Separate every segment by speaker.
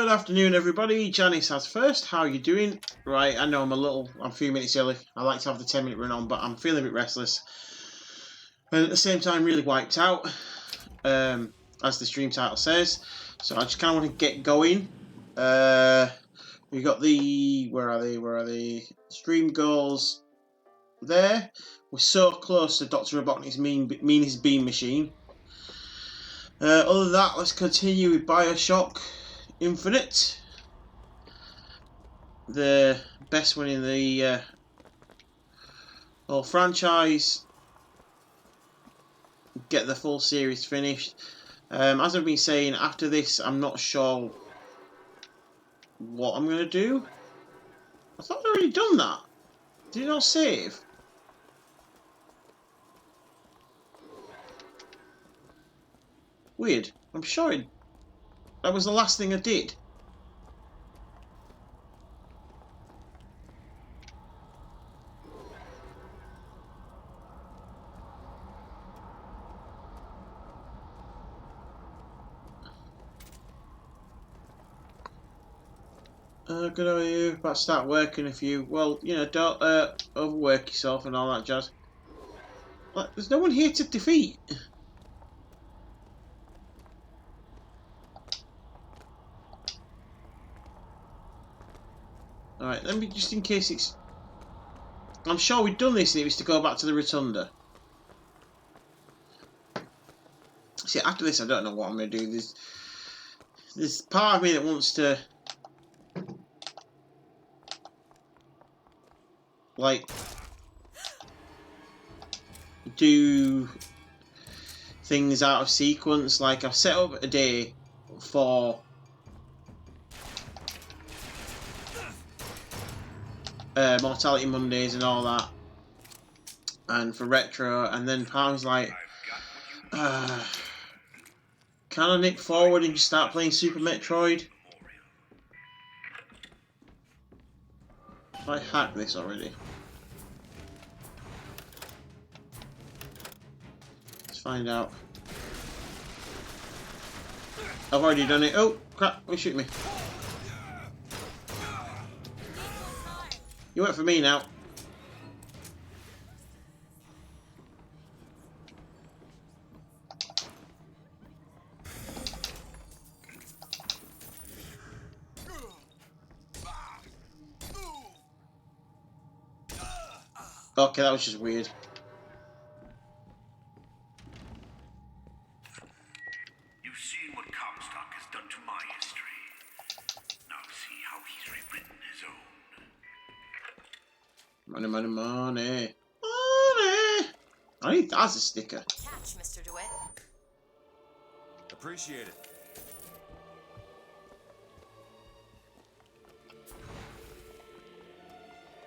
Speaker 1: afternoon, everybody. Janice has first. How are you doing? Right, I know I'm a few minutes early. I like to have the 10-minute run on, but I'm feeling a bit restless. And at the same time, really wiped out, as the stream title says. So I just kind of want to get going. We got the... Where are they? Stream goals there. We're so close to Dr. Robotnik's meanest beam machine. Other than that, let's continue with Bioshock Infinite. The best one in the whole franchise. Get the full series finished. As I've been saying, after this, I'm not sure what I'm going to do. I thought I'd already done that. Did it not save? Weird. I'm sure that was the last thing I did. Good on you. About to start working if you... Well, you know, don't overwork yourself and all that jazz. Like, there's no one here to defeat. Alright, let me, just in case it's... I'm sure we've done this and it was to go back to the Rotunda. See, after this I don't know what I'm going to do. There's part of me that wants to... like... do... things out of sequence. Like, I've set up a day for... Mortality Mondays and all that, and for retro, and then part was like, can I nick forward and just start playing Super Metroid? Have I hacked this already? Let's find out. I've already done it. Oh crap, don't shoot me. You went for me now. Okay, that was just weird.
Speaker 2: You've seen what Comstock has done to my history. Now see how he's rewritten his own.
Speaker 1: Money, money, money. Money! I need that as a sticker.
Speaker 3: Catch, Mr. DeWitt.
Speaker 4: Appreciate it.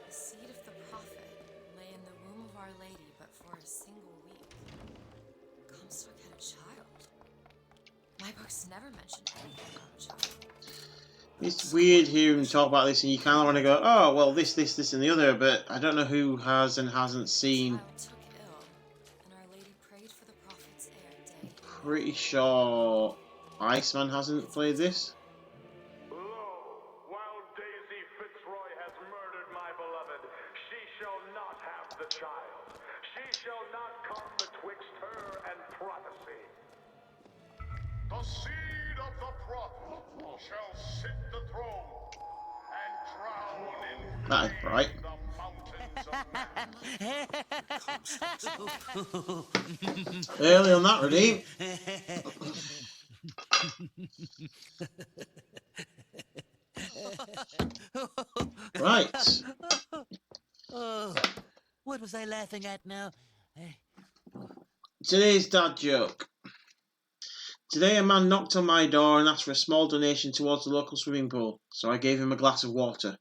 Speaker 3: The seed of the prophet lay in the womb of Our Lady, but for a single week. Comstock had a child. My books never mentioned anything about a child.
Speaker 1: It's weird hearing him talk about this and you kind of want to go, oh, well, this, and the other, but I don't know who has and hasn't seen.
Speaker 3: The child took ill, and Our Lady prayed for the prophet's heir day.
Speaker 1: Pretty sure Iceman hasn't played this.
Speaker 2: Lo, while Daisy Fitzroy has murdered my beloved, she shall not have the child. She shall not come betwixt her and prophecy. The seed of the prophet shall sit the throne and drown in
Speaker 1: That is right.
Speaker 2: the mountains of
Speaker 1: Early on that, Redeem. Right.
Speaker 5: Oh, what was I laughing at now?
Speaker 1: Today's dad joke. Today a man knocked on my door and asked for a small donation towards the local swimming pool, so I gave him a glass of water.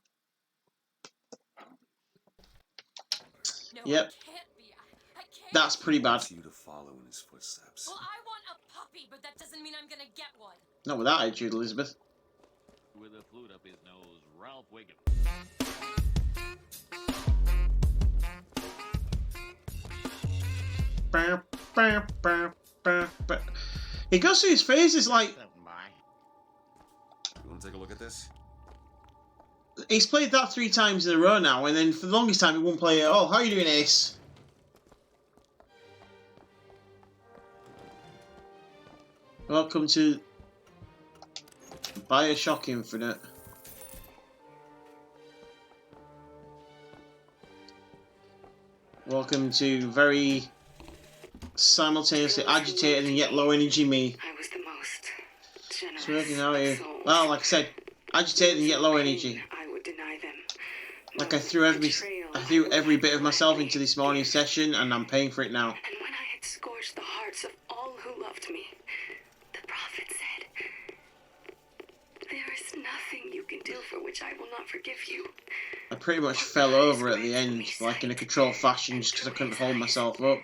Speaker 3: No,
Speaker 1: Yep.
Speaker 3: it can't be. I can't.
Speaker 1: That's pretty bad.
Speaker 4: Wants you to follow in his footsteps.
Speaker 3: Well, I want a puppy, but that doesn't mean I'm gonna get one.
Speaker 1: Not with that attitude, Elizabeth.
Speaker 6: With a flute up his nose, Ralph Wiggum.
Speaker 1: He goes through his phases like...
Speaker 4: You want to take a look at this?
Speaker 1: He's played that 3 times in a row now, and then for the longest time he won't play it at all. How are you doing, Ace? Welcome to Bioshock Infinite. Welcome to very simultaneously agitated and yet low energy me.
Speaker 7: I was the most generous.
Speaker 1: Smirking, how are you?
Speaker 7: soul.
Speaker 1: Well, like I said, agitated and yet low energy.
Speaker 7: I would deny them.
Speaker 1: Like I threw every bit of myself into this morning's session, and I'm paying for it now.
Speaker 7: And when I had scorched the hearts of all who loved me, the prophet said, "There is nothing you can do for which I will not forgive you."
Speaker 1: I pretty much fell over at the end, like in a controlled fashion, just because I couldn't hold myself up.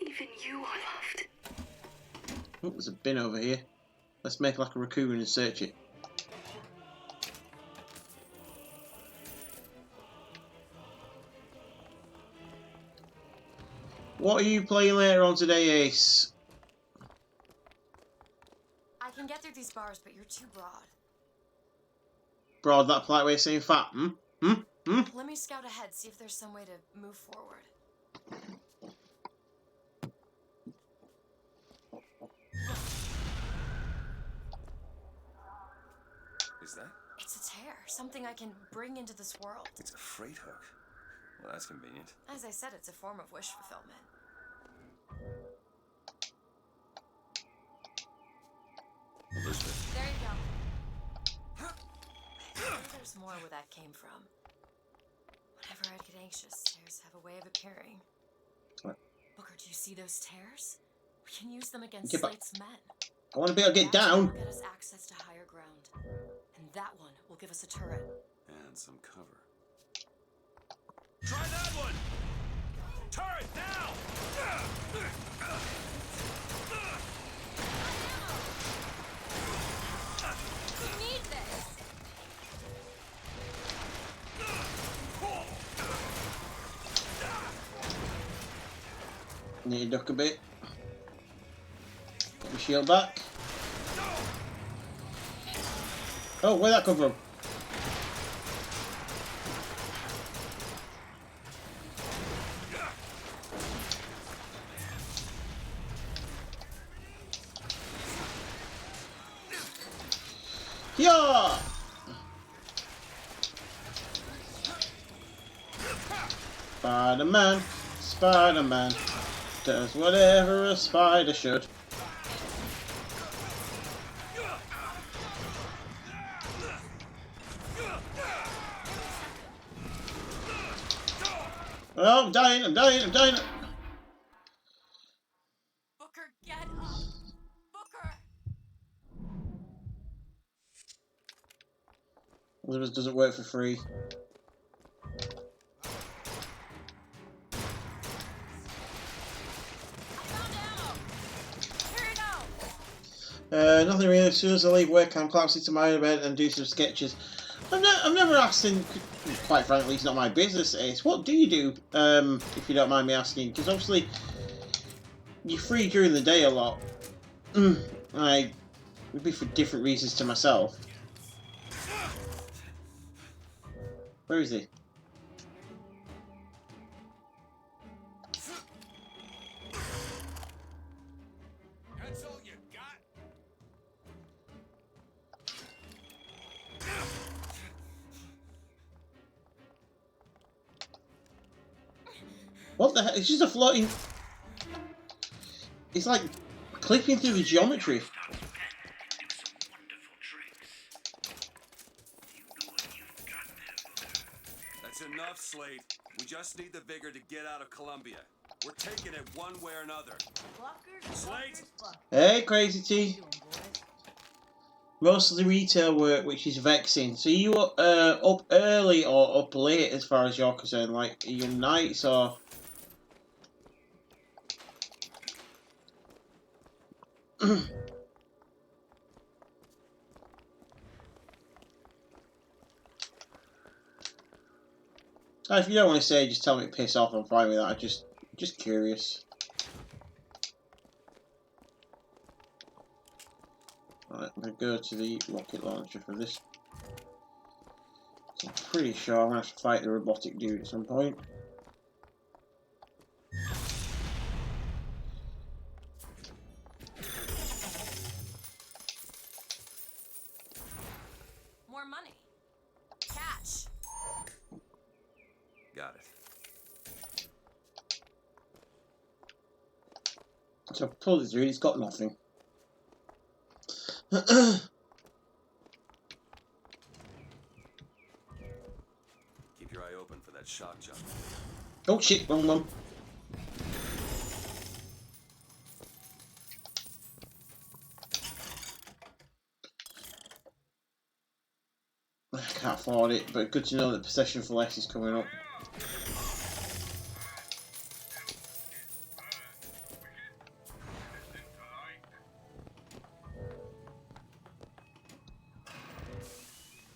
Speaker 7: Even you are loved.
Speaker 1: Oh, there's a bin over here. Let's make like a raccoon and search it. What are you playing later on today, Ace?
Speaker 3: I can get through these bars, but you're too broad.
Speaker 1: Broad, that polite way of saying fat,
Speaker 3: Let me scout ahead, see if there's some way to move forward.
Speaker 4: Is that?
Speaker 3: It's a tear, something I can bring into this world.
Speaker 4: It's a freight hook. Well, that's convenient.
Speaker 3: As I said, it's a form of wish fulfillment.
Speaker 4: Elizabeth.
Speaker 3: There you go. Maybe there's more where that came from. Whenever I'd get anxious, tears have a way of appearing.
Speaker 1: What?
Speaker 3: Booker, do you see those tears? We can use them against
Speaker 1: Get back.
Speaker 3: Slate's men.
Speaker 1: I want to be able to get
Speaker 3: That one
Speaker 1: down.
Speaker 3: will get us access to higher ground. And that one will give us a turret.
Speaker 4: And some cover.
Speaker 2: Try that one! Turret now!
Speaker 3: We need this!
Speaker 1: Need to duck a bit. Get my shield back. Oh, where'd that come from? Yeah! Spider-Man, Spider-Man, does whatever a spider should. Oh, I'm dying, I'm dying, I'm dying.
Speaker 3: Booker, get up! Booker!
Speaker 1: This doesn't work for free.
Speaker 3: I found ammo! Here you go!
Speaker 1: Nothing really. As soon as I leave work, I'm collapsing to my bed and do some sketches. I've never asked him, quite frankly, it's not my business, Ace. What do you do, if you don't mind me asking? Because obviously, you're free during the day a lot. I would be for different reasons to myself. Where is he?
Speaker 2: That's all you got?
Speaker 1: What the heck? It's just a floating... It's like clipping through the geometry.
Speaker 4: That's enough, Slate. We just need the vigor to get out of Columbia. We're taking it one way or another. Slate!
Speaker 1: Hey, Crazy T. Most of the retail work, which is vexing. So you up early or up late as far as you're concerned? Like, are you nights or... If you don't want to say, just tell me to piss off. I'm fine with that. I'm just curious. Right, I'm gonna go to the rocket launcher for this pretty sure I'm gonna have to fight the robotic dude at some point.
Speaker 3: More money. Catch.
Speaker 4: Got it.
Speaker 1: So I've pulled it through, it's got nothing.
Speaker 4: Keep your eye open for that shock jump.
Speaker 1: Oh shit, wrong one. I can't afford it, but good to know that Possession for Less is coming up.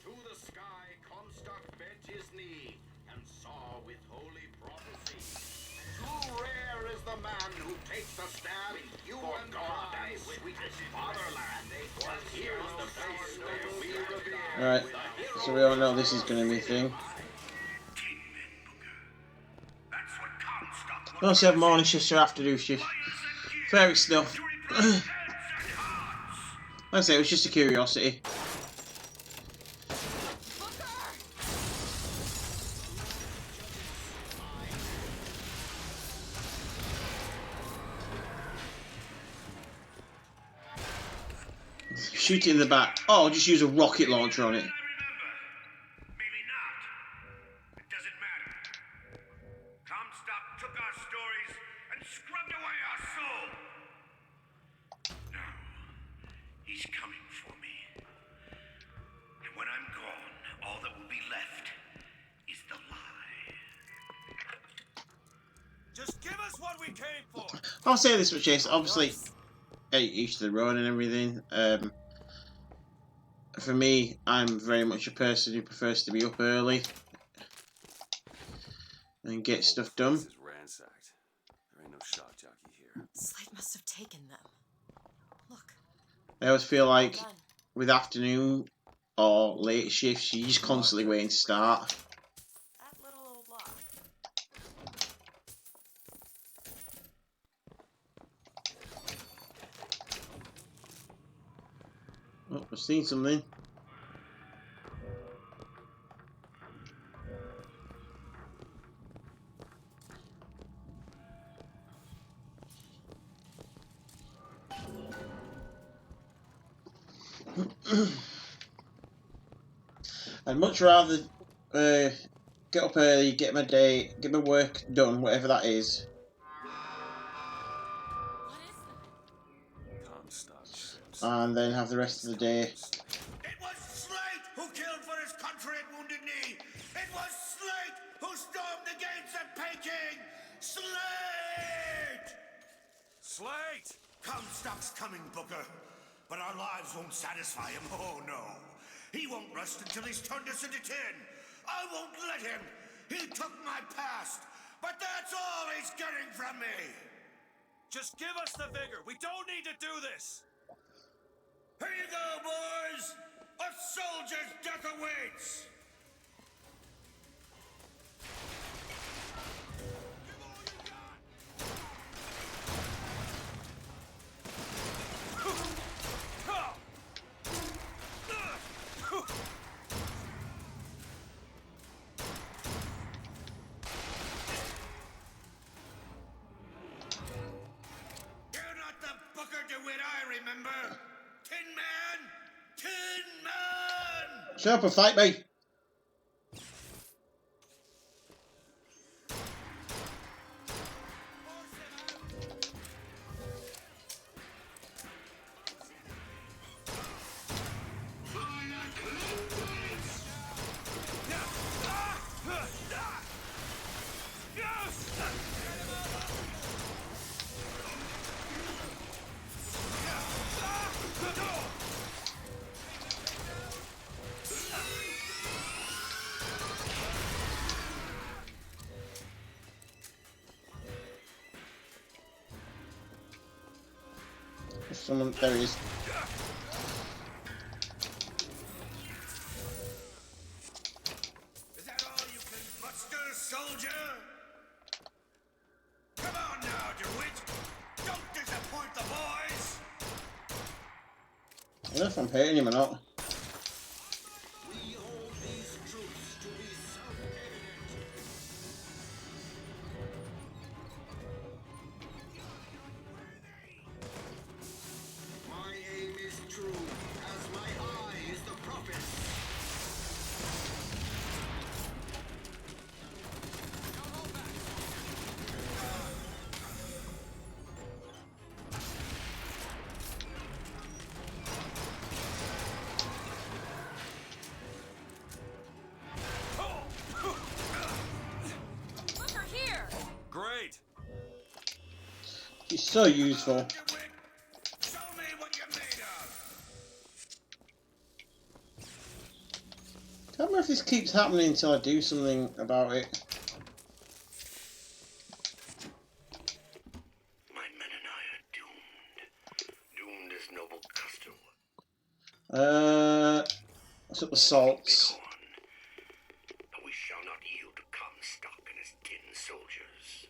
Speaker 2: To the sky, Comstock bent his knee and saw with holy prophecy. Too rare is the man who takes a stand for God and sweetest fatherland. Here's the place where we revere.
Speaker 1: Alright, so we all know this is going to be a thing. Also have morning shifts or afternoon shifts. Fair stuff. Like I say, it was just a curiosity. Shoot it in the back. Oh, I'll just use a rocket launcher on it.
Speaker 2: Maybe not. It doesn't matter. Comstock took our stories and scrubbed away our soul. Now, he's coming for me. And when I'm gone, all that will be left is the lie.
Speaker 4: Just give us what we came for.
Speaker 1: I'll say this much, Chase. Obviously, each to the road and everything. For me, I'm very much a person who prefers to be up early and get stuff done.
Speaker 4: This is ransacked. There ain't no shock jockey here.
Speaker 3: Slate must have taken them. Look.
Speaker 1: I always feel like
Speaker 3: Done.
Speaker 1: with afternoon or late shifts, you're just constantly waiting to start.
Speaker 3: That little old lock.
Speaker 1: Oh, I've seen something. I'd much rather get up early, get my day, get my work done, whatever that is.
Speaker 3: What is that?
Speaker 4: Comstock ships.
Speaker 1: And then have the rest of the day.
Speaker 2: It was Slate who killed for his country at Wounded Knee. It was Slate who stormed the gates at Peking. Slate!
Speaker 4: Slate!
Speaker 2: Comstock's coming, Booker. But our lives won't satisfy him. Oh, no. He won't rest until he's turned us into tin. I won't let him. He took my past. But that's all he's getting from me.
Speaker 4: Just give us the vigor. We don't need to do this.
Speaker 2: Here you go, boys. A soldier's death awaits. You're not the Booker DeWitt I remember. Tin Man! Tin Man!
Speaker 1: Shut up and fight me! Someone, there he is.
Speaker 4: soldier! Come on now, DeWitt! Don't disappoint the boys!
Speaker 1: I don't know if I'm hitting him or not.
Speaker 4: We hold these truths to be self-evident. My aim is true, as my eye is the prophet.
Speaker 3: Look, we're here!
Speaker 4: Great!
Speaker 1: He's so useful.
Speaker 4: DeWitt, show me what you're made of!
Speaker 1: Can't remember if this keeps happening until I do something about it.
Speaker 2: My men and I are doomed. Doomed as noble custom.
Speaker 1: What's up the salts?
Speaker 2: Begone. But we shall not yield to Comstock and his tin soldiers.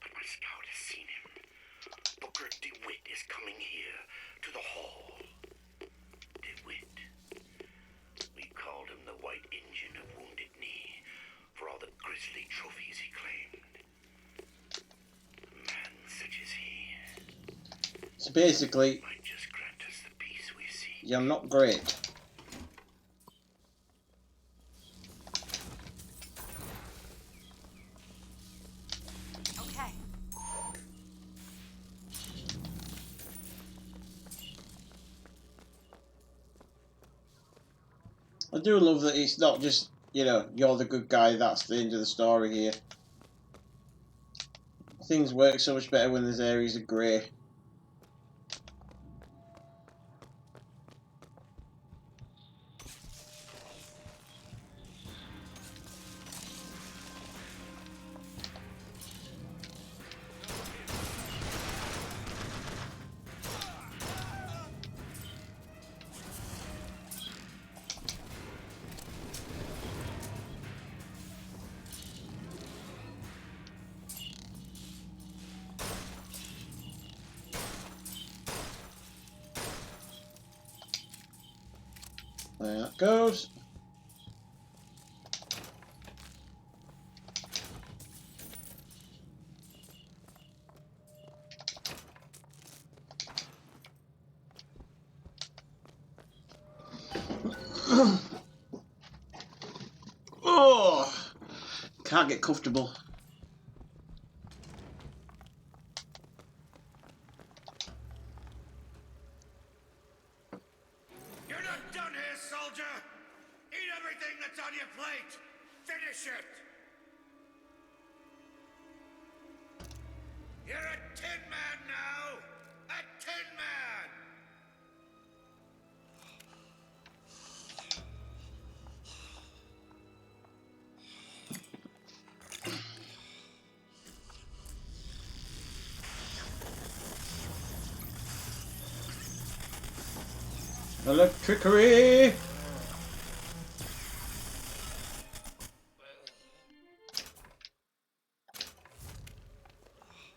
Speaker 2: But my scout has seen him. Booker DeWitt is coming here to the hall. DeWitt. We called him the White Engine of Wounded Knee for all the grisly trophies he claimed. A man such as he
Speaker 1: So basically,
Speaker 2: might just grant us the peace we seek.
Speaker 1: you're not great.
Speaker 3: Okay.
Speaker 1: I do love that it's not just, you know, you're the good guy, that's the end of the story here. Things work so much better when there's areas of grey. There that goes. Oh, can't get comfortable.
Speaker 4: You're not done here, soldier! Eat everything that's on your plate! Finish it! You're a tin man now! A tin man!
Speaker 1: Electrickery!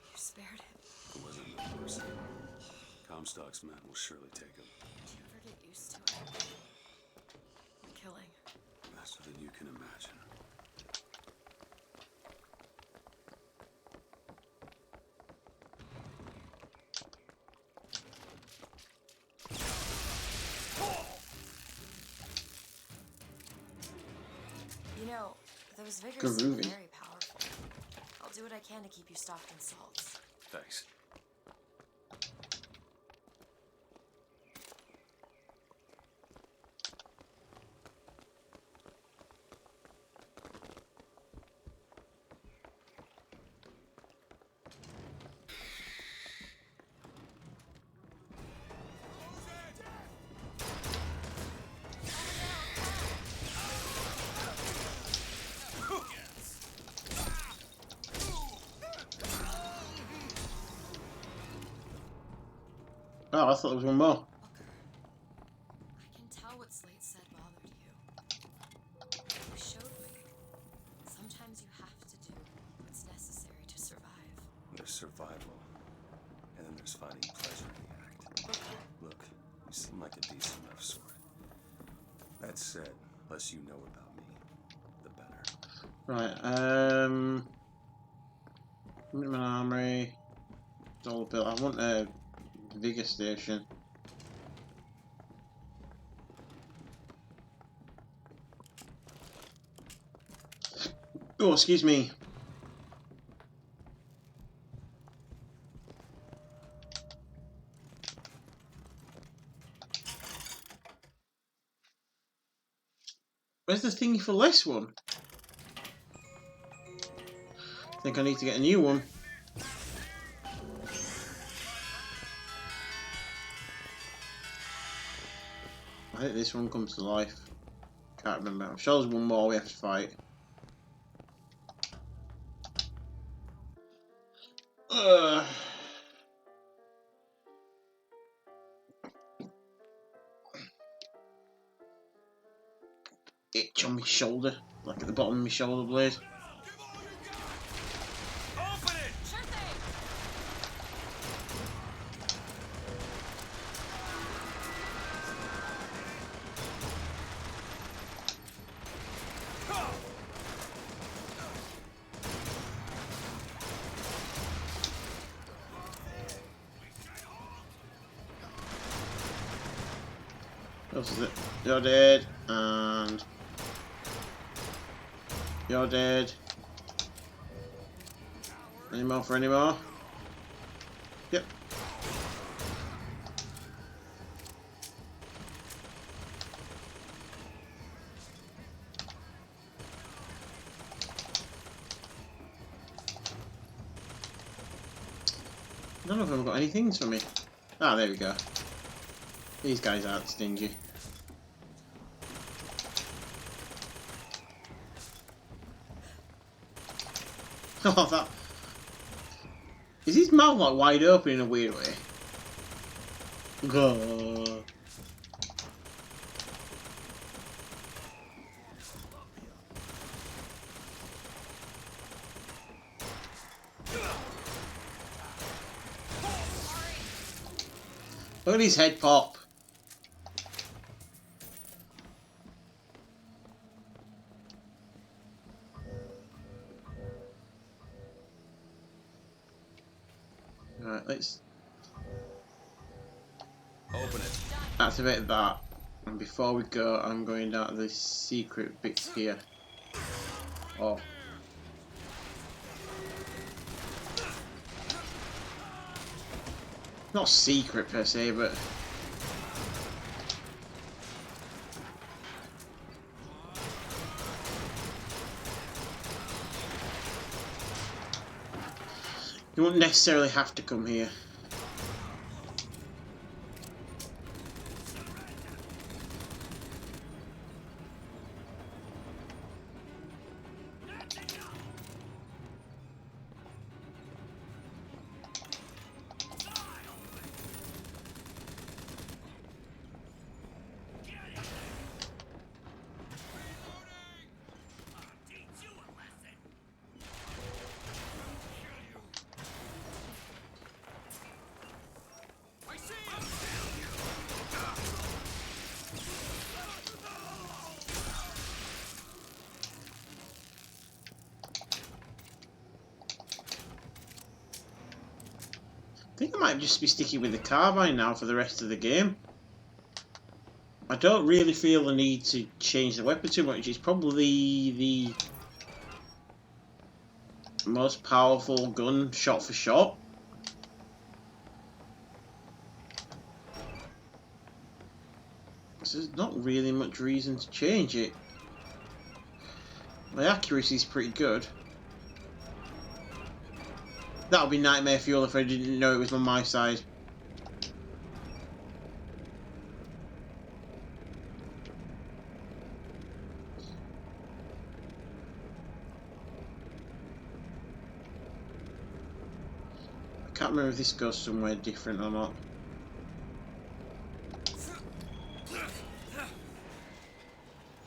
Speaker 3: You spared him.
Speaker 4: It wasn't the person. Comstock's men will surely take him.
Speaker 3: Do you ever get used to it? Killing.
Speaker 4: Faster than you can imagine.
Speaker 3: You know, those vigors
Speaker 1: Groovy.
Speaker 3: seem very powerful. I'll do what I can to keep you stocked in salts.
Speaker 4: Thanks.
Speaker 1: Oh, I thought there was one more.
Speaker 3: Booker, I can tell what Slate said bothered you. You showed me. Sometimes
Speaker 4: There's survival, and then there's finding pleasure in the act. Look, you seem like a decent enough sort. That said, less you know about me, the better.
Speaker 1: Right, Minimum armory. It's all built. I want a vigor station. Oh, excuse me. Where's the thingy for this one? I think I need to get a new one. I think this one comes to life. Can't remember. I'm sure there's one more we have to fight. Ugh. Itch on my shoulder, like at the bottom of my shoulder blade.
Speaker 4: Open it!
Speaker 3: Sure thing.
Speaker 1: What else is it? You're dead, and you're dead. Any more for any more? Yep. None of them have got any things for me. Ah, there we go. These guys aren't stingy. Oh, that... Is his mouth like wide open in a weird way? Go. Look at his head pop. Right, let's
Speaker 4: Open it.
Speaker 1: activate that. And before we go, I'm going down to the secret bits here. Oh. Not secret per se, but you won't necessarily have to come here. I think I might just be sticking with the carbine now for the rest of the game. I don't really feel the need to change the weapon too much. It's probably the most powerful gun shot for shot. So there's not really much reason to change it. My accuracy is pretty good. That would be nightmare fuel if I didn't know it was on my side. I can't remember if this goes somewhere different or not.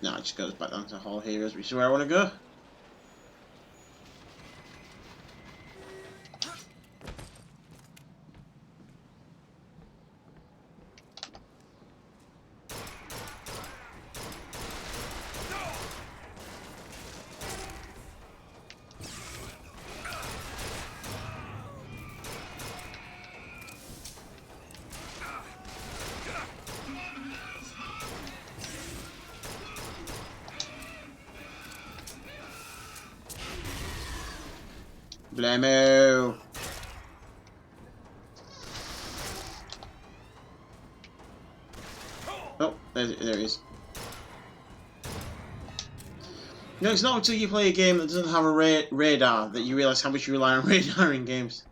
Speaker 1: No, it just goes back down to Hall Heroes, which is where I want to go. Blammo. Oh, there it is. No, it's not until you play a game that doesn't have a radar that you realise how much you rely on radar in games.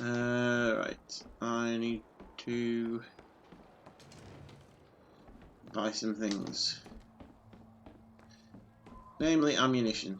Speaker 1: Right. I need to buy some things. Namely, ammunition.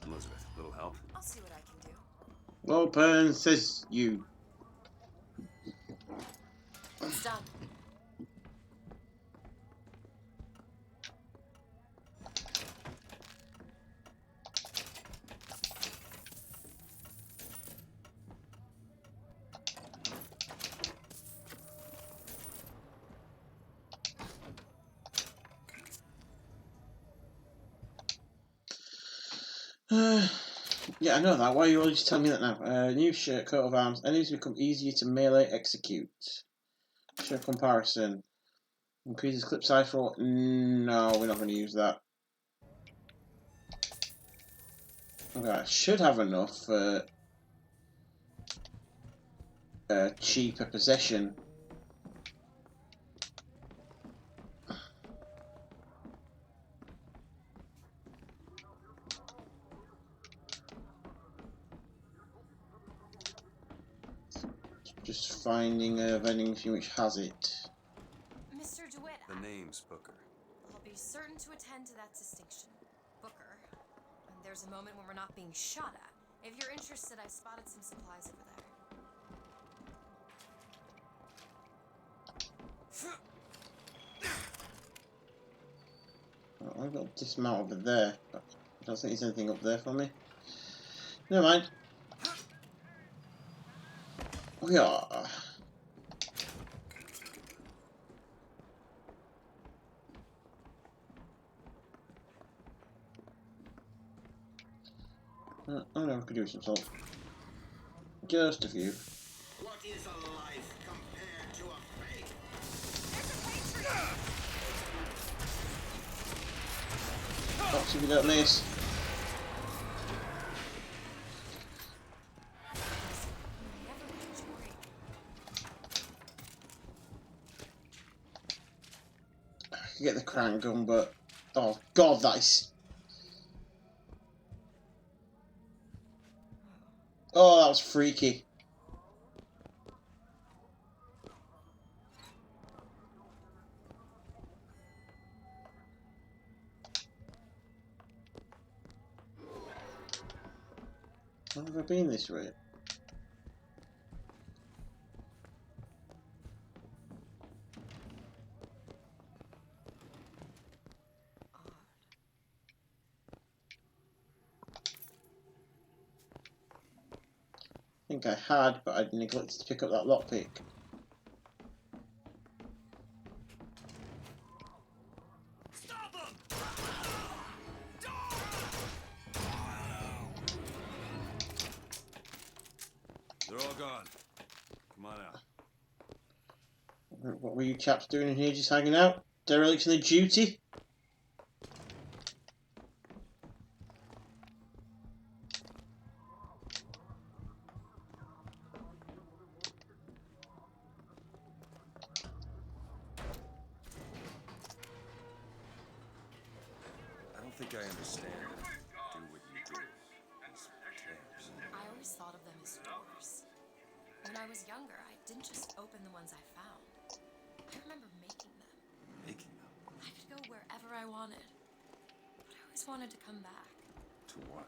Speaker 4: Elizabeth, little help?
Speaker 3: I'll see what I can do.
Speaker 1: Open, says you.
Speaker 3: It's done.
Speaker 1: Yeah, I know that. Why are you always telling me that now? New shirt, coat of arms. Enemies become easier to melee execute. Shirt comparison. Increases clip size for... No, we're not going to use that. Okay, I should have enough for cheaper possession. Just finding a vending machine which has it.
Speaker 3: Mr. DeWitt,
Speaker 4: The name's Booker.
Speaker 3: I'll be certain to attend to that distinction. Booker. And there's a moment when we're not being shot at. If you're interested, I spotted some supplies over there.
Speaker 1: Oh, I've got dismount over there, but I don't think there's anything up there for me. Never mind. We are. Oh no, I could do some salt. Just a few.
Speaker 8: What is a life compared to a fate?
Speaker 1: Box if you don't miss. I could get the crank gun, but oh god, that is. Oh, that was freaky. Where have I been this way? I think I had, but I neglected to pick up that lockpick.
Speaker 5: Stop them!
Speaker 4: They're all gone. Come on out.
Speaker 1: What were you chaps doing in here, just hanging out? Derelicts in the duty?
Speaker 4: I don't think I understand. Do what you do. These tabs.
Speaker 3: I always thought of them as doors. When I was younger, I didn't just open the ones I found. I remember making them.
Speaker 4: Making them.
Speaker 3: I could go wherever I wanted. But I always wanted to come back.
Speaker 4: To what?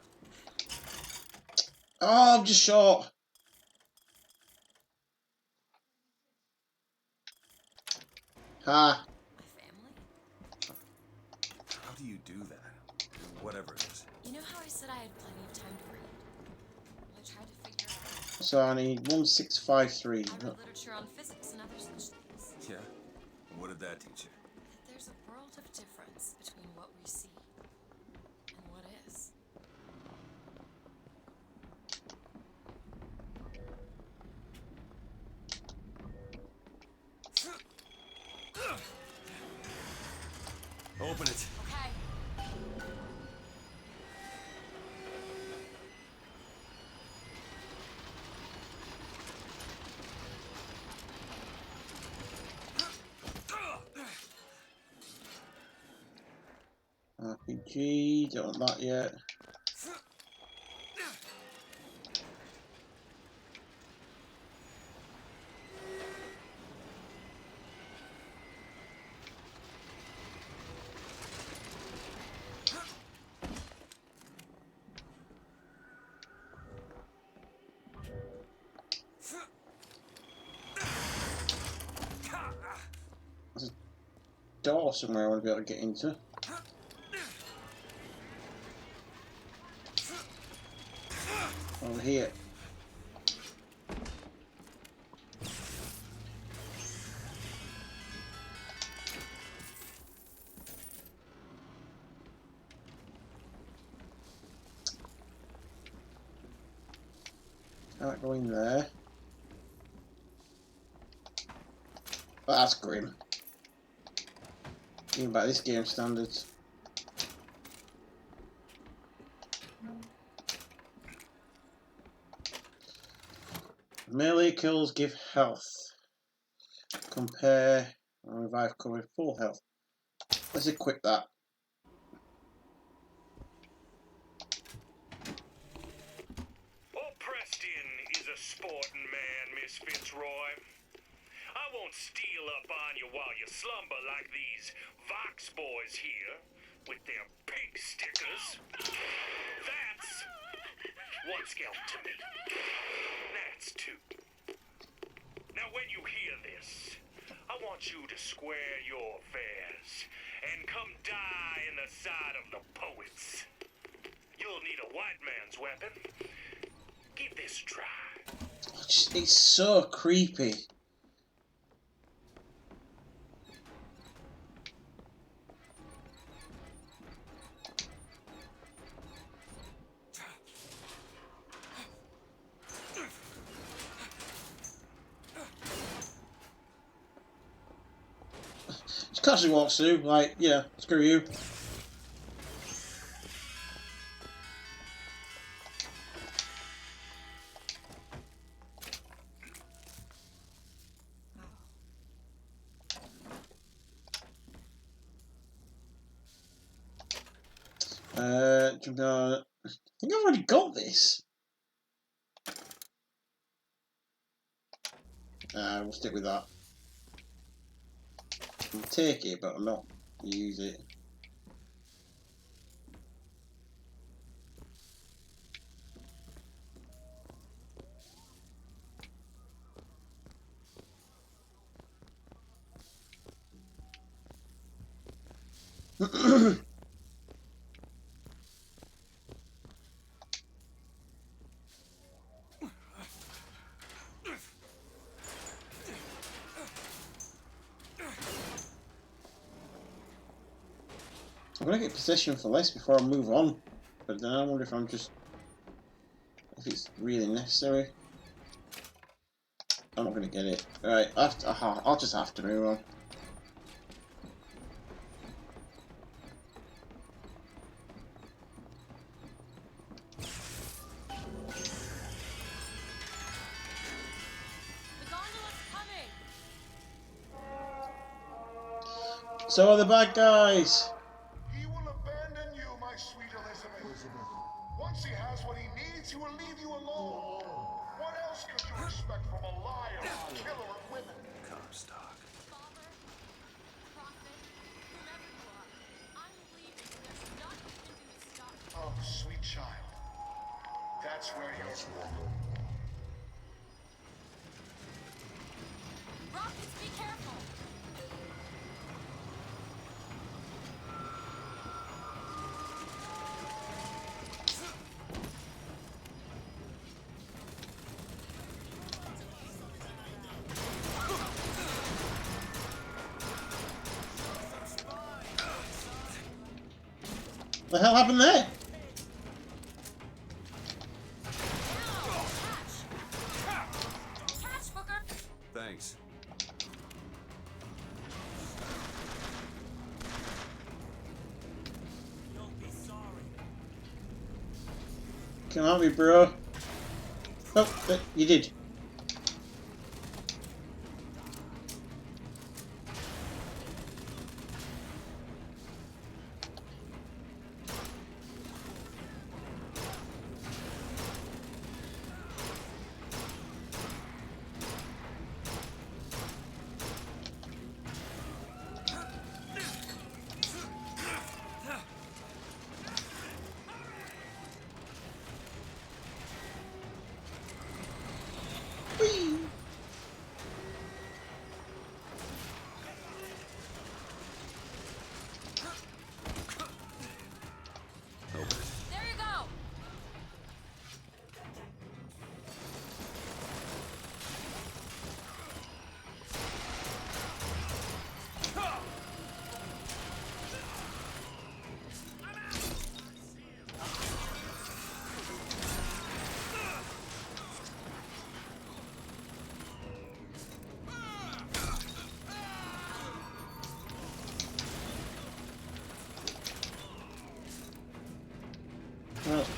Speaker 1: Oh, I'm just short. Ah.
Speaker 3: My family?
Speaker 4: How do you do that? Whatever it is.
Speaker 3: You know how I said I had plenty of time to read? Well, I tried to figure it out.
Speaker 1: So I need 1653.
Speaker 3: I read literature on physics and other such things.
Speaker 4: Yeah? What did that teach you?
Speaker 3: That there's a world of difference between what we see and what is.
Speaker 4: Open it.
Speaker 3: Okay.
Speaker 1: RPG, don't want that yet. There's a door somewhere I want to be able to get into. Over here. Can't go in there. But that's grim. Even by this game standards. Melee kills give health. Compare and revive cover full health. Let's equip that.
Speaker 2: Old Preston is a sporting man, Miss Fitzroy. I won't steal up on you while you slumber like these Vox boys here with their pink stickers. That's one scalp to me. That's two. Now when you hear this, I want you to square your affairs and come die in the side of the poets. You'll need a white man's weapon. Give this a try.
Speaker 1: It's so creepy. Just casually walks through, like, yeah, screw you. I think I've already got this. We'll stick with that. I'll take it, but I'll not use it. I'm gonna get possession for less before I move on, but then I wonder if if it's really necessary. I'm not gonna get it. Right, I'll just have to move on.
Speaker 3: The gondola's coming!
Speaker 1: So are the bad guys.
Speaker 2: He will abandon you, my sweet Elizabeth. Once he has what he needs, he will leave you alone. What else could you expect from a liar, killer of women?
Speaker 4: Comstock.
Speaker 3: Father, prophet, whomever you are, I'm leaving. There's nothing you can do to stop me.
Speaker 2: Oh, sweet child.
Speaker 8: That's where you're
Speaker 3: Rockets, be careful!
Speaker 1: The hell happened there?
Speaker 3: Catch, Booker!
Speaker 4: Thanks.
Speaker 1: Come at me, bro. Oh, you did.
Speaker 3: There you go!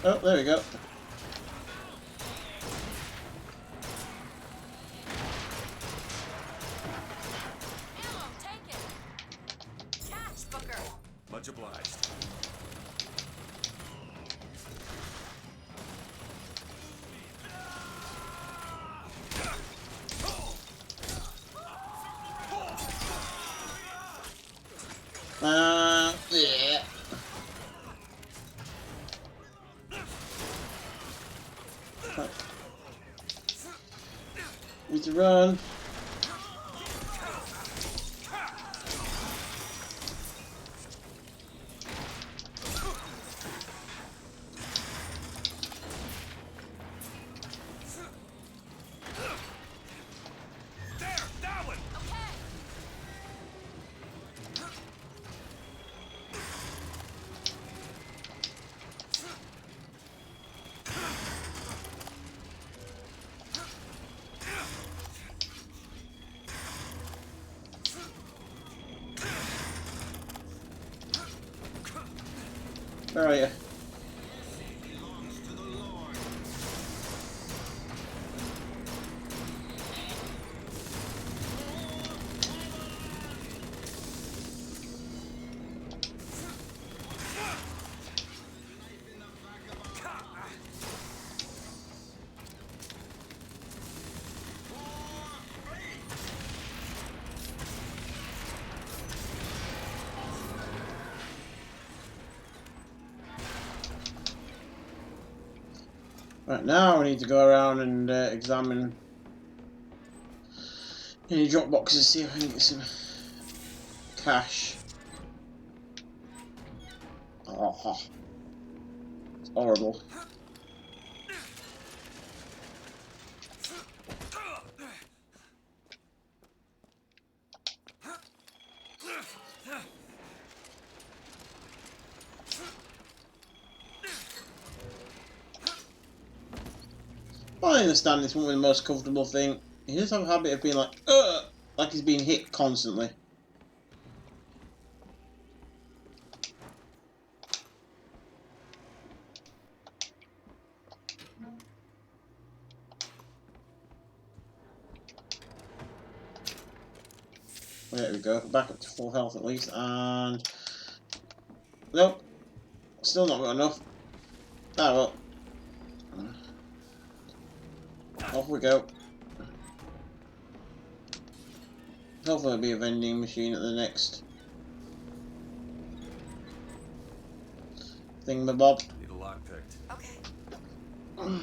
Speaker 1: Oh, there we go.
Speaker 3: Ammo, take it! Catch, Booker!
Speaker 4: Much obliged.
Speaker 1: Yeah. Need to run.
Speaker 4: There! That one!
Speaker 3: Okay!
Speaker 1: Where are you?
Speaker 8: belongs to the Lord.
Speaker 1: Right, now we need to go around and examine any drop boxes, see if I can get some cash. Oh, it's horrible. I understand this won't be the most comfortable thing. He does have a habit of being like, ugh, like he's being hit constantly. There we go, back up to full health at least, and nope, still not got enough. Ah well. Off we go. Hopefully there'll be a vending machine at the next thingamabob.
Speaker 4: Need a lock picked.
Speaker 3: Okay. Ready.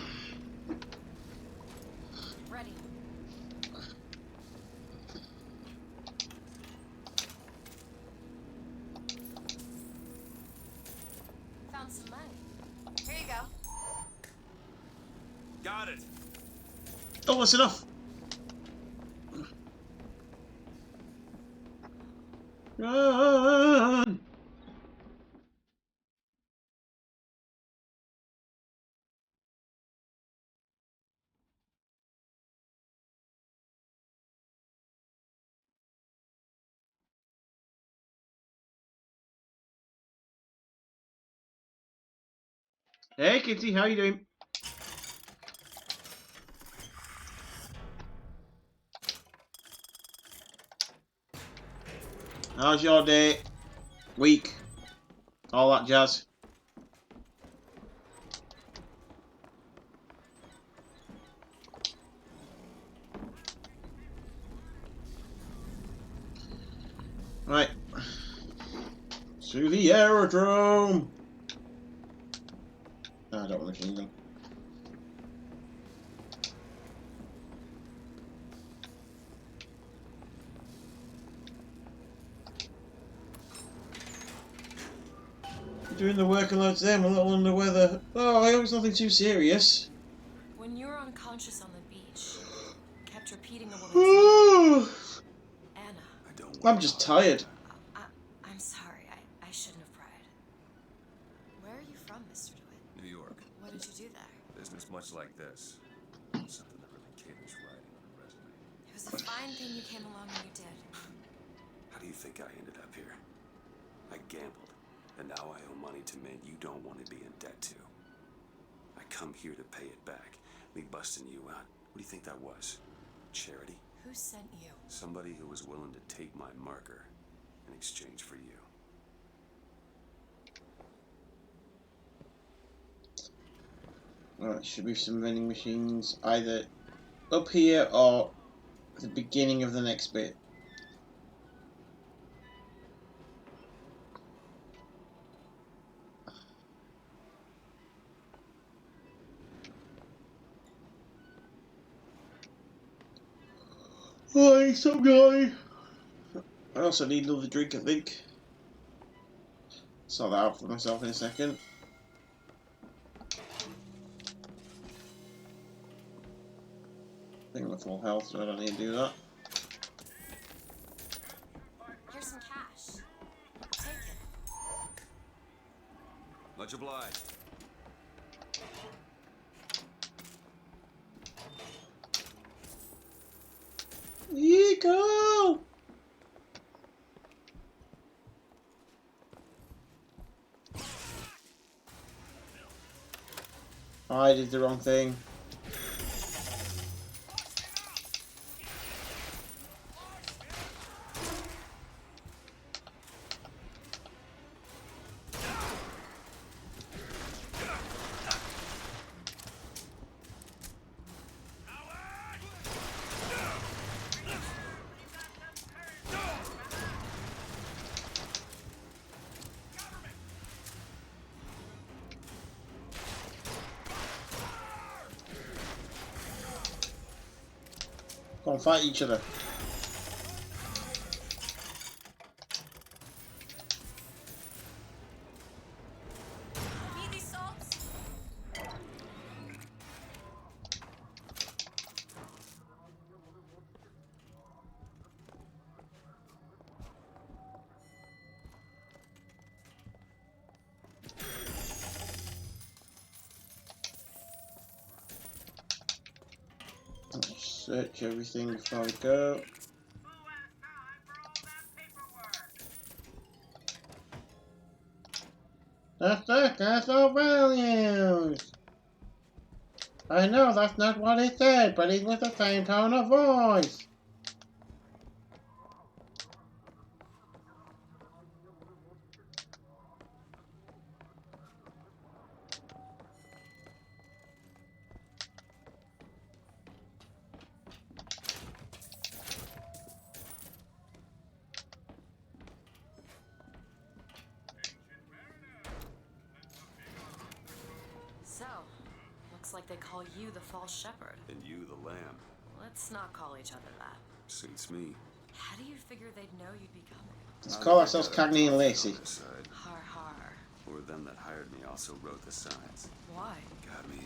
Speaker 3: Found some money. Here you go.
Speaker 4: Got it.
Speaker 1: Oh, that's enough. Run! Hey, Kitty, how you doing? How's your day? Week? All that jazz? Right. To the aerodrome! I don't want a machine gun. Doing the work alone today, I'm a little under weather. Oh, I hope it's nothing too serious.
Speaker 3: When you were unconscious on the beach, kept repeating a woman's name. Anna.
Speaker 4: I don't
Speaker 1: I'm just tired.
Speaker 3: I'm sorry. I shouldn't have pried. Where are you from, Mr. DeWitt?
Speaker 4: New York.
Speaker 3: What did you do there?
Speaker 4: Business much like this. Something that really caters writing on a resume.
Speaker 3: It was a fine thing you came along when you did.
Speaker 4: How do you think I ended up here? I gambled, and now I owe money to men you don't want to be in debt to. I come here to pay it back. Me busting you out. What do you think that was? Charity?
Speaker 3: Who sent you?
Speaker 4: Somebody who was willing to take my marker in exchange for you.
Speaker 1: Alright, should be some vending machines either up here or at the beginning of the next bit. Hi, some guy. I also need another drink, I think. Sort that out for myself in a second. I think I'm at full health, so I don't need to do that.
Speaker 3: Here's some cash. Take it.
Speaker 4: Much obliged.
Speaker 1: Yeeko! I did the wrong thing. Go and fight each other.
Speaker 3: Need these salts?
Speaker 1: Search everything before we go. That's no values. I know that's not what he said, but he's with the same tone of voice.
Speaker 3: So, looks like they call you the false shepherd.
Speaker 4: And you the lamb.
Speaker 3: Let's not call each other that.
Speaker 4: Suits me.
Speaker 3: How do you figure they'd know you'd be coming?
Speaker 1: Let's call ourselves Cagney and Lacey.
Speaker 3: Har har.
Speaker 4: Or them that hired me also wrote the signs.
Speaker 3: Why?
Speaker 4: Got me.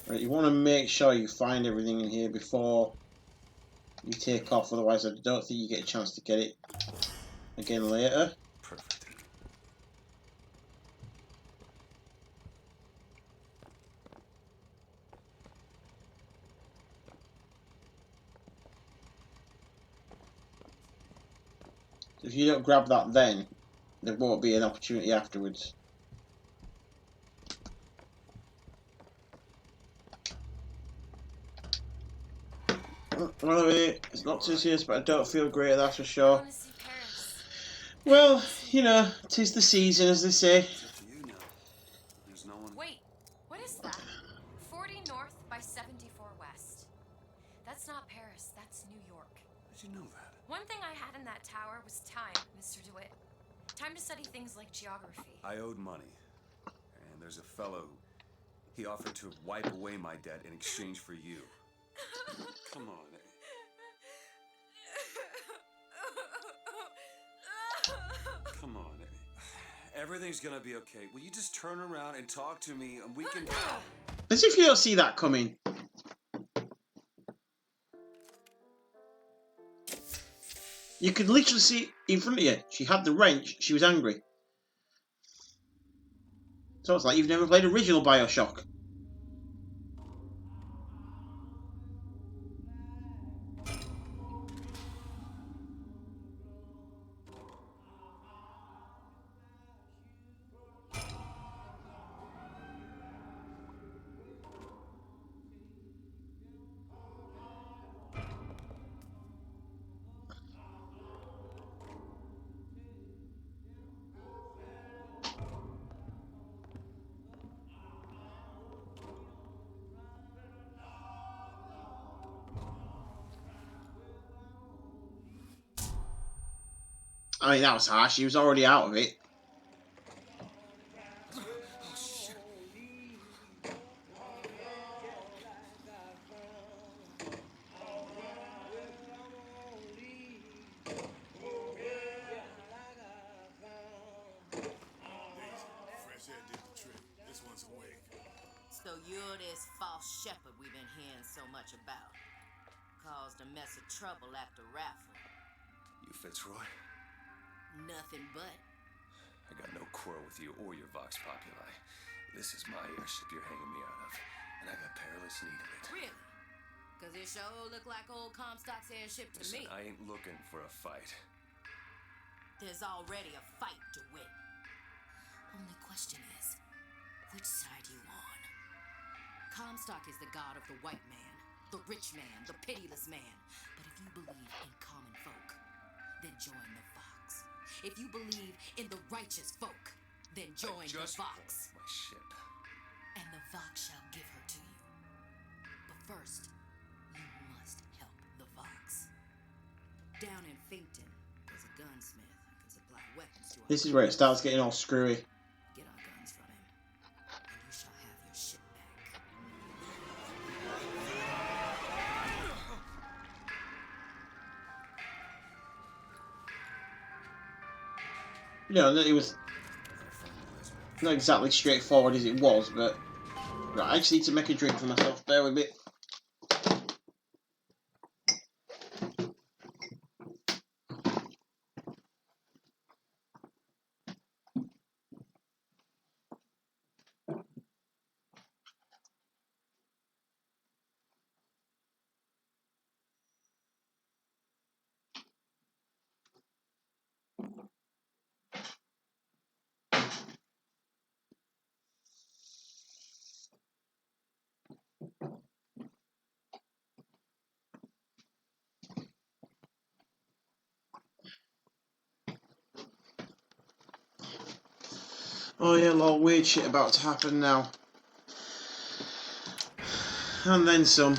Speaker 1: Right, you want to make sure you find everything in here before you take off, otherwise I don't think you get a chance to get it again later.
Speaker 4: Perfect.
Speaker 1: If you don't grab that then, there won't be an opportunity afterwards. Well, it's not too serious, but I don't feel great, that's for
Speaker 3: I
Speaker 1: sure.
Speaker 3: want to see Paris.
Speaker 1: Well, you know, 'tis the season, as they say.
Speaker 4: It's up to you now. There's no one.
Speaker 3: Wait, what is that? 40 north by 74 west. That's not Paris, that's New York.
Speaker 4: How'd you know that?
Speaker 3: One thing I had in that tower was time, Mr. DeWitt. Time to study things like geography.
Speaker 4: I owed money. And there's a fellow. He offered to wipe away my debt in exchange for you. Come on. Come on. Everything's gonna be okay. Will you just turn around and talk to me and we can...
Speaker 1: As if you don't see that coming. You could literally see in front of you. She had the wrench. She was angry. So it's like you've never played original Bioshock. I mean, that was harsh. He was already out of it.
Speaker 9: So you're this false shepherd we've been hearing so much about. Caused a mess of trouble at the raffle.
Speaker 4: You Fitzroy?
Speaker 9: Nothing but.
Speaker 4: I got no quarrel with you or your Vox Populi. This is my airship you're hanging me out of, and I got perilous need of it.
Speaker 9: Really? Cause it sure look like old Comstock's airship to
Speaker 4: Listen,
Speaker 9: me.
Speaker 4: I ain't looking for a fight.
Speaker 9: There's already a fight to win. Only question is, which side you on? Comstock is the god of the white man, the rich man, the pitiless man. But if you believe in common folk, then join the Vox. If you believe in the righteous folk, then join the Vox.
Speaker 4: My ship.
Speaker 9: And the Vox shall give her to you. But first, you must help the Vox. Down in Finkton, there's a gunsmith who can supply weapons to our
Speaker 1: This is where it starts getting all screwy.
Speaker 9: Get our guns from him, and you shall have your ship back.
Speaker 1: You know, it was not exactly straightforward as it was, but... Right, I just need to make a drink for myself. Bear with me. Oh yeah, a lot of weird shit about to happen now. And then some.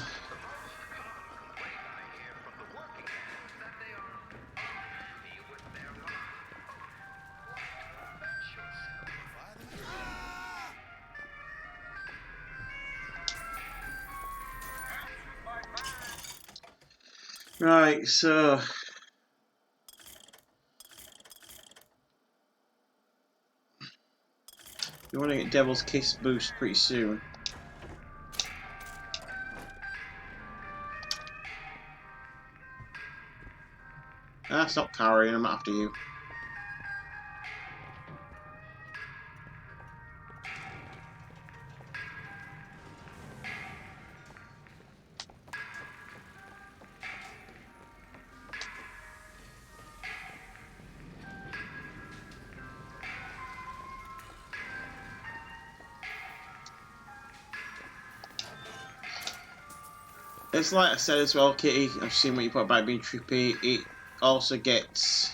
Speaker 1: Right, so you want to get Devil's Kiss boost pretty soon. Ah, stop carrying, I'm after you. It's like I said as well, Kitty, I've seen what you put about being trippy. It also gets...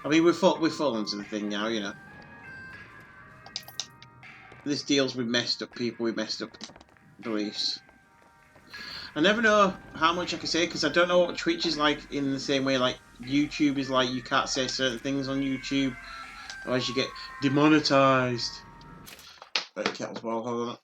Speaker 1: I mean, we're full into the thing now, you know. This deals with messed up people with messed up beliefs. I never know how much I can say, because I don't know what Twitch is like in the same way like YouTube is like. You can't say certain things on YouTube, or else you get demonetized. Right, kettle's boiled, hold on.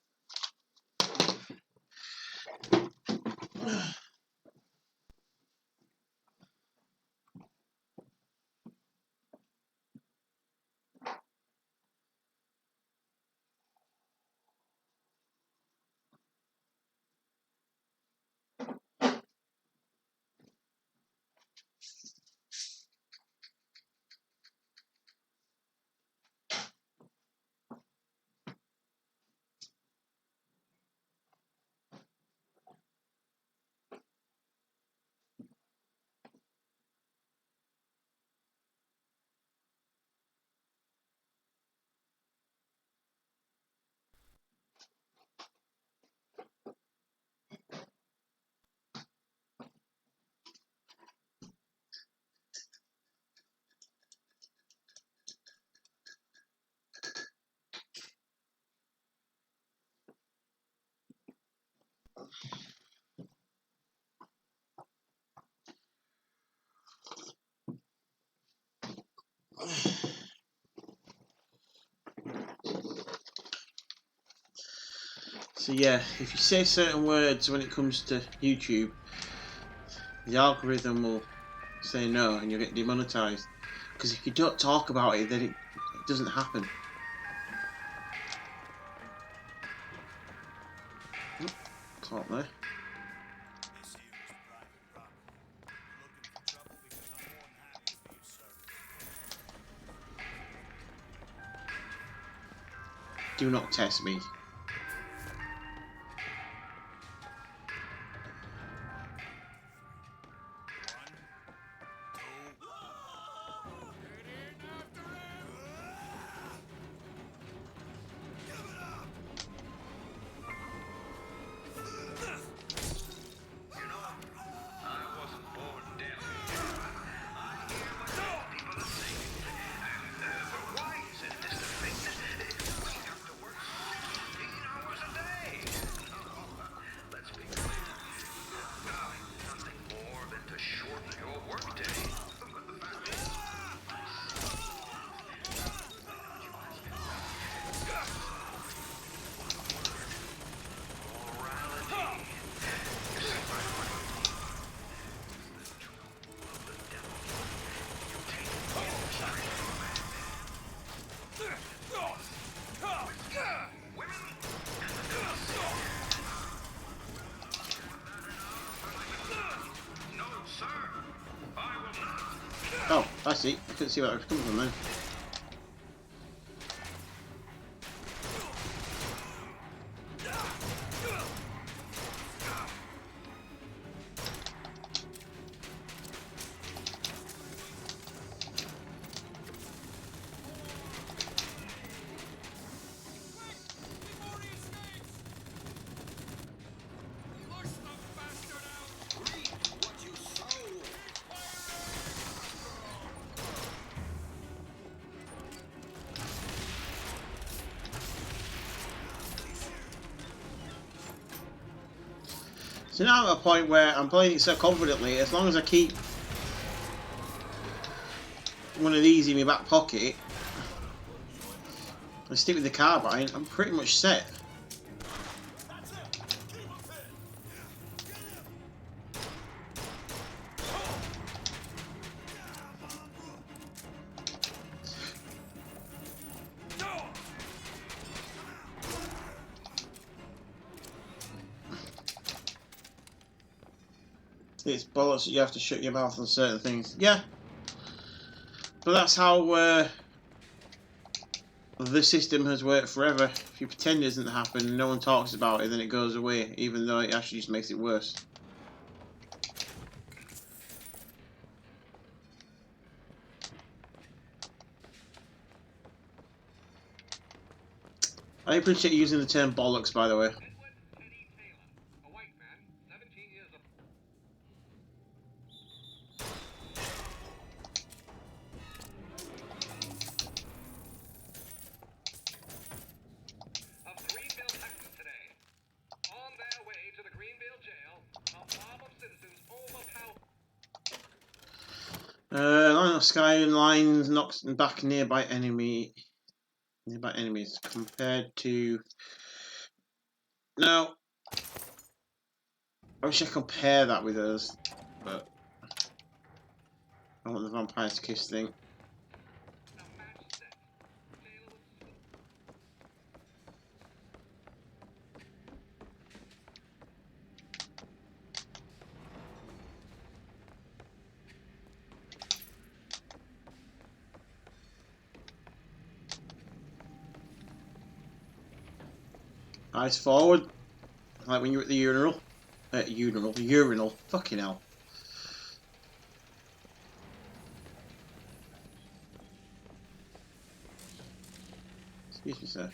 Speaker 1: So yeah, if you say certain words when it comes to YouTube, the algorithm will say no and you'll get demonetized. Because if you don't talk about it, then it doesn't happen. Oh, caught there. Do not test me. Oh, I see. I couldn't see where that was coming from then. So now I'm at a point where I'm playing it so confidently, as long as I keep one of these in my back pocket and stick with the carbine, I'm pretty much set. It's bollocks that you have to shut your mouth on certain things. Yeah. But that's how the system has worked forever. If you pretend it doesn't happen and no one talks about it, then it goes away, even though it actually just makes it worse. I appreciate you using the term bollocks, by the way. Line of sky lines knocks back nearby enemies compared to. Now, I wish I could compare that with us, but I want the vampire to kiss thing. Eyes forward, like when you're at the urinal. Urinal. Fucking hell. Excuse me, sir.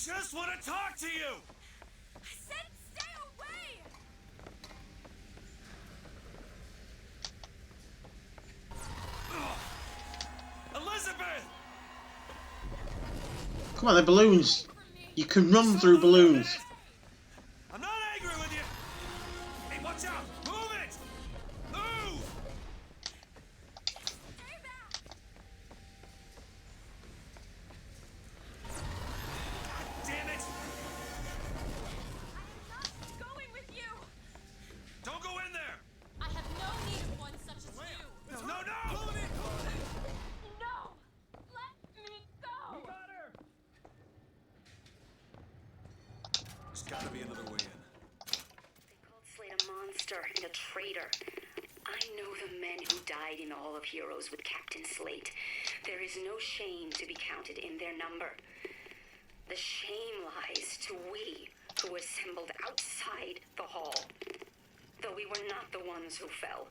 Speaker 5: Just want to talk to you!
Speaker 3: I said stay away!
Speaker 5: Elizabeth!
Speaker 1: Come on, they're balloons. You can run through balloons.
Speaker 5: I'm not angry with you! Hey, watch out! Move it! Move!
Speaker 3: Stay back!
Speaker 5: Damn it!
Speaker 3: I am not going with you!
Speaker 5: Don't go in there!
Speaker 3: I have no need of one such as you!
Speaker 5: No, no!
Speaker 3: No! Let me go!
Speaker 5: You got her! There's gotta be another way in.
Speaker 7: They called Slade a monster and a traitor. I know the men who died in All of Heroes with Captain Slate. There is no shame to be counted in their number. The shame lies to we who assembled outside the hall. Though we were not the ones who fell,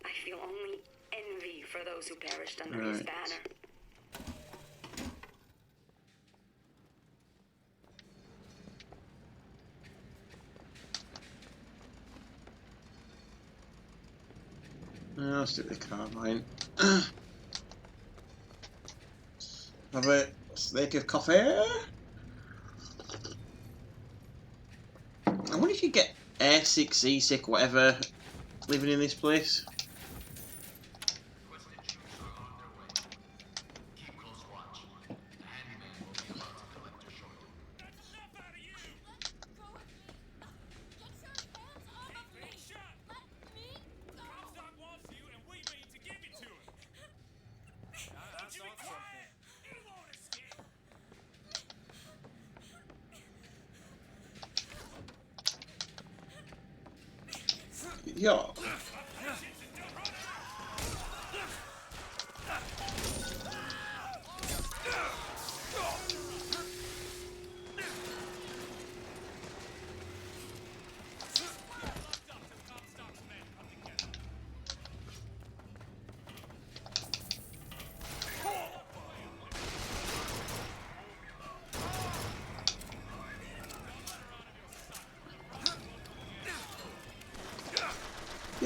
Speaker 7: I feel only envy for those who perished under his
Speaker 1: Right.
Speaker 7: banner.
Speaker 1: I'll stick with the Carmine. Have a snake of coffee. I wonder if you get airsick, seasick, whatever, living in this place. Yeah.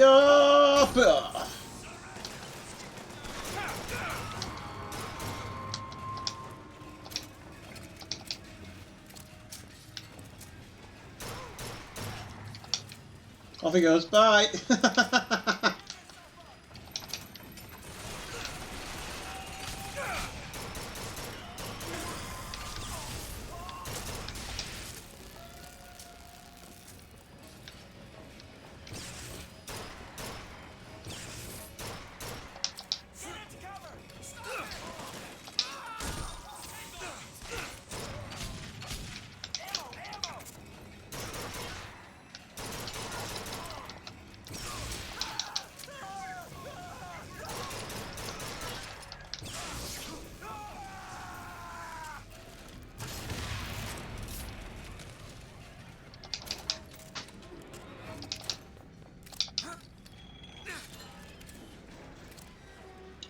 Speaker 1: Yup! Off he goes. Bye.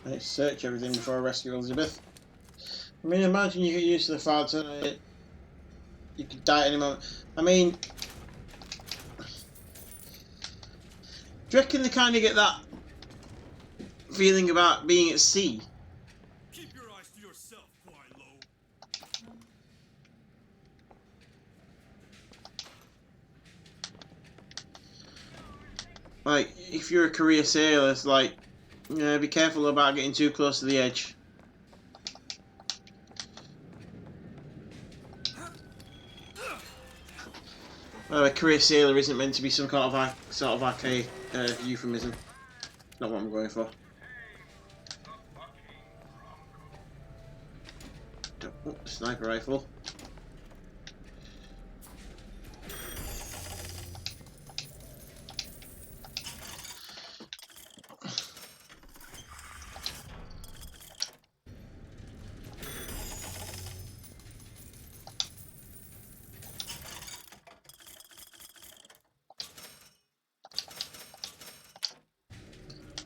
Speaker 1: Let's search everything before I rescue Elizabeth. I mean, imagine you get used to the fact that you could die at any moment. I mean, do you reckon they kind of get that feeling about being at sea?
Speaker 5: Keep your eyes to yourself, Quilo.
Speaker 1: Like, if you're a career sailor, it's like, you know, be careful about getting too close to the edge. Well, a career sailor isn't meant to be some kind of sort of archaic euphemism. Not what I'm going for. Oh, sniper rifle.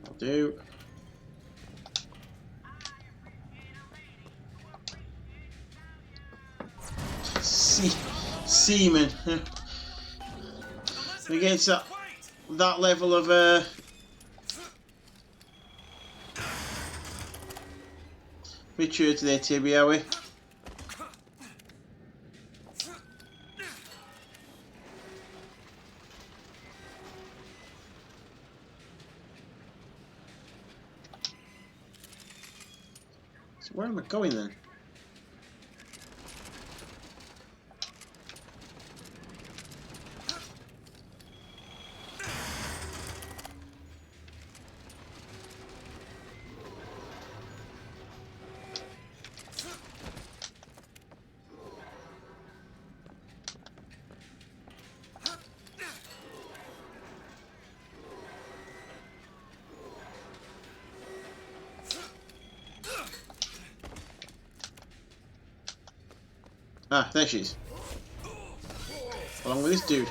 Speaker 1: I'll do. Seaman. Against that level of maturity there, Tibby, are we? So where am I going then? Ah, there she is. Along with this dude.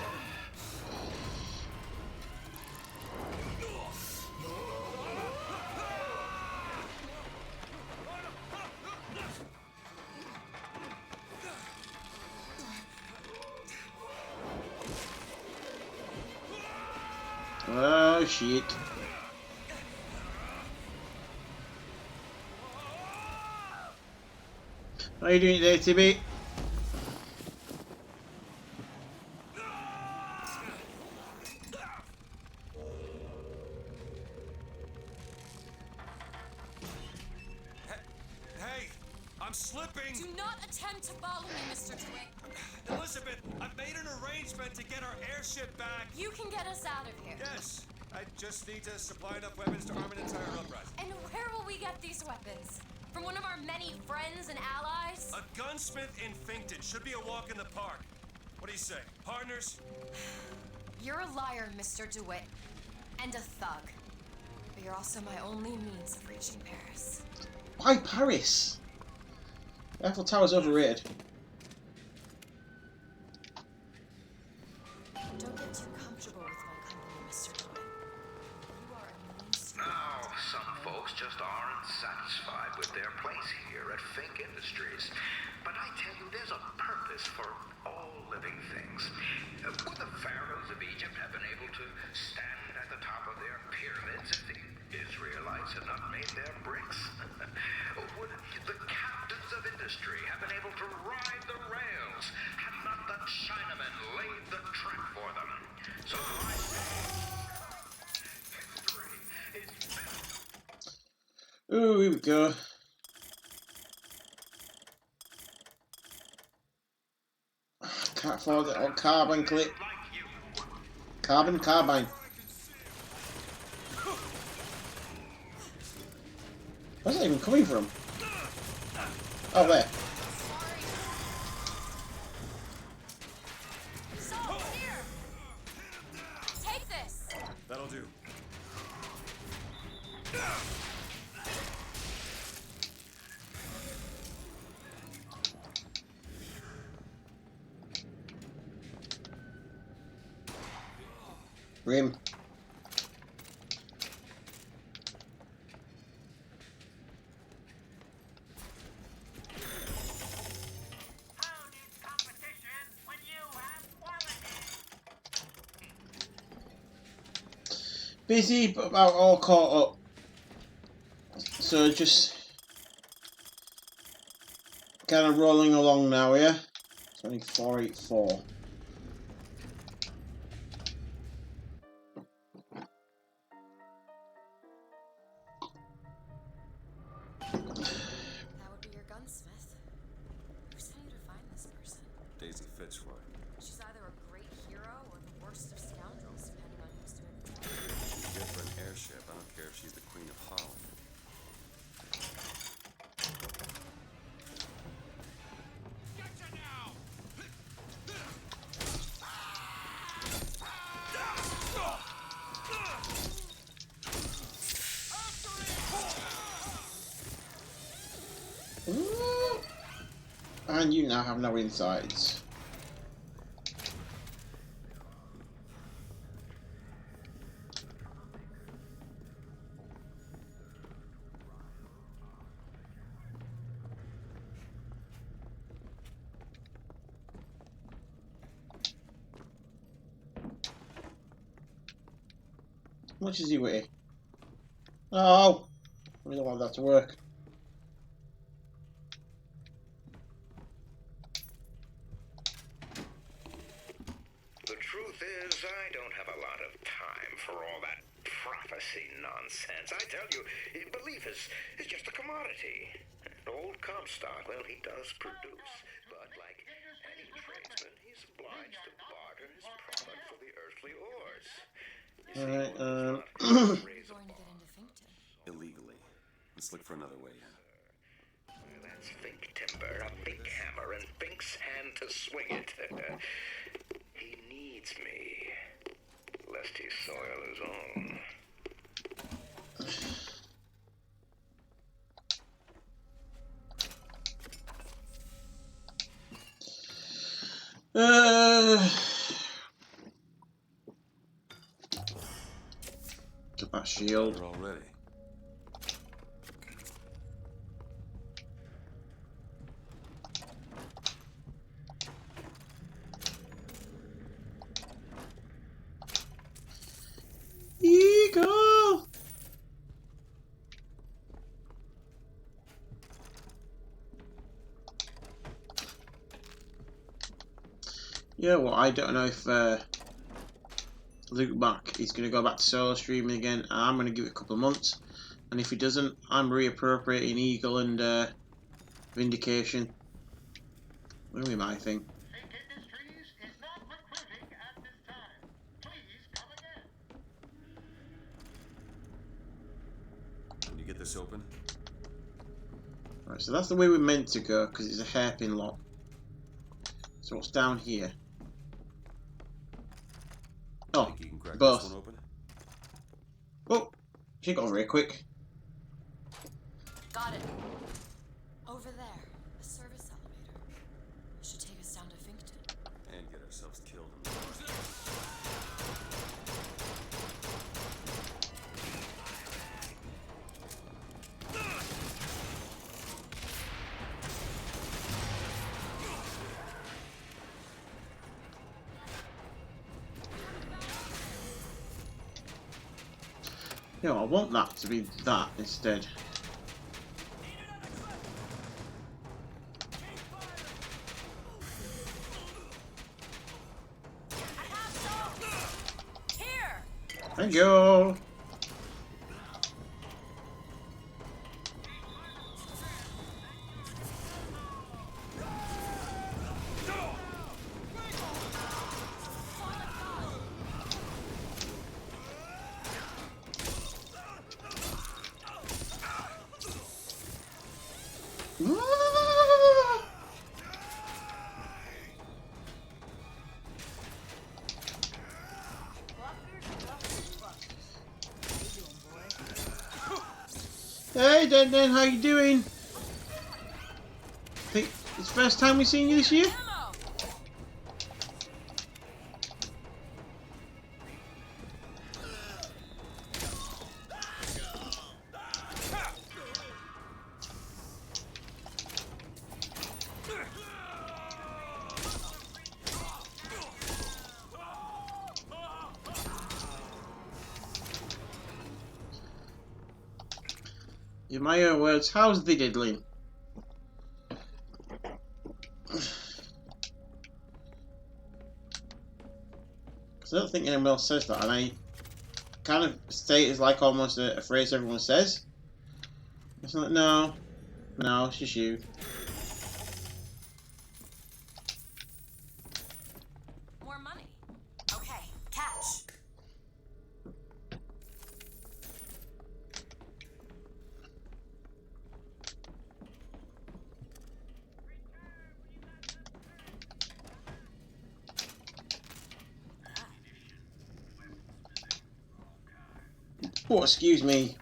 Speaker 1: Oh shit. How are you doing today, Tibby?
Speaker 5: Hey, I'm slipping.
Speaker 3: Do not attempt to follow me, Mr. DeWitt.
Speaker 5: Elizabeth, I've made an arrangement to get our airship back.
Speaker 3: You can get us out of here.
Speaker 5: Yes, I just need to supply enough weapons to arm an entire uprising.
Speaker 3: And where will we get these weapons? From one of our many friends and allies?
Speaker 5: A gunsmith in Finkton should be a walk in the park. What do you say, partners?
Speaker 3: You're a liar, Mr. DeWitt. And a thug. But you're also my only means of reaching Paris.
Speaker 1: Why Paris? The Eiffel Tower's overrated.
Speaker 3: Don't get too comfortable with my company, Mr. DeWitt. You are a means to
Speaker 8: Now, some folks just aren't satisfied with their place here at Fink Industries. But I tell you, there's a purpose for all living things. Would the pharaohs of Egypt have been able to stand at the top of their pyramids if the Israelites had not made their bricks? Would the captains of industry have been able to ride the rails had not the Chinamen laid the track for them? So I say,
Speaker 1: Oh, here we go. Can't afford it on carbon clip. Carbine. Where's that even coming from? Oh, there.
Speaker 3: Salt, here! Take this!
Speaker 4: That'll do.
Speaker 1: Rim. Busy, but about all caught up. So just kind of rolling along now, yeah? 2484.
Speaker 3: That would be your gunsmith. Who sent you to find this person?
Speaker 4: Daisy Fitzroy.
Speaker 3: She's either a great hero or the worst of scoundrels, depending on who's doing the talking.
Speaker 4: Good for an airship. I don't care if she's the Queen of Holland.
Speaker 1: Ooh. And you now have no insides. How much is he weigh? Oh! I don't want that to work.
Speaker 8: The truth is, I don't have a lot of time for all that prophecy nonsense. I tell you, belief is just a commodity. Old Comstock, well, he does produce, but like any tradesman, he's obliged to barter his product for the earthly ores.
Speaker 1: Alright,
Speaker 3: You're going to get into Finkton.
Speaker 4: Illegally. Let's look for another way in.
Speaker 8: Well, that's Fink timber, a big hammer, and Fink's hand to swing it. He needs me, lest he soil his own.
Speaker 1: Get that shield.
Speaker 4: We're all ready.
Speaker 1: Eagle! Yeah, well, I don't know if Luke Mack is going to go back to solo streaming again. I'm going to give it a couple of months, and if he doesn't, I'm reappropriating Eagle and Vindication. What do we might think?
Speaker 2: Fink Industries is not recruiting at this time. Please come again.
Speaker 4: Can you get this open?
Speaker 1: Right, so that's the way we're meant to go because it's a hairpin lock. So what's down here? Oh,
Speaker 4: Think you can crack
Speaker 1: both.
Speaker 4: this one open?
Speaker 1: Oh, she got very quick.
Speaker 3: Got it. Over there, a service elevator. It should take us down to Finkton.
Speaker 4: And get ourselves killed in the process.
Speaker 1: No, I want that to be that instead.
Speaker 3: Here!
Speaker 1: Thank you. Brendan, how you doing? Think it's the first time we've seen you this year? In my own words, how's the diddling? Because I don't think anyone else says that, and I kind of state it as like almost a phrase everyone says. It's like, no, it's just you.
Speaker 3: More money. Okay, catch.
Speaker 1: Oh, excuse me.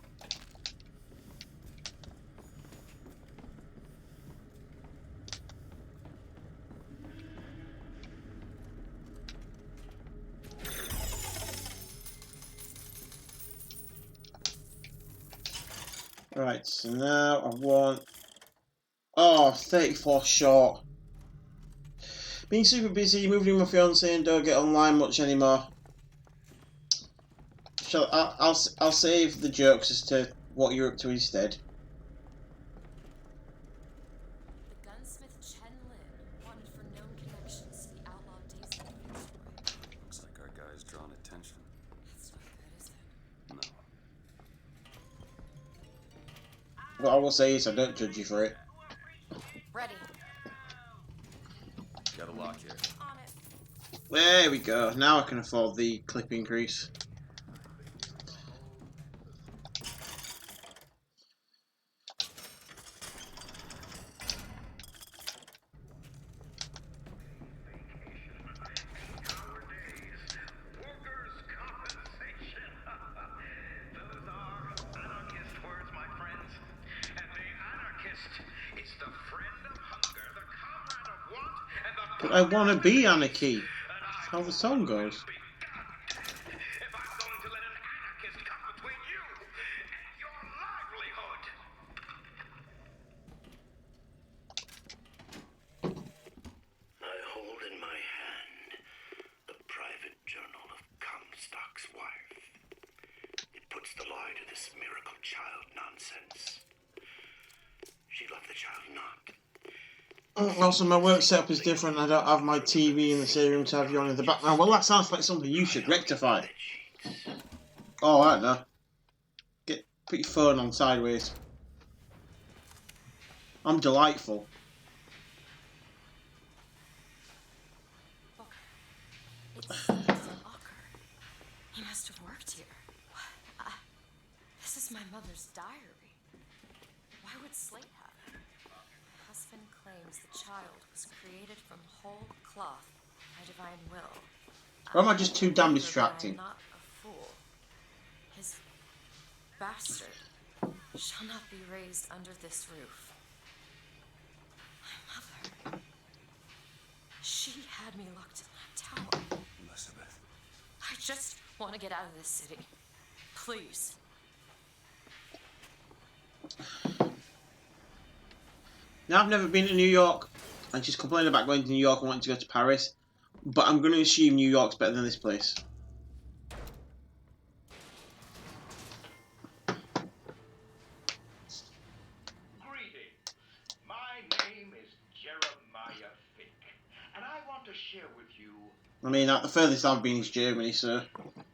Speaker 1: Right, so now I want... Oh, 34 short. Being super busy, moving with my fiance and don't get online much anymore. I'll save the jokes as to what you're up to instead.
Speaker 3: The gunsmith Chen Lin wanted for known connections to the outlaw Daisy Fitzroy.
Speaker 4: Looks like our guy's drawn attention.
Speaker 3: That's not good, is it?
Speaker 4: No.
Speaker 1: What I will say is I don't judge you for it.
Speaker 3: Ready.
Speaker 4: Got a lock here.
Speaker 3: On it.
Speaker 1: There we go. Now I can afford the clip increase.
Speaker 8: Workers' compensation. Those are anarchist words, my friends. And the anarchist is the friend of hunger, the comrade of want, and the...
Speaker 1: But I want to be anarchy. That's how the song goes.
Speaker 8: If I'm going to let an anarchist come between you and your livelihood. I hold in my hand the private journal of Comstock's wife. It puts the lie to this miracle child nonsense. She loved the child not.
Speaker 1: Also, my work setup is different. I don't have my TV in the same room to have you on in the background. Well, that sounds like something you should rectify. Oh, I don't know. Put your phone on sideways. I'm delightful.
Speaker 3: Look. It's a locker. He must have worked here. This is my mother's diary. Why would Slate have it? My husband claims the child was created from whole cloth by divine will.
Speaker 1: Or am I just too damn
Speaker 3: But
Speaker 1: distracting?
Speaker 3: I'm not a fool. His bastard shall not be raised under this roof. My mother. She had me locked in that tower.
Speaker 4: Elizabeth.
Speaker 3: I just want to get out of this city. Please.
Speaker 1: Now, I've never been to New York, and she's complaining about going to New York and wanting to go to Paris. But I'm going to assume New York's better than this place.
Speaker 2: Greetings. My name is Jeremiah Fink, and I want to share with you
Speaker 1: I mean, the furthest I've been is Germany, so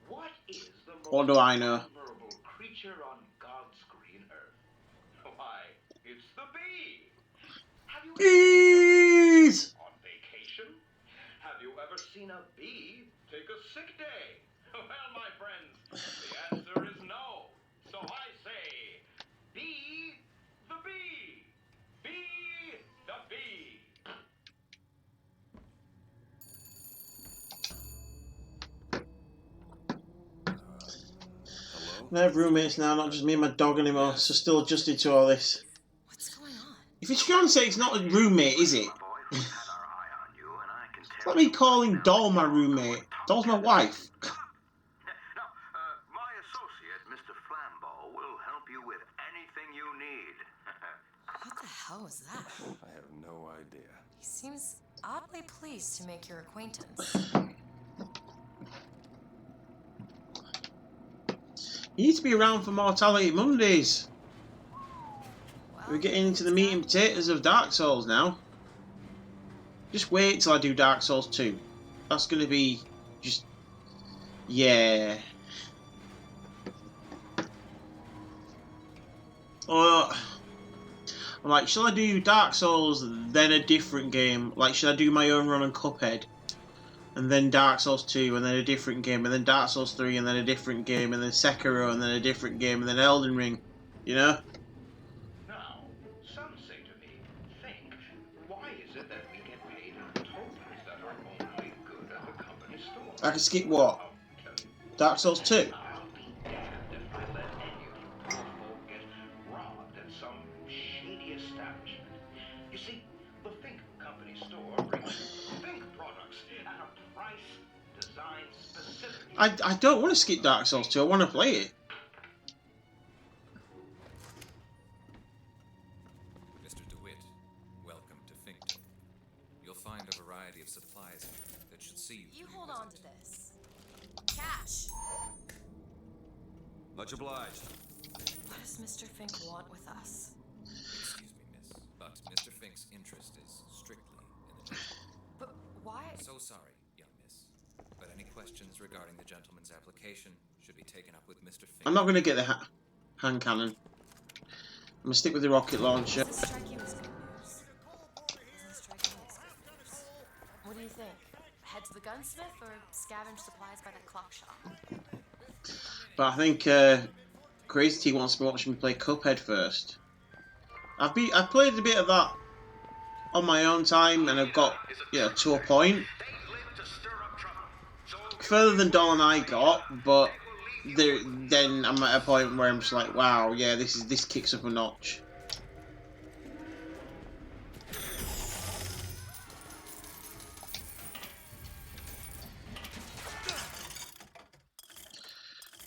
Speaker 2: what is the
Speaker 1: what
Speaker 2: most
Speaker 1: do I know?
Speaker 2: vulnerable creature on God's green earth. Why, it's the bee. Have you ever
Speaker 1: Bees!
Speaker 2: on vacation? Have you ever seen a bee take a sick day? Well, my friends, the answer is no. So I say, be the bee. Be the bee.
Speaker 4: Hello?
Speaker 1: I have roommates now, not just me and my dog anymore, so still adjusted to all this.
Speaker 3: What's going on?
Speaker 1: If it's fiance, it's not a roommate, is it?
Speaker 8: Boys, we've had our eye on you, and I can
Speaker 1: It's
Speaker 8: tell
Speaker 1: like me calling Doll my roommate. Doll's my wife.
Speaker 8: Now, my associate, Mr. Flambeau, will help you with anything you need.
Speaker 3: What the hell was that?
Speaker 4: I have no idea.
Speaker 3: He seems oddly pleased to make your acquaintance.
Speaker 1: You need to be around for Mortality Mondays.
Speaker 3: Well,
Speaker 1: We're getting into the meat and potatoes of Dark Souls now. Just wait till I do Dark Souls 2. That's going to be just... yeah. Or... I'm like, shall I do Dark Souls, then a different game? Like, should I do my own run on Cuphead? And then Dark Souls 2, and then a different game, and then Dark Souls 3, and then a different game, and then Sekiro, and then a different game, and then Elden Ring. You know?
Speaker 8: Now, some say to me, think, why is it that we get paid tokens that are only good at the company store?
Speaker 1: I can skip what? Dark Souls 2?
Speaker 8: I'll be damned if I let any of you poor folk get robbed at some shady establishment. You see, the Think company store brings Think products at a price designed specifically.
Speaker 1: I don't want to skip Dark Souls 2, I want to play it.
Speaker 10: Mr. DeWitt, welcome to Finkton. You'll find a variety of supplies that should see you.
Speaker 3: You hold on to this. Cash!
Speaker 4: Much obliged.
Speaker 3: What does Mr. Fink want with us?
Speaker 10: Excuse me, miss, but Mr. Fink's interest is strictly in the gentleman.
Speaker 3: But why?
Speaker 10: So sorry, young miss, but any questions regarding the gentleman's application should be taken up with Mr. Fink.
Speaker 1: I'm not going to get the hand cannon. I'm going to stick with the rocket launcher.
Speaker 3: Does this strike you as good news? Doesn't it strike me as good news? What do you think? Head to the gunsmith or scavenge supplies by that clock shop?
Speaker 1: But I think Crazy T wants to watch me play Cuphead first. I've played a bit of that on my own time, and I've got, you know, to a point.
Speaker 8: They live to stir up trouble. So
Speaker 1: Further than Doll and I got, but then I'm at a point where I'm just like, wow, yeah, this kicks up a notch.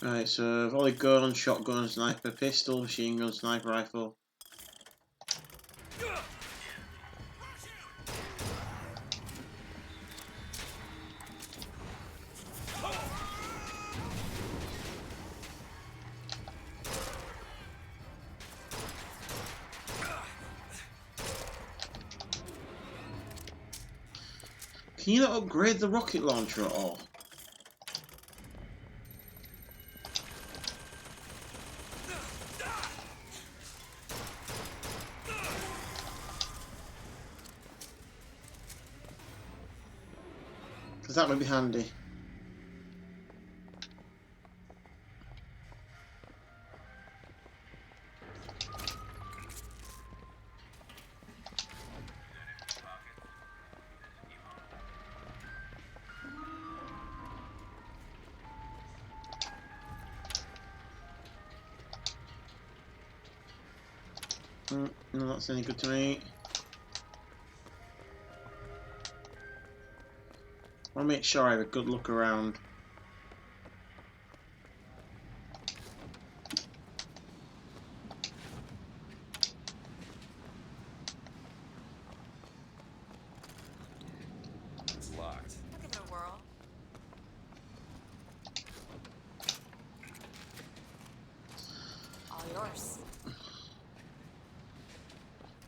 Speaker 1: Right, so volley gun, shotgun, sniper, pistol, machine gun, sniper rifle. Can you not upgrade the rocket launcher at all? Because that would be handy. No, that's any good to me. I want to make sure I have a good look around.
Speaker 4: It's locked.
Speaker 3: I'll give it a whirl. All yours.
Speaker 1: I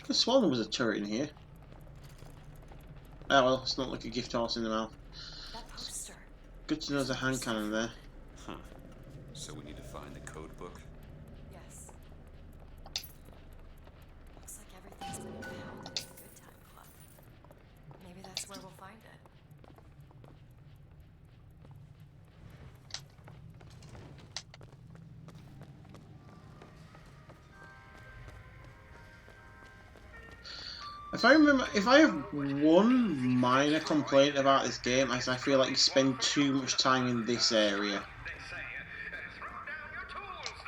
Speaker 1: could have sworn there was a turret in here. Ah well, it's not like a gift horse in the mouth.
Speaker 3: That poster.
Speaker 1: Good to know there's a hand cannon there.
Speaker 4: Huh. So we need to find the code book?
Speaker 3: Yes. Looks like everything's been impounded at the Good Time Club. Maybe that's where we'll find it.
Speaker 1: If I remember, if I have one minor complaint about this game, is I feel like you spend too much time in this area.
Speaker 8: they say, throw down your tools,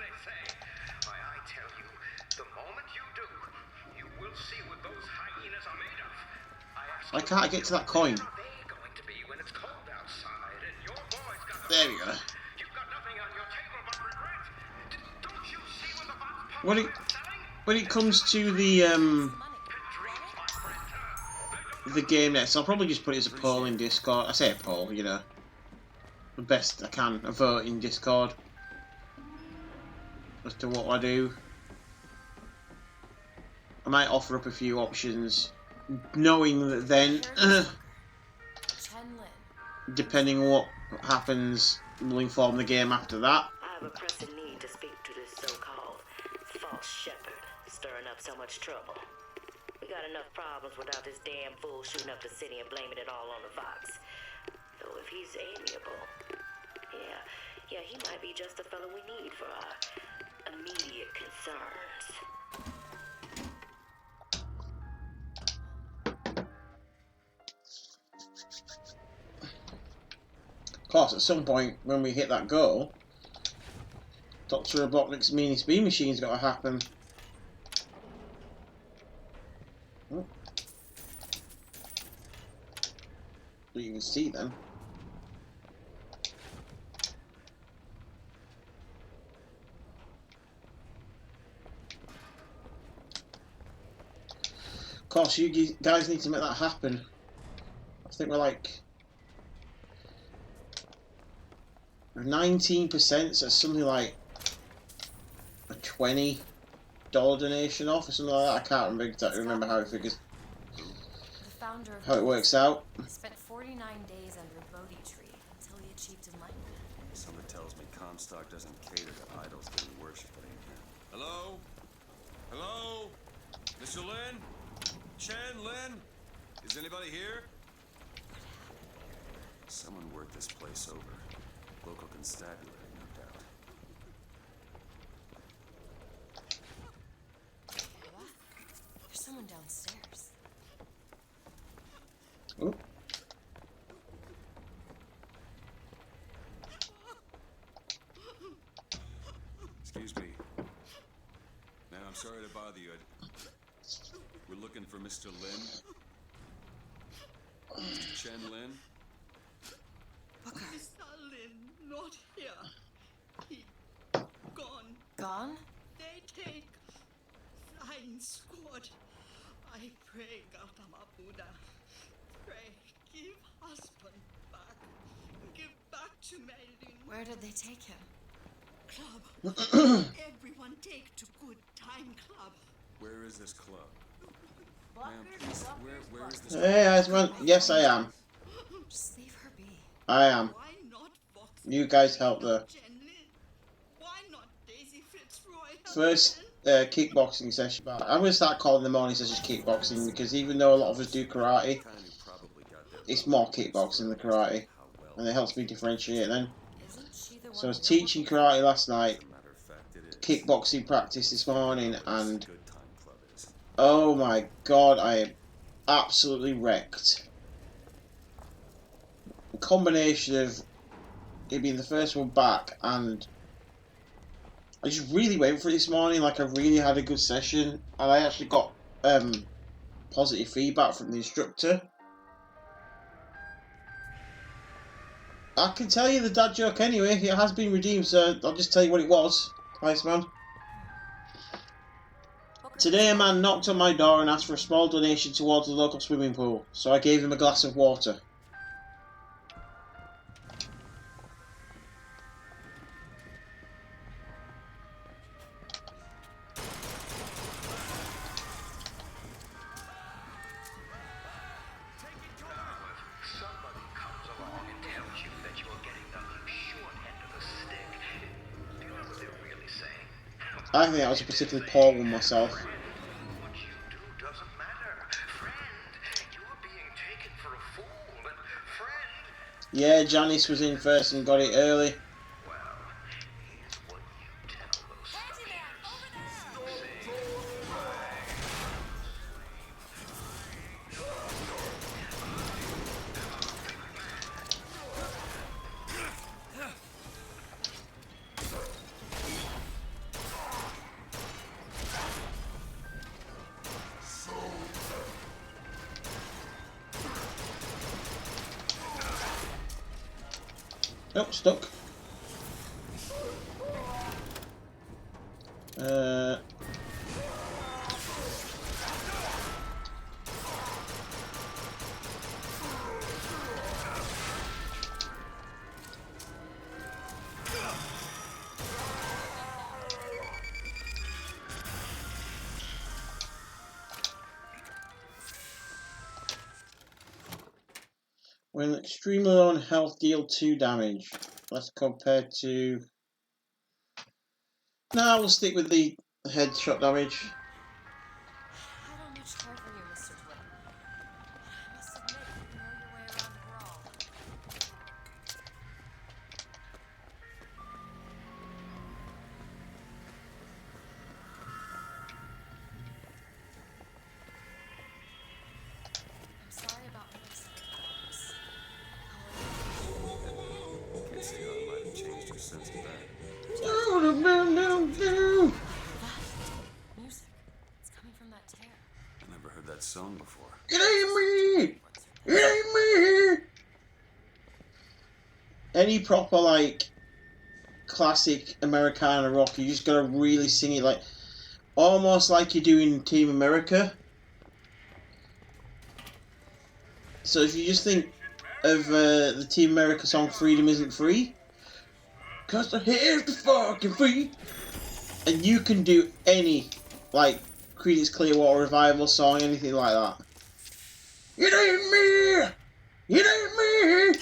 Speaker 8: will see what those hyenas are made of. I ask
Speaker 1: Why can't I get to that coin?
Speaker 8: what are they going to be when it's cold outside and your boy's got the
Speaker 1: There we go.
Speaker 8: You've got nothing on your table but regret. Don't you see what the box
Speaker 1: When it comes to the game next, I'll probably just put it as a poll in Discord. I say a poll, you know, the best I can, a vote in Discord as to what I do. I might offer up a few options, knowing that then, depending on what happens, will inform the game after that.
Speaker 11: I have a pressing need to speak to this so-called false shepherd, stirring up so much trouble. We got enough problems without this damn fool shooting up the city and blaming it all on the Fox. Though if he's amiable, yeah, he might be just the fellow we need for our immediate concerns.
Speaker 1: Of course, at some point when we hit that goal, Dr. Robotnik's mini speed machine's got to happen. Oh. But you can see then. Of course, you guys need to make that happen. I think we're like 19%, so something like a $20 donation off or something like that. I can't remember how it figures, how it works out.
Speaker 3: Spent 49 days under a Bodhi tree until he achieved enlightenment.
Speaker 4: Someone tells me Comstock doesn't cater to idols getting worshipped at him.
Speaker 5: Hello? Hello? Mr. Lin? Chen Lin? Is anybody here?
Speaker 4: Someone worked this place over. Local constabulary, no doubt.
Speaker 3: There's someone downstairs.
Speaker 1: Oh.
Speaker 4: Excuse me. Now, I'm sorry to bother you. We're looking for Mr. Lin. Mr. Chen Lin.
Speaker 12: Mr. Lin, not here. He gone.
Speaker 3: Gone?
Speaker 12: They take flying squad. I pray, Gautama Buddha. Pray, give husband back. Give back to Maylin.
Speaker 3: Where did they take him?
Speaker 12: Club. Everyone take to good time club.
Speaker 4: Where is this club? Ma'am, please, where is this
Speaker 1: Hey, yes, I am.
Speaker 3: Just leave her be.
Speaker 1: I am.
Speaker 12: Why not Fox?
Speaker 1: You guys help her.
Speaker 12: Why not Daisy Fitzroy?
Speaker 1: First kickboxing session. I'm going to start calling the morning sessions kickboxing because even though a lot of us do karate, it's more kickboxing than karate. And it helps me differentiate then. So I was teaching karate last night, kickboxing practice this morning, and oh my god, I am absolutely wrecked. A combination of it being the first one back, and I just really went for it this morning. Like, I really had a good session, and I actually got positive feedback from the instructor. I can tell you the dad joke anyway. It has been redeemed, so I'll just tell you what it was. Nice man. Today a man knocked on my door and asked for a small donation towards the local swimming pool, so I gave him a glass of water.
Speaker 8: Somebody comes along and tells you that you're getting the short end of the stick. Do you know what they're really saying?
Speaker 1: I think that was a particularly poor one myself.
Speaker 8: What you do doesn't matter. Friend, you're being taken for a fool. And friend,
Speaker 1: Yeah, Janice was in first and got it early.
Speaker 8: well, here's what you tell those suckers.
Speaker 1: Oh, stuck. When extremely low on health, deal 2 damage. Let's compare to... No, we'll stick with the headshot damage.
Speaker 3: I don't much care for you, Mr. DeWitt. I must admit, you know your way around a brawl. I'm sorry about what I said at the office.
Speaker 4: Can't see how it might have changed her since then.
Speaker 3: Music. It's coming from that tear.
Speaker 4: I never heard that song before.
Speaker 1: It ain't me! It ain't me! Any proper, like, classic Americana rock, you just gotta really sing it, like, almost like you do in Team America. So if you just think of the Team America song Freedom Isn't Free, 'cause the hair's the fucking free, and you can do any, like, Creedence Clearwater Revival song, anything like that. It ain't me! It ain't me!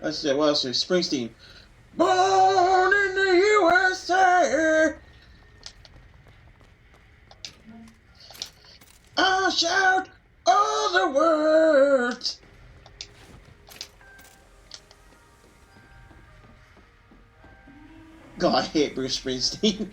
Speaker 1: That's it. What else is Springsteen? Born in the USA. I'll shout all the words. God, I hate Bruce Springsteen.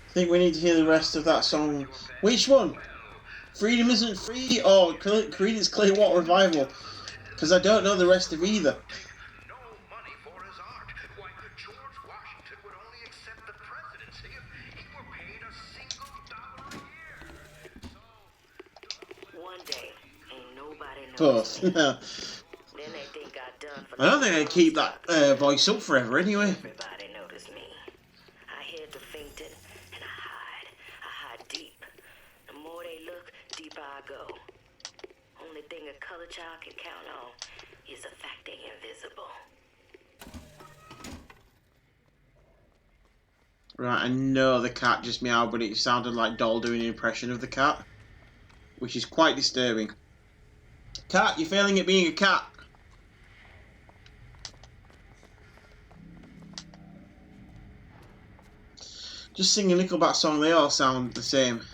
Speaker 1: I think we need to hear the rest of that song. Which one? Freedom Isn't Free or Creedence Clearwater Revival? Because I don't know the rest of either.
Speaker 8: No money for his art. Why, George Washington would only accept the presidency if he were paid a single dollar a year. So,
Speaker 11: One day, ain't nobody
Speaker 1: Both.
Speaker 11: knows me. Then they think I done for
Speaker 1: I don't think I can keep that voice up forever anyway.
Speaker 11: Everybody noticed me. I head to Finkton and I hide. I hide deep. The more they look, deeper I go. Only thing a color child can count on is the fact they invisible.
Speaker 1: Right, I know the cat just meowed, but it sounded like Doll doing an impression of the cat, which is quite disturbing. Cat, you're failing at being a cat. Just sing a Nickelback song, they all sound the same.
Speaker 3: There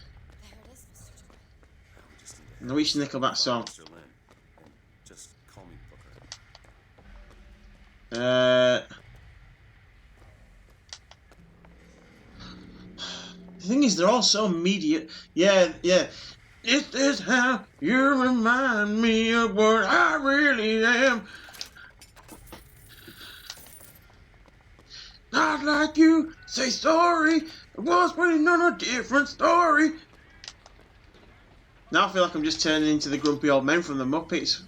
Speaker 3: it is, Mr. DeWitt.
Speaker 1: Now which Nickelback song?
Speaker 4: Mr. Lynn, and just call me Booker.
Speaker 1: The thing is, they're all so immediate. Yeah. This is how you remind me of what I really am. Not like you, say sorry. I was waiting on a different story. Now I feel like I'm just turning into the grumpy old men from the Muppets.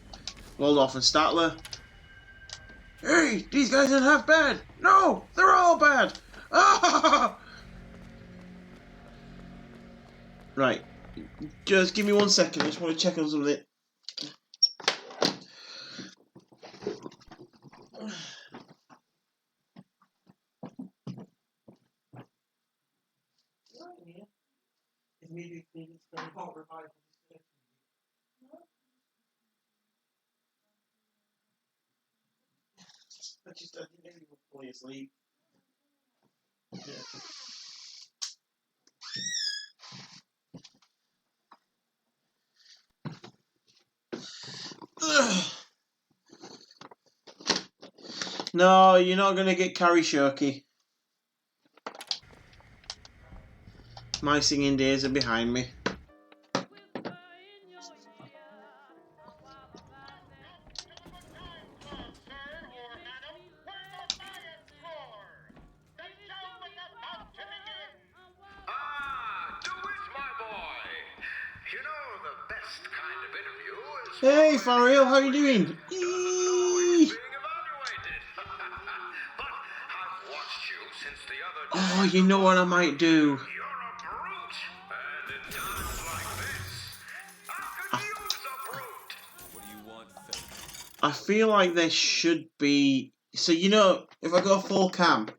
Speaker 1: Waldorf and Statler. Hey, these guys aren't half bad. No, they're all bad. Ah! Right. Just give me 1 second. I just want to check on something. I didn't know you were fully asleep. No, you're not going to get Karaoke. My singing days are behind me. Hey, Fariel, how you doing? Oh, you know what I might do? I feel like there should be... So, you know, if I go full cam...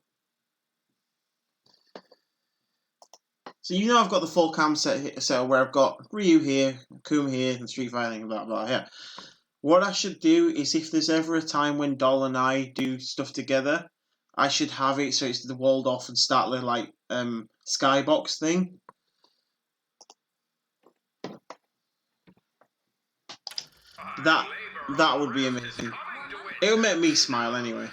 Speaker 1: So, you know I've got the full cam set where I've got Ryu here, Kum here, and Street Fighting, blah, blah, yeah. What I should do is if there's ever a time when Doll and I do stuff together, I should have it so it's the walled off and start the, like, skybox thing. That would be amazing. It would make me smile anyway.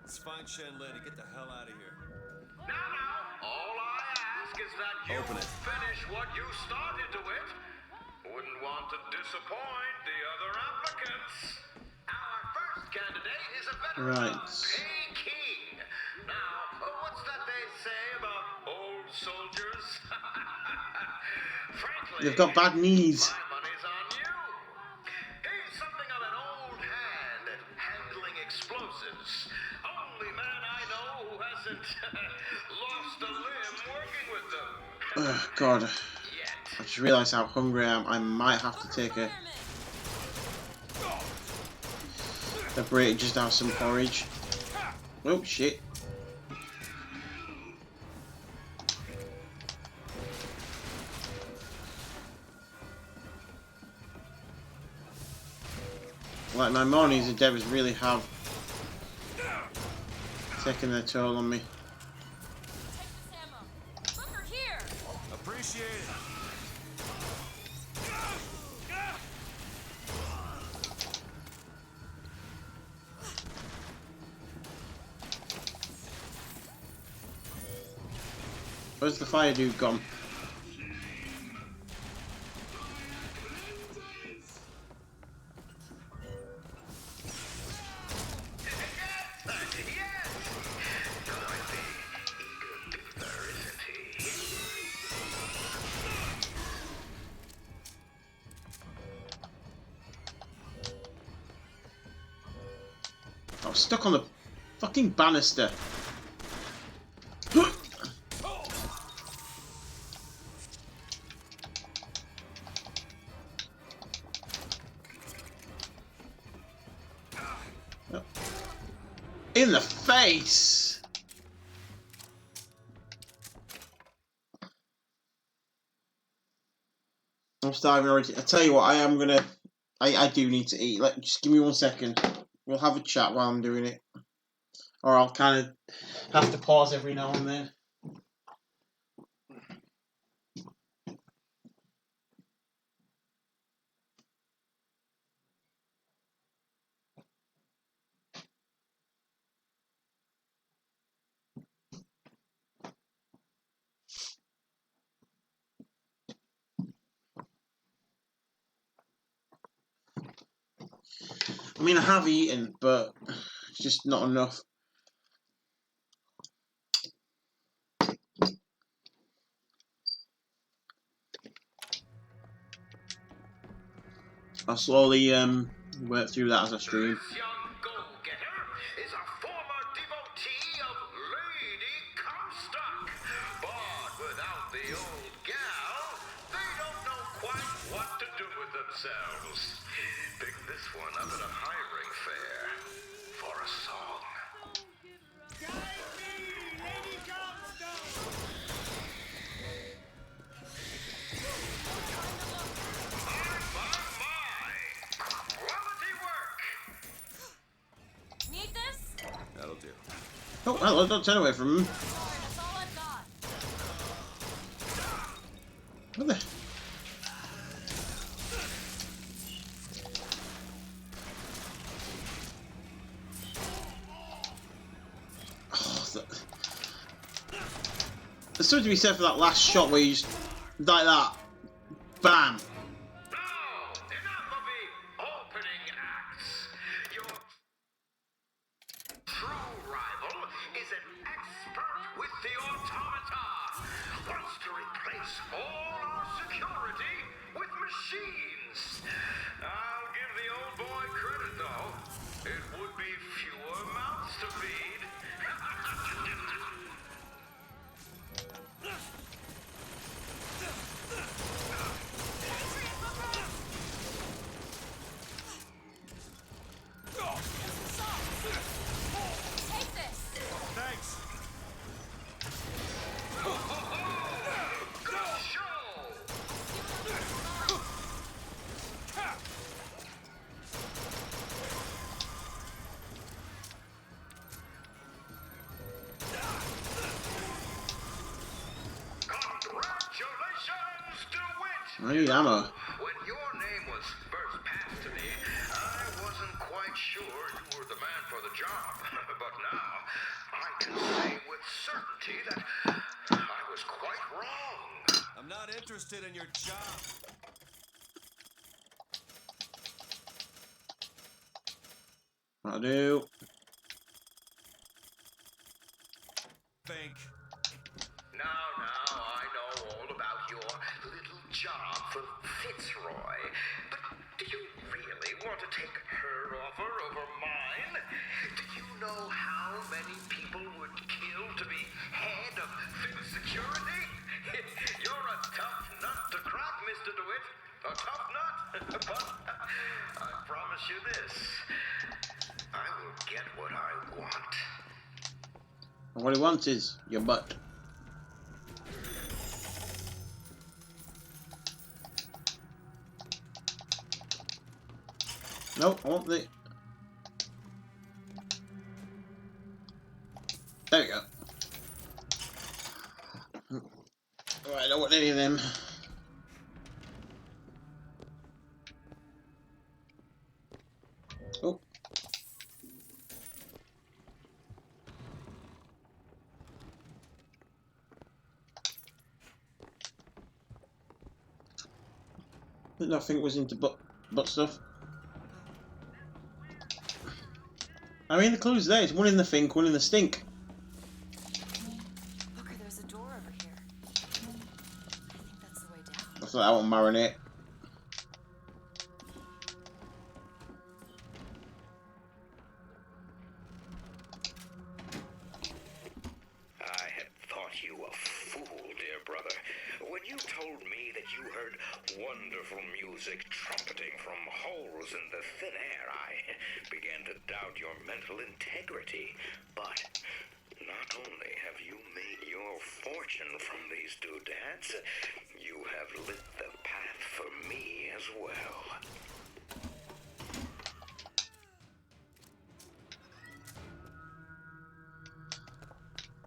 Speaker 5: Let's find Shenlin and get the hell out of here.
Speaker 8: Now, all I ask is that you finish what you started to it. Wouldn't want to disappoint the other applicants. Our first candidate is a veteran of Peking. Now, what's that they say about old soldiers? Frankly,
Speaker 1: they've got bad knees.
Speaker 8: my money's on you. He's something of an old hand at handling explosives. Only man I know who hasn't lost a limb working with them.
Speaker 1: Oh, God. I just realised how hungry I am. I might have to take a break, just have some porridge. Oh, shit. Like, my mornings endeavours really have taken their toll on me.
Speaker 5: Appreciate it.
Speaker 1: Where's the fire dude gone? I was stuck on the fucking banister. In the face! I'm starving already. I tell you what, I am gonna... I do need to eat. Just give me 1 second. We'll have a chat while I'm doing it. Or I'll kind of have to pause every now and then. I mean, I have eaten, but it's just not enough. I'll slowly work through that as I stream.
Speaker 8: This young go-getter is a former devotee of Lady Comstock. But without the old gal, they don't know quite what to do with themselves. Pick this one up at a hiring fair for a song.
Speaker 5: Guide me, Lady Comstock!
Speaker 8: Quality work!
Speaker 3: Need this?
Speaker 5: That'll do.
Speaker 1: Oh, well, don't turn away from him.
Speaker 3: Sorry, that's all I've got.
Speaker 1: There's something to be said for that last shot where you just like that, bam.
Speaker 8: Now, enough of the opening acts. Your true rival is an expert with the automata. Wants to replace all our security with machines. I'll give the old boy credit, though. It would be fewer mouths to feed.
Speaker 3: Take this!
Speaker 5: Thanks.
Speaker 8: Good show! Congratulations, DeWitt!
Speaker 1: I need ammo.
Speaker 8: When your name was first passed to me, I wasn't quite sure you were the man for the job. But now, I can say with certainty that I was quite wrong.
Speaker 5: I'm not interested in your job.
Speaker 1: I do.
Speaker 5: Think.
Speaker 8: Now, I know all about your little job for Fitzroy. But do you really want to take her offer over mine? Do you know how many people would kill to be head of Fitz Security? You're a tough nut to crack, Mr. DeWitt. A tough nut. But I promise you this. I will get what I want.
Speaker 1: And what he wants is your butt. Nope, I want the... There we go. Alright, I don't want any of them. Oh. Nothing was into butt stuff. I mean, the clue's there. It's one in the think, one in the stink.
Speaker 3: Booker, there's a door over here. I think that's the way down.
Speaker 1: I thought I won't marinate.
Speaker 8: I had thought you a fool, dear brother. When you told me that you heard wonderful music trumpeting from holes in the thin air, I began to doubt your mental integrity. But not only have you made your fortune from these doodads, you have lit the path for me as well.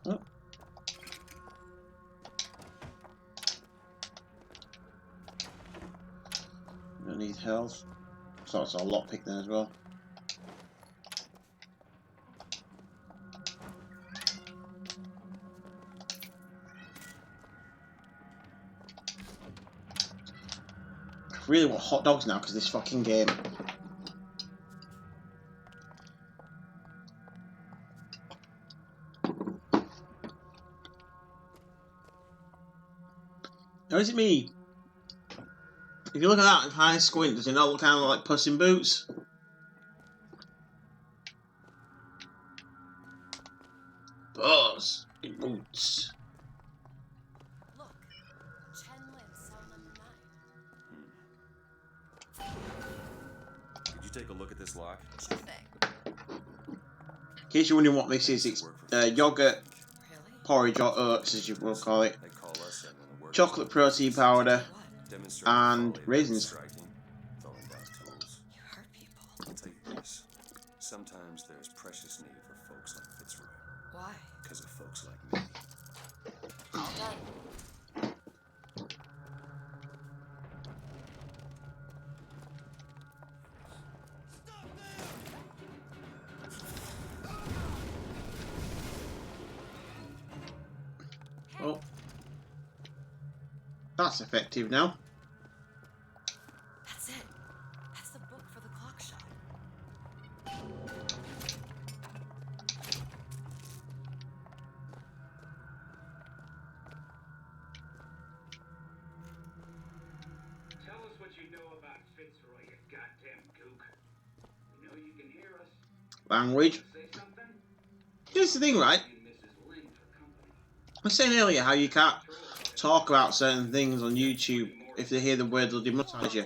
Speaker 1: Oh. I need health. So it's a lockpick then as well. I really want hot dogs now because this fucking game. Or is it me? If you look at that and high squint, does it not look kind of like Puss in Boots? Puss in Boots.
Speaker 3: Look, Chen Lin, cell number 9.
Speaker 4: Could you take a look at this lock?
Speaker 3: Sure thing.
Speaker 1: In case you're wondering what this is, it's yogurt,
Speaker 3: Really?
Speaker 1: porridge or oats as you will call it,
Speaker 4: They call us in when the work
Speaker 1: chocolate protein powder,
Speaker 4: demonstrate
Speaker 1: and
Speaker 4: quality,
Speaker 1: raisins.
Speaker 4: striking, throwing down tools.
Speaker 3: You hurt people.
Speaker 4: I'll tell you this. Sometimes there's precious need for folks like Fitzroy.
Speaker 3: Why?
Speaker 4: Because of folks like me.
Speaker 3: All done.
Speaker 1: Oh, That's effective now.
Speaker 3: That's it. That's the book for the clock shop.
Speaker 2: Tell us what you know about Fitzroy, you goddamn gook. We know you can hear us.
Speaker 1: Language.
Speaker 2: Say something?
Speaker 1: Here's the thing, right? I was saying earlier how you can't talk about certain things on YouTube if they hear the word they'll demonetize you.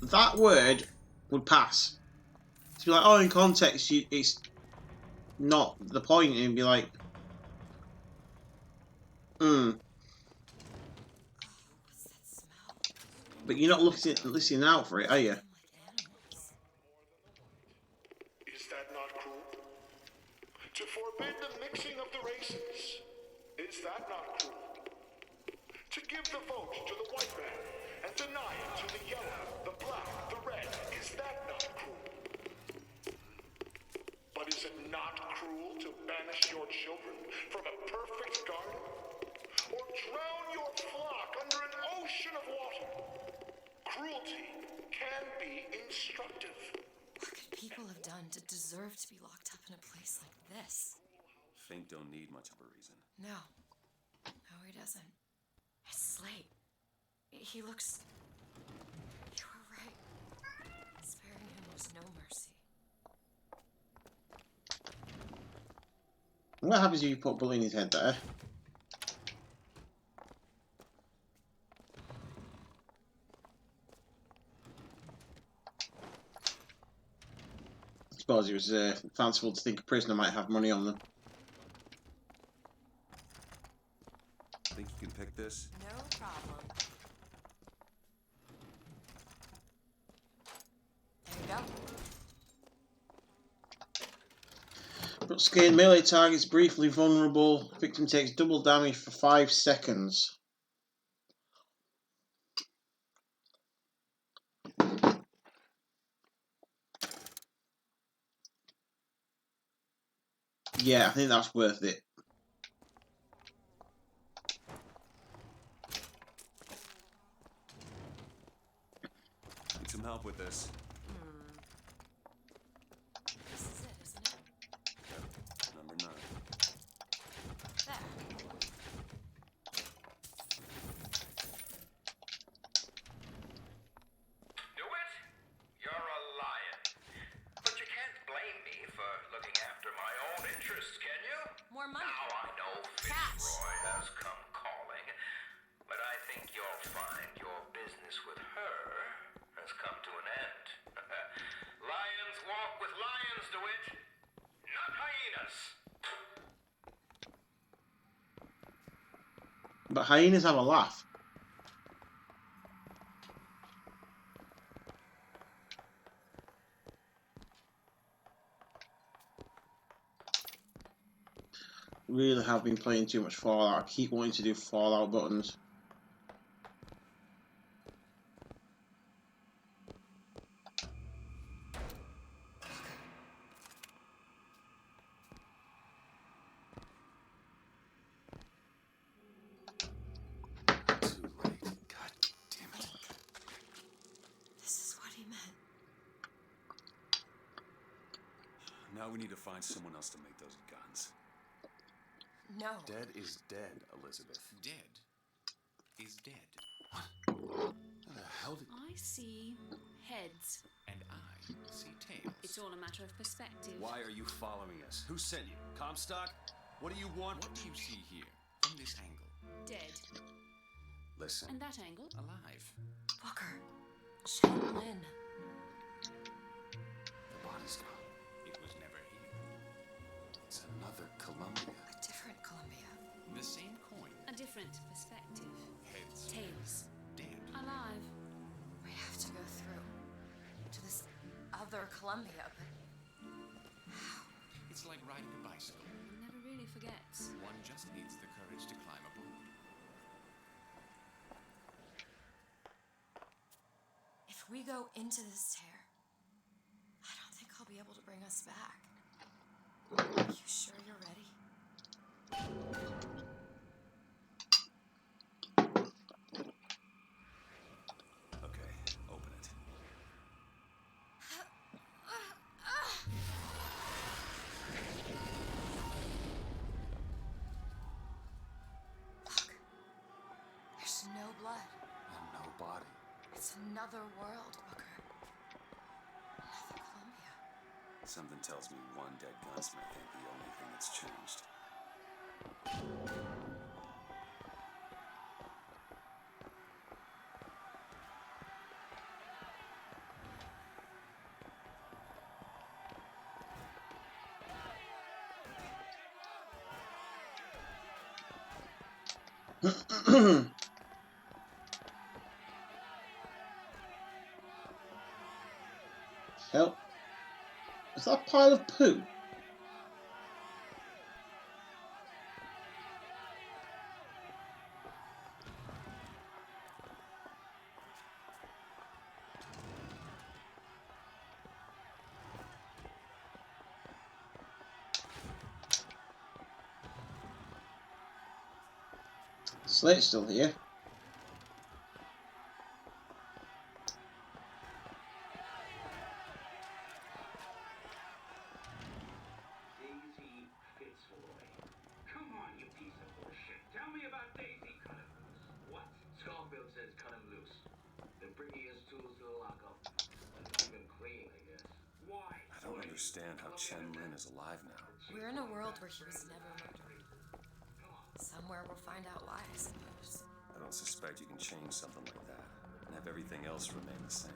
Speaker 1: That word would pass. To be like, oh, in context, it's not the point, and be like, But you're not listening out for it, are you?
Speaker 2: Is that not cruel? To forbid the mixing of the races. Is that not cruel? To give the vote to the white man and deny it to the yellow, the black, the red. Is that not cruel? But is it not cruel to banish your children from a perfect garden? Or drown your flock under an ocean of water? Cruelty can be instructive.
Speaker 3: What could people have done to deserve to be locked up in a place like this?
Speaker 4: Fink don't need much of a reason.
Speaker 3: No. No, he doesn't. It's Slate. He looks... You were right. Sparing him was no mercy.
Speaker 1: What happens if you put a bullet in his head there? I suppose it was fanciful to think a prisoner might have money on them.
Speaker 4: Think you can pick this?
Speaker 3: No problem. There you go.
Speaker 1: But scared melee targets briefly vulnerable. Victim takes double damage for 5 seconds. Yeah, I think that's worth it.
Speaker 4: Need some help with this.
Speaker 3: This is it, isn't it?
Speaker 4: Yep. Number 9.
Speaker 3: There.
Speaker 8: Do it? You're a lion. But you can't blame me for looking after my own interests, can you?
Speaker 3: More money.
Speaker 8: Now I know Fitzroy has come calling, but I think you'll find your business with her has come to an end. Lions walk with lions, DeWitt, not hyenas.
Speaker 1: But hyenas have a laugh. Really have been playing too much Fallout. I keep wanting to do Fallout buttons.
Speaker 4: Too late. God damn it.
Speaker 3: This is what he meant.
Speaker 4: Now we need to find someone else to make those guns.
Speaker 3: No.
Speaker 4: Dead is dead, Elizabeth.
Speaker 10: Dead is dead.
Speaker 4: What the hell did...
Speaker 13: I see heads.
Speaker 10: And I see tails.
Speaker 13: It's all a matter of perspective.
Speaker 4: Why are you following us? Who sent you? Comstock? What do you want?
Speaker 10: What do you see here, from this angle?
Speaker 13: Dead.
Speaker 4: Listen.
Speaker 13: And that angle?
Speaker 10: Alive.
Speaker 3: Booker. Shanlin.
Speaker 4: The body's gone.
Speaker 10: It was never here.
Speaker 4: It's another Columbia.
Speaker 3: A different Columbia.
Speaker 10: The same coin.
Speaker 13: A different perspective.
Speaker 10: Heads.
Speaker 13: Tails.
Speaker 10: Dead.
Speaker 13: Alive.
Speaker 3: We have to go through to this other Columbia, but how?
Speaker 10: It's like riding a bicycle.
Speaker 13: One never really forgets.
Speaker 10: One just needs the courage to climb aboard.
Speaker 3: If we go into this tear, I don't think I'll be able to bring us back. Are you sure you're ready? world, Booker. Another Columbia.
Speaker 4: Something tells me one dead gunsmith ain't the only thing that's changed.
Speaker 1: Hell, is that a pile of poo? Slate's still here.
Speaker 14: Daisy Fitzroy. Come on, you piece of bullshit. Tell me about Daisy, cut him loose. What? Scarfield says cut him loose. Then bring his tools to the lockup. And keep him clean, I guess. Why?
Speaker 4: I don't understand how Chen Lin is alive now.
Speaker 3: We're in a world where he was never murdered. Somewhere we'll find out why, I suppose.
Speaker 4: I don't suspect you can change something like that and have everything else remain the same.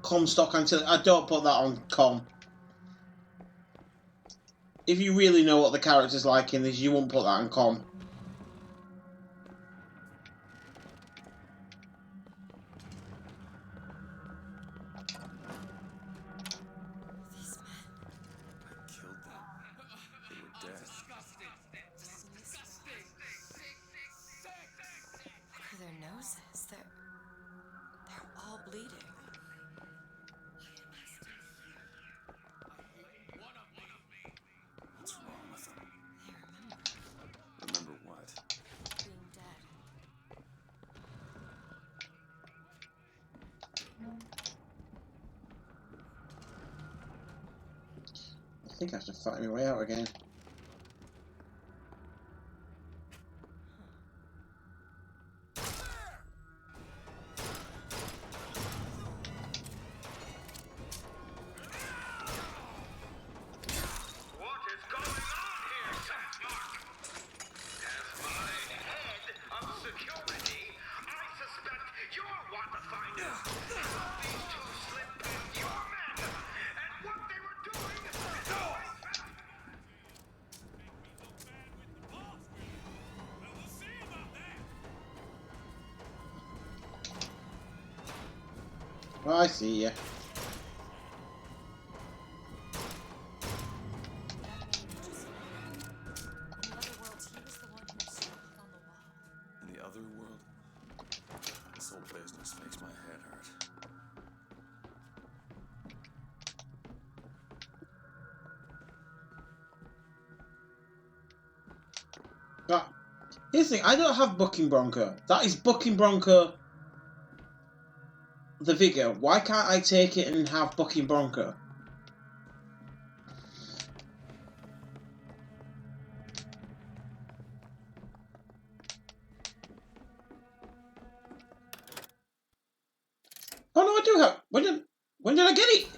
Speaker 1: Comstock until I don't put that on com. If you really know what the character's like in this, you won't put that on com.
Speaker 3: These men.
Speaker 4: I killed them. They were dead.
Speaker 3: Look at their noses. They're all bleeding.
Speaker 4: What's wrong with them?
Speaker 3: They remember
Speaker 4: Remember what?
Speaker 3: being dead.
Speaker 1: I think I have to fight my way out again.
Speaker 8: What is going on here, Sandmark? As my head of security, I suspect you're what to find out how these two slipped past your men and what they were doing in the
Speaker 1: Oh, I see ya.
Speaker 4: In the other world, this whole business makes my head hurt.
Speaker 1: But here's the thing, I don't have Bucking Bronco. That is Bucking Bronco the figure. Why can't I take it and have Bucking Bronco? Oh no, I do have. When did I get it?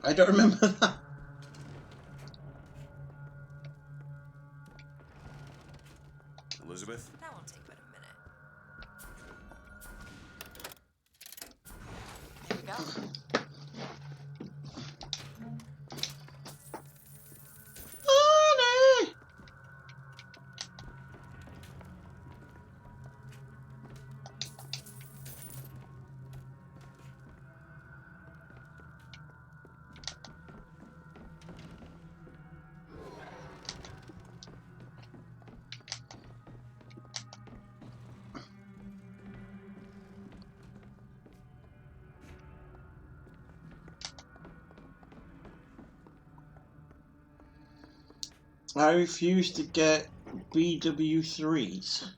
Speaker 1: I don't remember that.
Speaker 4: Elizabeth?
Speaker 3: That won't take but a minute. There we go.
Speaker 1: I refuse to get BW3s.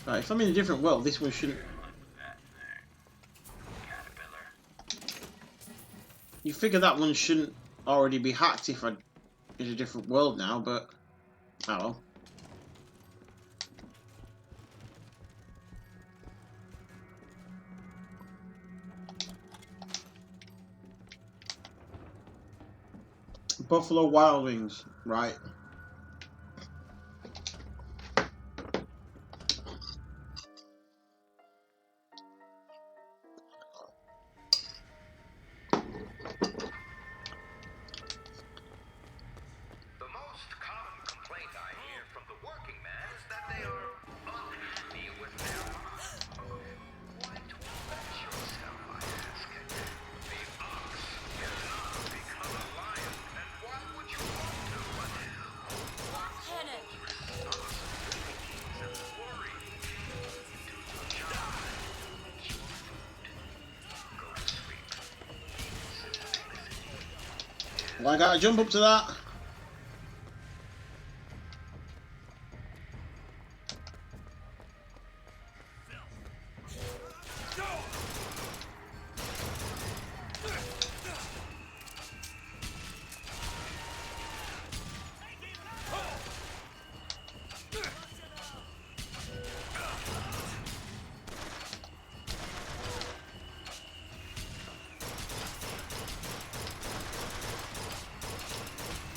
Speaker 1: Right, if I'm in a different world, this one shouldn't... You figure that one shouldn't already be hacked if I'm in a different world now, but... Oh well. Buffalo Wild Wings, right.
Speaker 8: The most common complaint I hear from the working man is that they are unhappy with their lives. Why torment yourself, I ask? The ox cannot become a lion, and why would you want to?
Speaker 3: Lieutenant!
Speaker 8: Responsibilities and worry. Do your job. Eat your food. Go to sleep. Sit and listen.
Speaker 1: Well, I gotta jump up to that.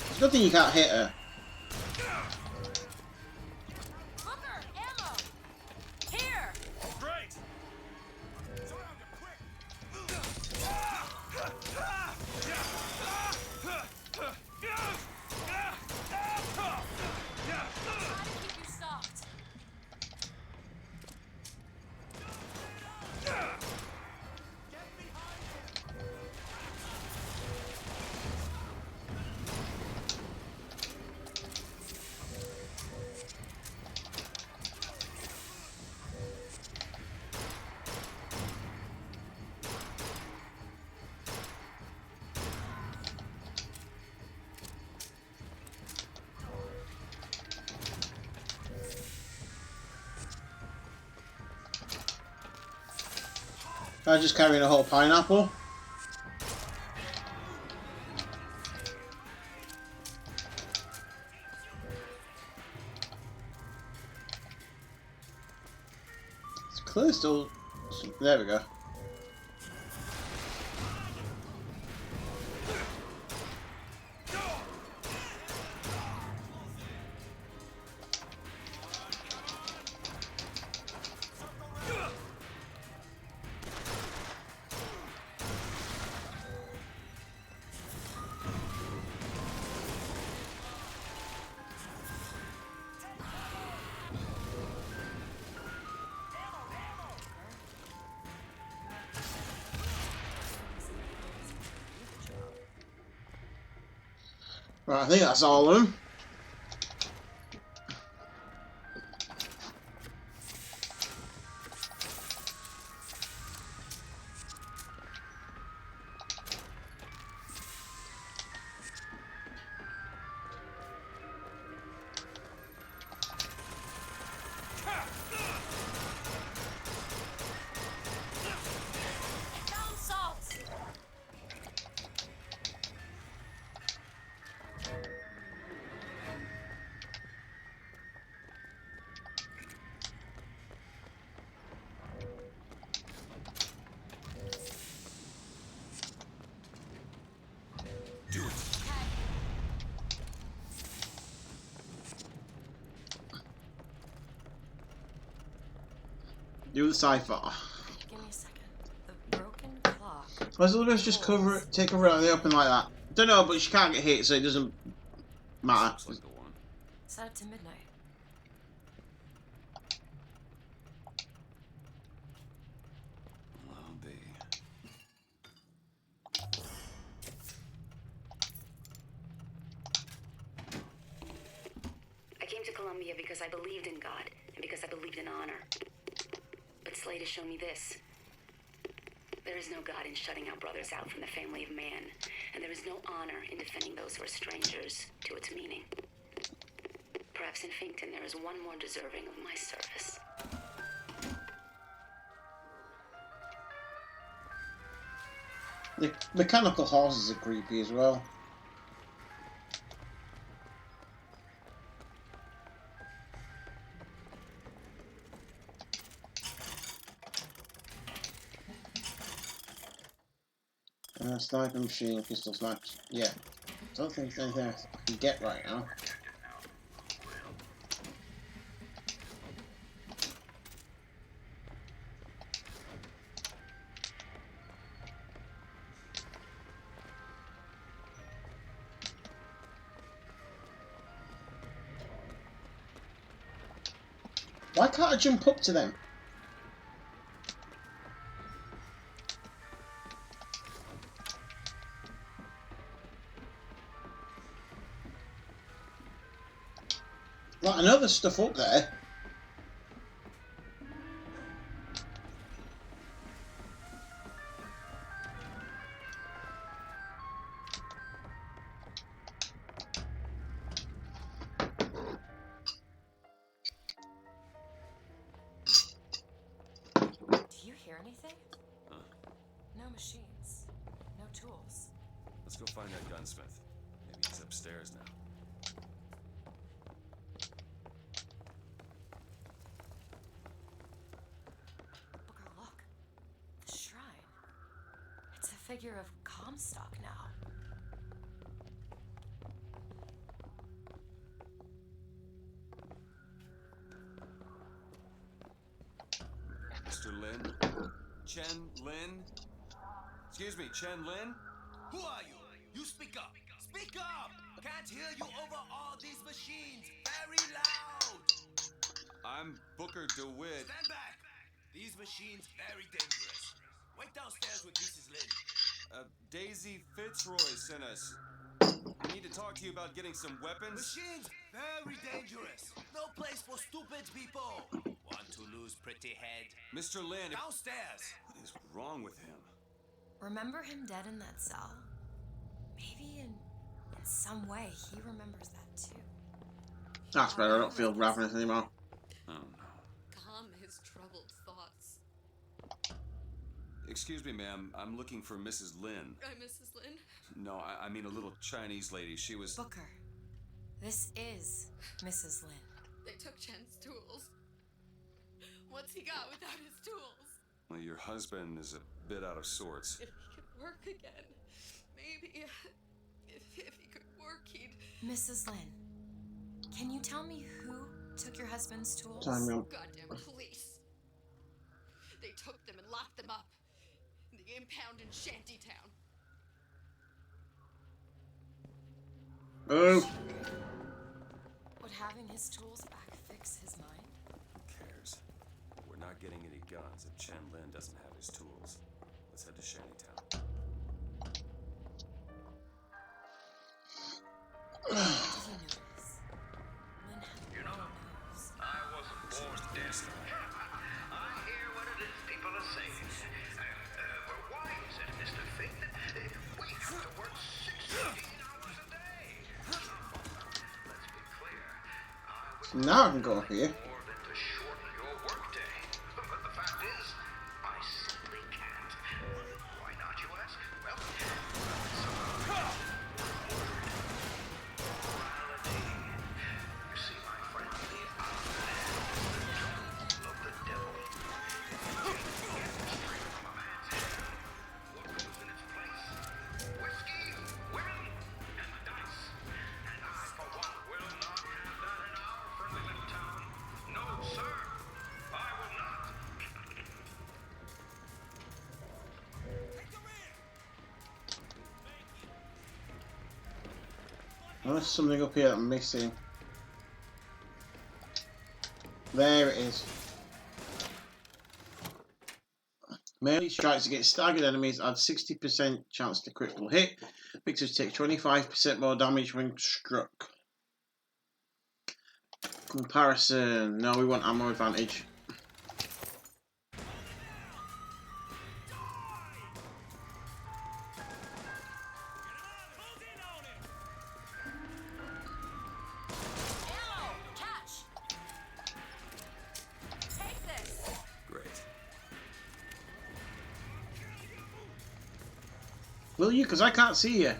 Speaker 1: It's a good thing you can't hit her.
Speaker 3: Booker, ammo! Here!
Speaker 5: Great!
Speaker 3: Try to keep you stopped.
Speaker 1: I'm just carrying a whole pineapple. It's clearly still... There we go. Right, I think that's all of them.
Speaker 3: Found salt!
Speaker 1: Do the cipher.
Speaker 3: Give me a second. The broken clock.
Speaker 1: Why does Elizabeth just cover it, take cover out of the open like that? Don't know, but she can't get hit, so it doesn't matter.
Speaker 6: Looks like the one.
Speaker 3: Set it to midnight.
Speaker 4: Well, I'll be.
Speaker 7: I came to Columbia because I believed in God and because I believed in honor. But Slade has shown me this. There is no God in shutting our brothers out from the family of man, and there is no honor in defending those who are strangers to its meaning. Perhaps in Finkton there is one more deserving of my service.
Speaker 1: The mechanical horses are creepy as well. Sniper machine, pistol snipes. Yeah. Don't think there's anything else I can get right now. Why can't I jump up to them? Like, I know there's stuff up there.
Speaker 3: Do you hear anything?
Speaker 4: Huh?
Speaker 3: No machines. No tools.
Speaker 4: Let's go find that gunsmith. Maybe he's upstairs now.
Speaker 3: Booker, look. The shrine. It's a figure of Comstock now.
Speaker 4: Mr. Lin? Chen Lin? Excuse me, Chen Lin?
Speaker 5: Who are you? You speak up. Speak up! Can't hear you over all these machines. Very loud.
Speaker 4: I'm Booker DeWitt.
Speaker 5: Stand back. These machines very dangerous. Wait downstairs with Mrs. Lin.
Speaker 4: Daisy Fitzroy sent us. We need to talk to you about getting some weapons.
Speaker 5: Machines very dangerous. No place for stupid people. Want to lose pretty head?
Speaker 4: Mr. Lin,
Speaker 5: Downstairs.
Speaker 4: what is wrong with him?
Speaker 3: Remember him dead in that cell? Maybe in some way he remembers that too.
Speaker 1: That's better, I don't feel ravenous anymore.
Speaker 4: Oh no.
Speaker 13: Calm his troubled thoughts.
Speaker 4: Excuse me, ma'am. I'm looking for Mrs. Lin.
Speaker 13: I'm Mrs. Lin.
Speaker 4: No, I mean a little Chinese lady. She was...
Speaker 3: Booker, this is Mrs. Lin.
Speaker 13: They took Chen's tools. What's he got without his tools?
Speaker 4: Well, your husband is a bit out of sorts.
Speaker 13: If he could work again, maybe if he could work, he'd...
Speaker 3: Mrs. Lin, can you tell me who took your husband's tools?
Speaker 13: Goddamn police. They took them and locked them up in the impound in Shantytown.
Speaker 1: Oh.
Speaker 3: Would having his tools back fix his mind?
Speaker 4: Who cares? We're not getting any guns if Chen Lin doesn't have his tools. Let's head to Shantytown.
Speaker 3: Did you notice? Lin had a nose.
Speaker 8: I wasn't born deaf. I hear what it is people are saying. But why is it, Mr. Fink, that we have to work 16 hours a day? Let's be clear. I would
Speaker 1: Now I can go up here.
Speaker 8: more than to shorten your workday. But the fact is, I simply can't. Why not, you ask? Well, morality. You see, my friend, the outlet of the devil. Get straight from a man's hand. What goes in its place? Whiskey, women, and the dice. And I, for one, will not have that in our friendly little town. No, sir. I will not.
Speaker 1: Oh, there's something up here that I'm missing. There it is. Melee strikes against staggered enemies add 60% chance to critical hit. Victims take 25% more damage when struck. Comparison. No, we want ammo advantage.
Speaker 3: Ammo! Catch! Take this!
Speaker 4: Great.
Speaker 1: Will you? Because I can't see you.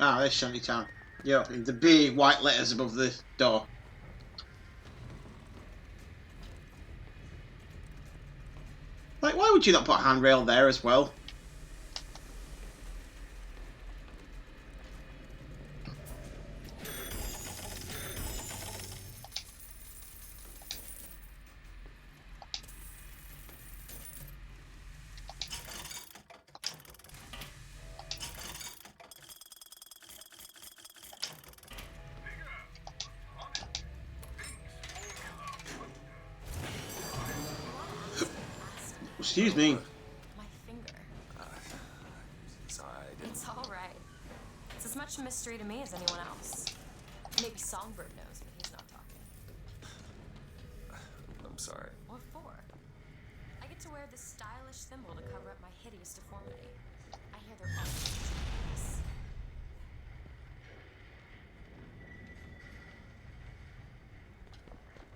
Speaker 1: Ah, there's Shantytown. Yeah, the big white letters above the door. Like, why would you not put a handrail there as well? Excuse me.
Speaker 3: My finger.
Speaker 4: Sorry, I didn't.
Speaker 3: It's all right. It's as much a mystery to me as anyone else. Maybe Songbird knows, but he's not talking.
Speaker 4: I'm sorry.
Speaker 3: What for? I get to wear this stylish symbol to cover up my hideous deformity. I hear they're all dangerous.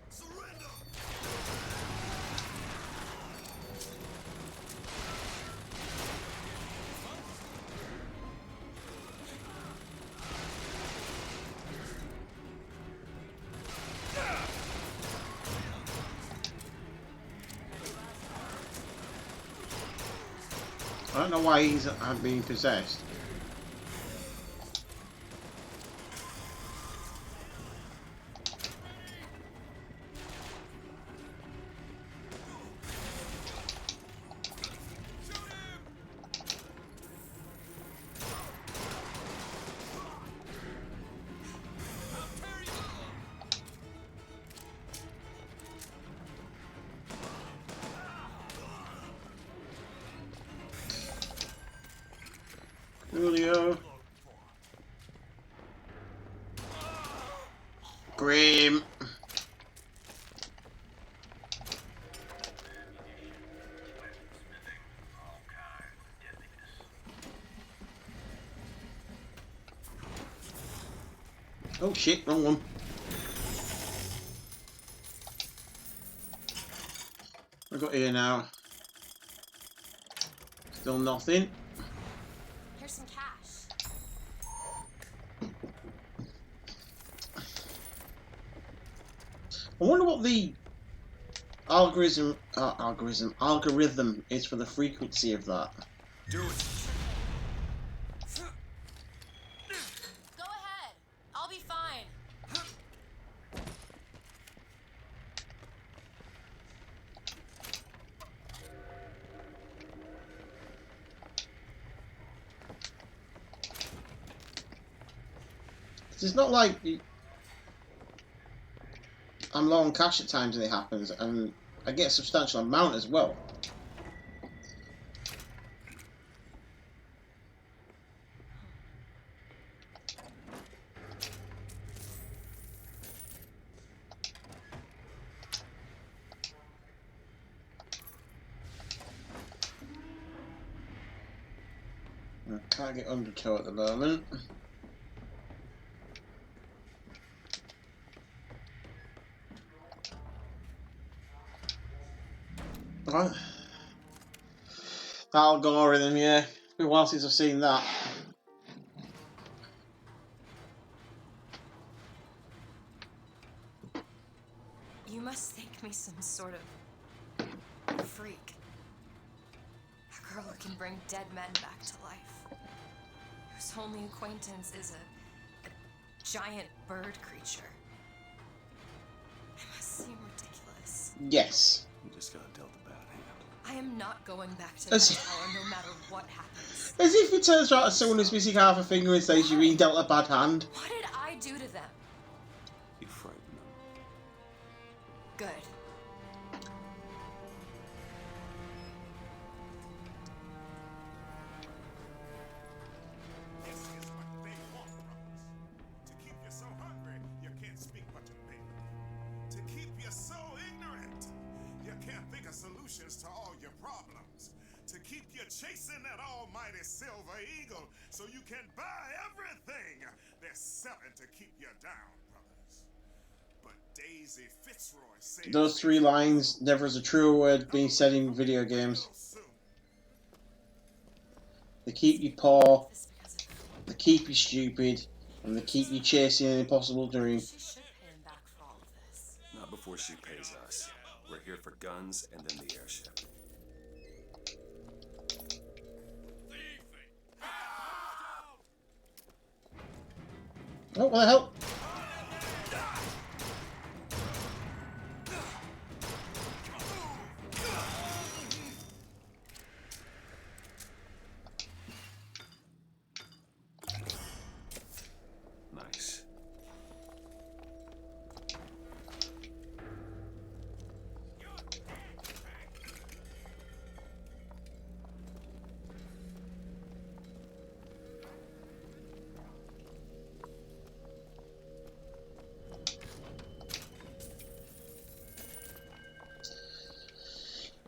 Speaker 5: Surrender!
Speaker 1: I don't know why he's being possessed. Julio. Grim. Oh shit, wrong one. I got here now. Still nothing.
Speaker 3: Here's some cash.
Speaker 1: I wonder what the algorithm is for the frequency of that.
Speaker 5: Do it.
Speaker 3: Go ahead. I'll be fine.
Speaker 1: It's not like I'm low on cash at times when it happens, and I get a substantial amount as well. I can't get undertow at the moment. Right. Algorithm, yeah. It's been a while since I've seen that.
Speaker 3: You must think me some sort of freak. A girl who can bring dead men back to life. Whose only acquaintance is a giant bird creature. I must seem ridiculous.
Speaker 1: Yes.
Speaker 4: You just got dealt a bad hand.
Speaker 3: I am not going back to that tower no matter what happens.
Speaker 1: As if he turns around to someone who's missing half a finger and says you've been dealt a bad hand.
Speaker 3: What did I do to them?
Speaker 4: You frightened them.
Speaker 3: Good.
Speaker 5: This is what
Speaker 15: solutions to all your problems. To keep you chasing that almighty silver eagle so you can buy everything they're selling to keep you down, brothers. But Daisy Fitzroy says
Speaker 1: Those 3 lines, never is a truer word being said in video games. They keep you poor, they keep you stupid, and they keep you chasing an impossible dream.
Speaker 3: She should pay him back for all of this.
Speaker 4: Not before she pays us. We're here for guns and then the airship.
Speaker 1: Oh, what the hell?
Speaker 4: Nice.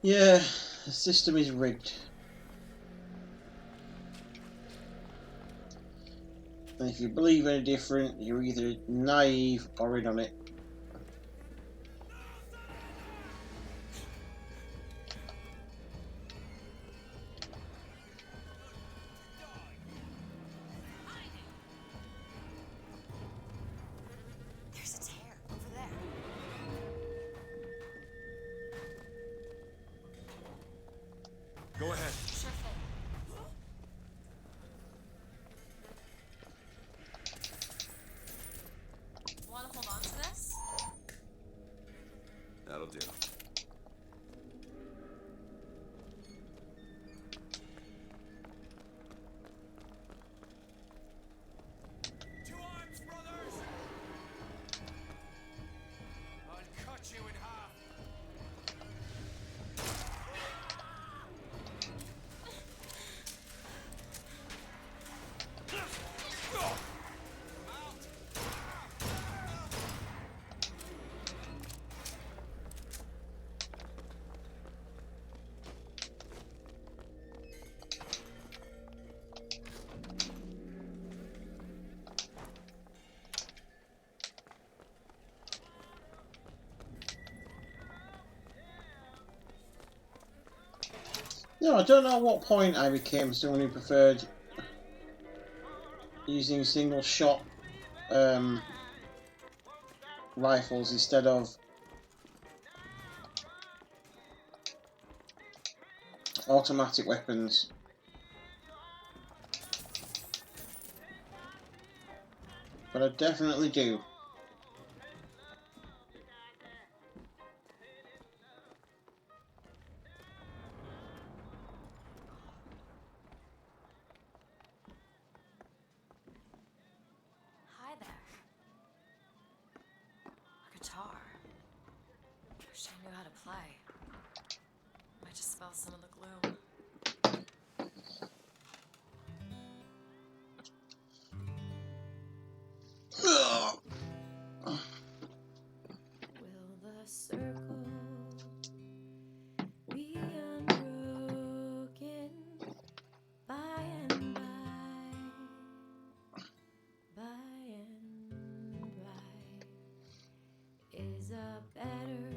Speaker 1: Yeah, the system is rigged. And if you believe any different, you're either naive or in on it.
Speaker 3: There's a tear over there.
Speaker 4: Go ahead.
Speaker 3: Sure thing. Want to hold on to this?
Speaker 4: That'll do.
Speaker 5: To arms, brothers! I'll cut you in half.
Speaker 1: No, I don't know at what point I became someone who preferred using single shot rifles instead of automatic weapons. But I definitely do.
Speaker 3: Hi there. A guitar. Wish I knew how to play. Might just spell some of the gloom. Will the circle be unbroken by and by? By and by is a better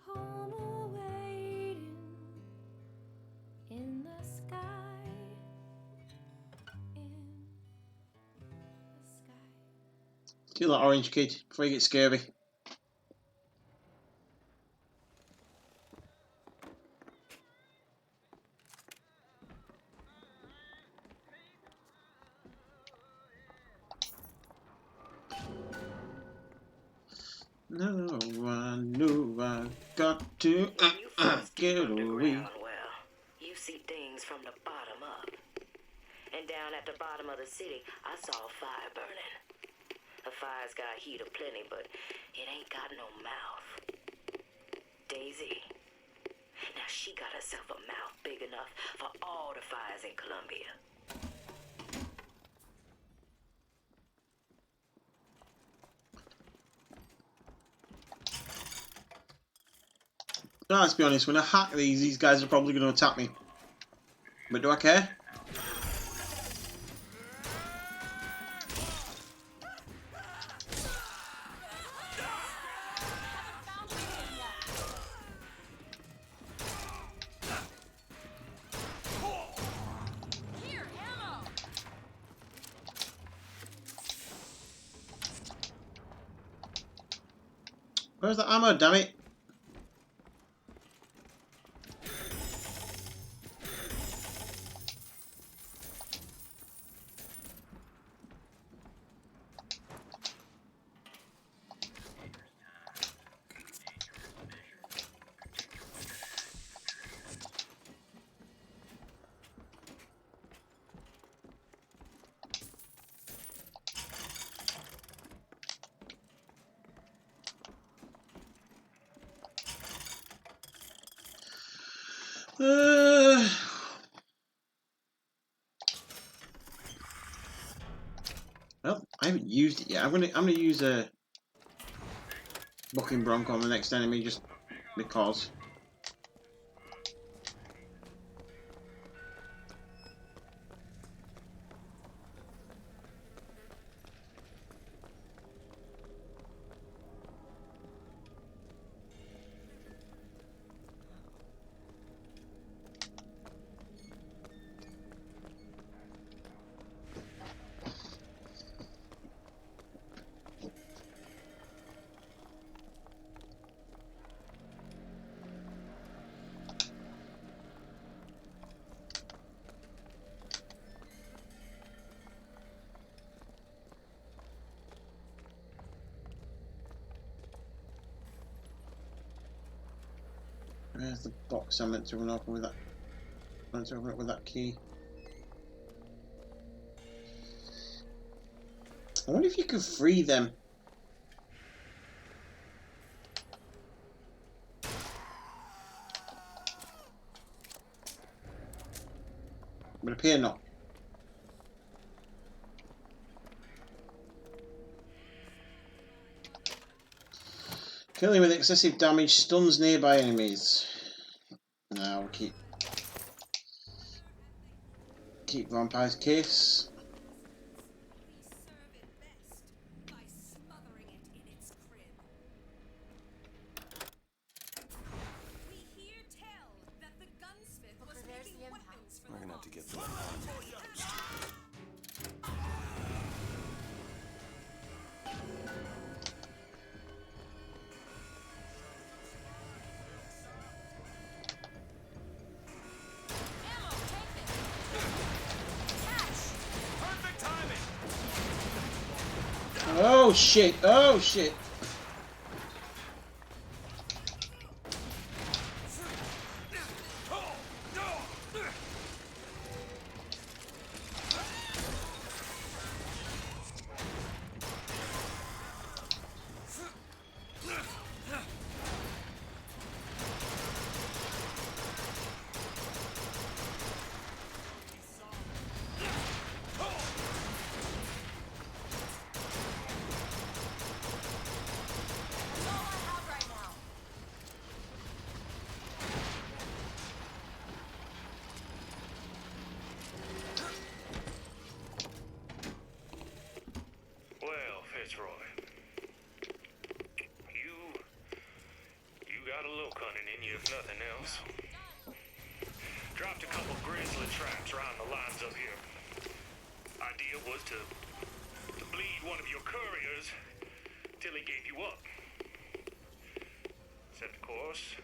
Speaker 3: home awaiting in the sky. In the sky.
Speaker 1: Do that, Orange Kid, before you get scurvy. No, I knew I got to get away.
Speaker 11: Well, you see things from the bottom up. And down at the bottom of the city, I saw a fire burning. The fire's got heat aplenty, but it ain't got no mouth. Daisy. Now she got herself a mouth big enough for all the fires in Columbia.
Speaker 1: Now, let's be honest, when I hack these guys are probably going to attack me. But do I care? Where's the ammo, damn it? Well, I haven't used it yet. I'm gonna use a Bucking Bronco on the next enemy just because. Where's the box I meant to run open with that? I meant to open it with that key. I wonder if you could free them. But appear not. Killing with excessive damage stuns nearby enemies. Now we'll keep Vampire's Kiss.
Speaker 4: We're gonna have to get through.
Speaker 1: Oh shit! Oh shit!
Speaker 2: Well, Fitzroy, you got a little cunning in you, if nothing else. Dropped a couple grizzly traps around the lines up here. Idea was to bleed one of your couriers till he gave you up. Except, of course,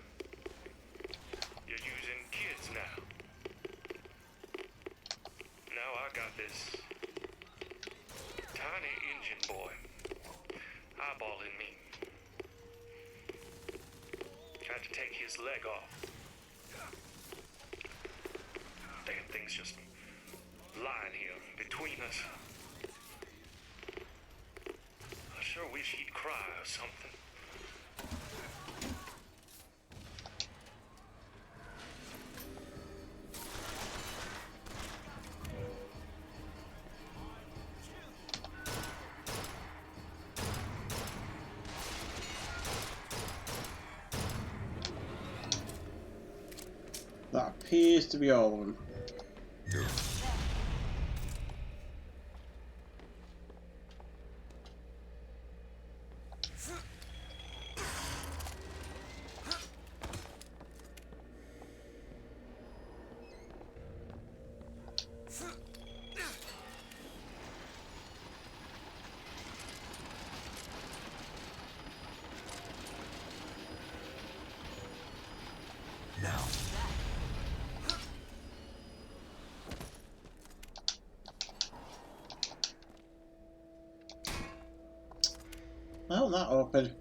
Speaker 2: you're using kids now. Now I got this tiny engine boy eyeballing me. Tried to take his leg off. Damn thing's just lying here between us. I sure wish he'd cry or something.
Speaker 1: That appears to be all of them. Oh, that open.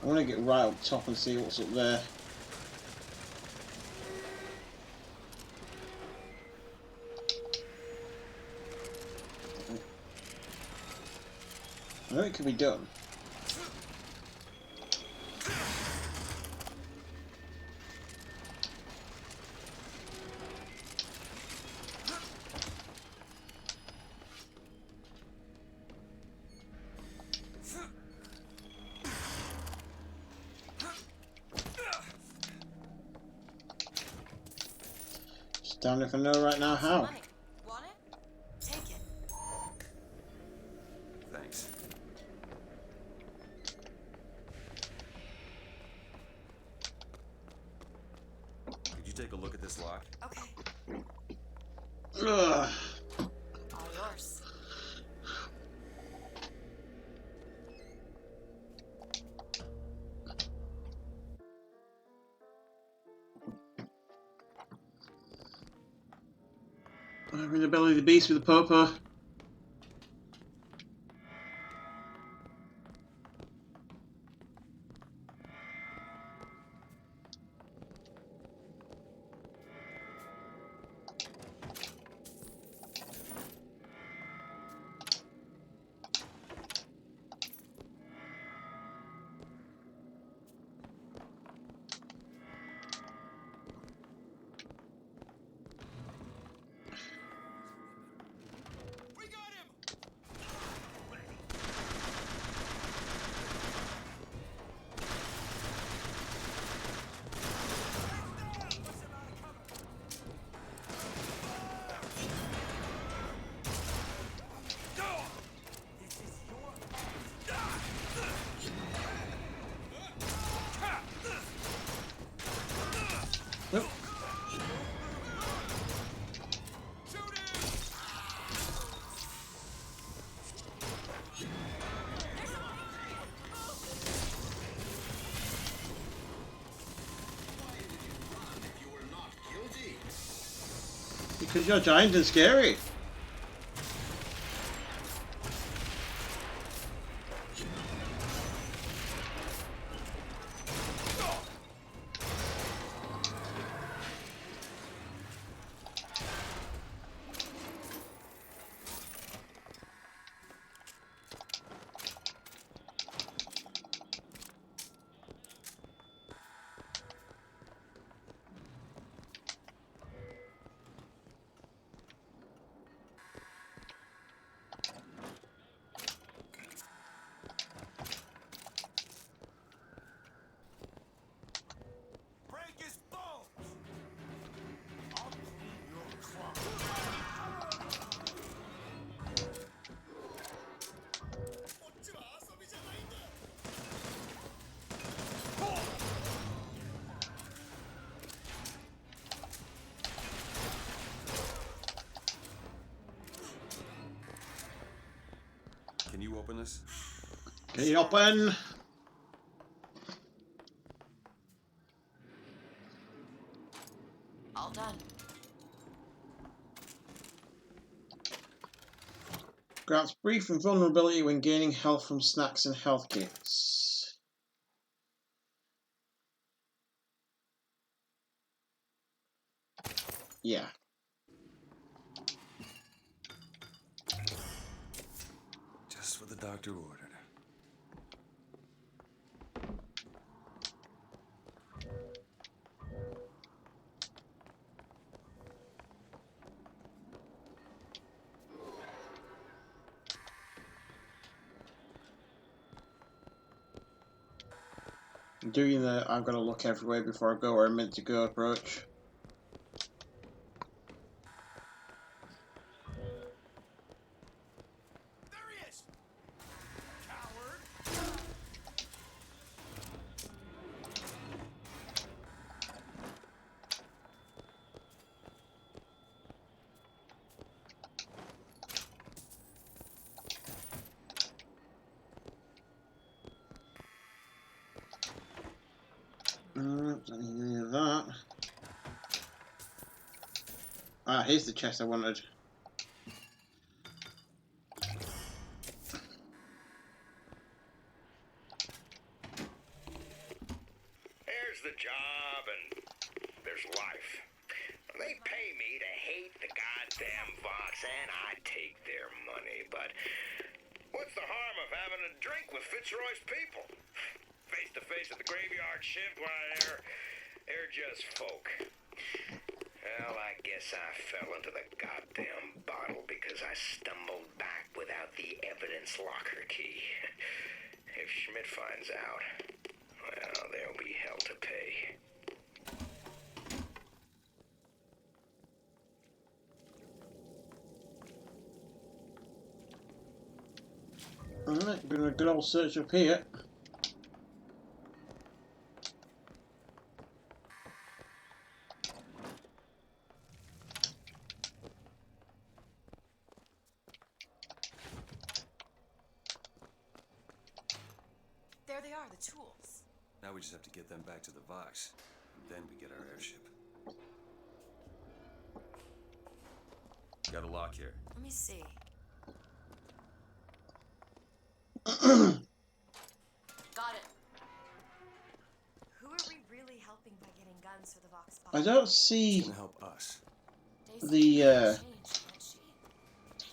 Speaker 1: I want to get right up top and see what's up there. I know it can be done. Just damn if I know right now how.
Speaker 3: Want it? Take it.
Speaker 4: Thanks. Could you take a look at this lock?
Speaker 3: Okay.
Speaker 1: Ugh.
Speaker 3: All yours.
Speaker 1: I'm in the belly of the beast with the popo. Nope. Because you're giant and scary.
Speaker 4: Can you open this?
Speaker 1: Can you open?
Speaker 3: All done.
Speaker 1: Grants brief invulnerability when gaining health from snacks and health kits. Yeah.
Speaker 4: Just what the doctor ordered.
Speaker 1: Doing the I've got to look everywhere before I go where I'm meant to go approach.
Speaker 5: There he is! Coward!
Speaker 1: Don't need any of that. Ah, here's the chest I wanted.
Speaker 8: There's the job and there's life. They pay me to hate the goddamn Vox and I take their money, but what's the harm of having a drink with Fitzroy's people? Face to face at the graveyard shift, why they're just folk. Well, I guess I fell into the goddamn bottle because I stumbled back without the evidence locker key. If Schmidt finds out, well, there'll be hell to pay.
Speaker 1: Alright, doing a good old search up here.
Speaker 3: There they are, the tools.
Speaker 4: Now we just have to get them back to the Vox. And then we get our airship. Got a lock here.
Speaker 3: Let me see. Got it. Who are we really helping by getting guns for the Vox Pop?
Speaker 1: I don't see
Speaker 4: It's gonna help us.
Speaker 1: the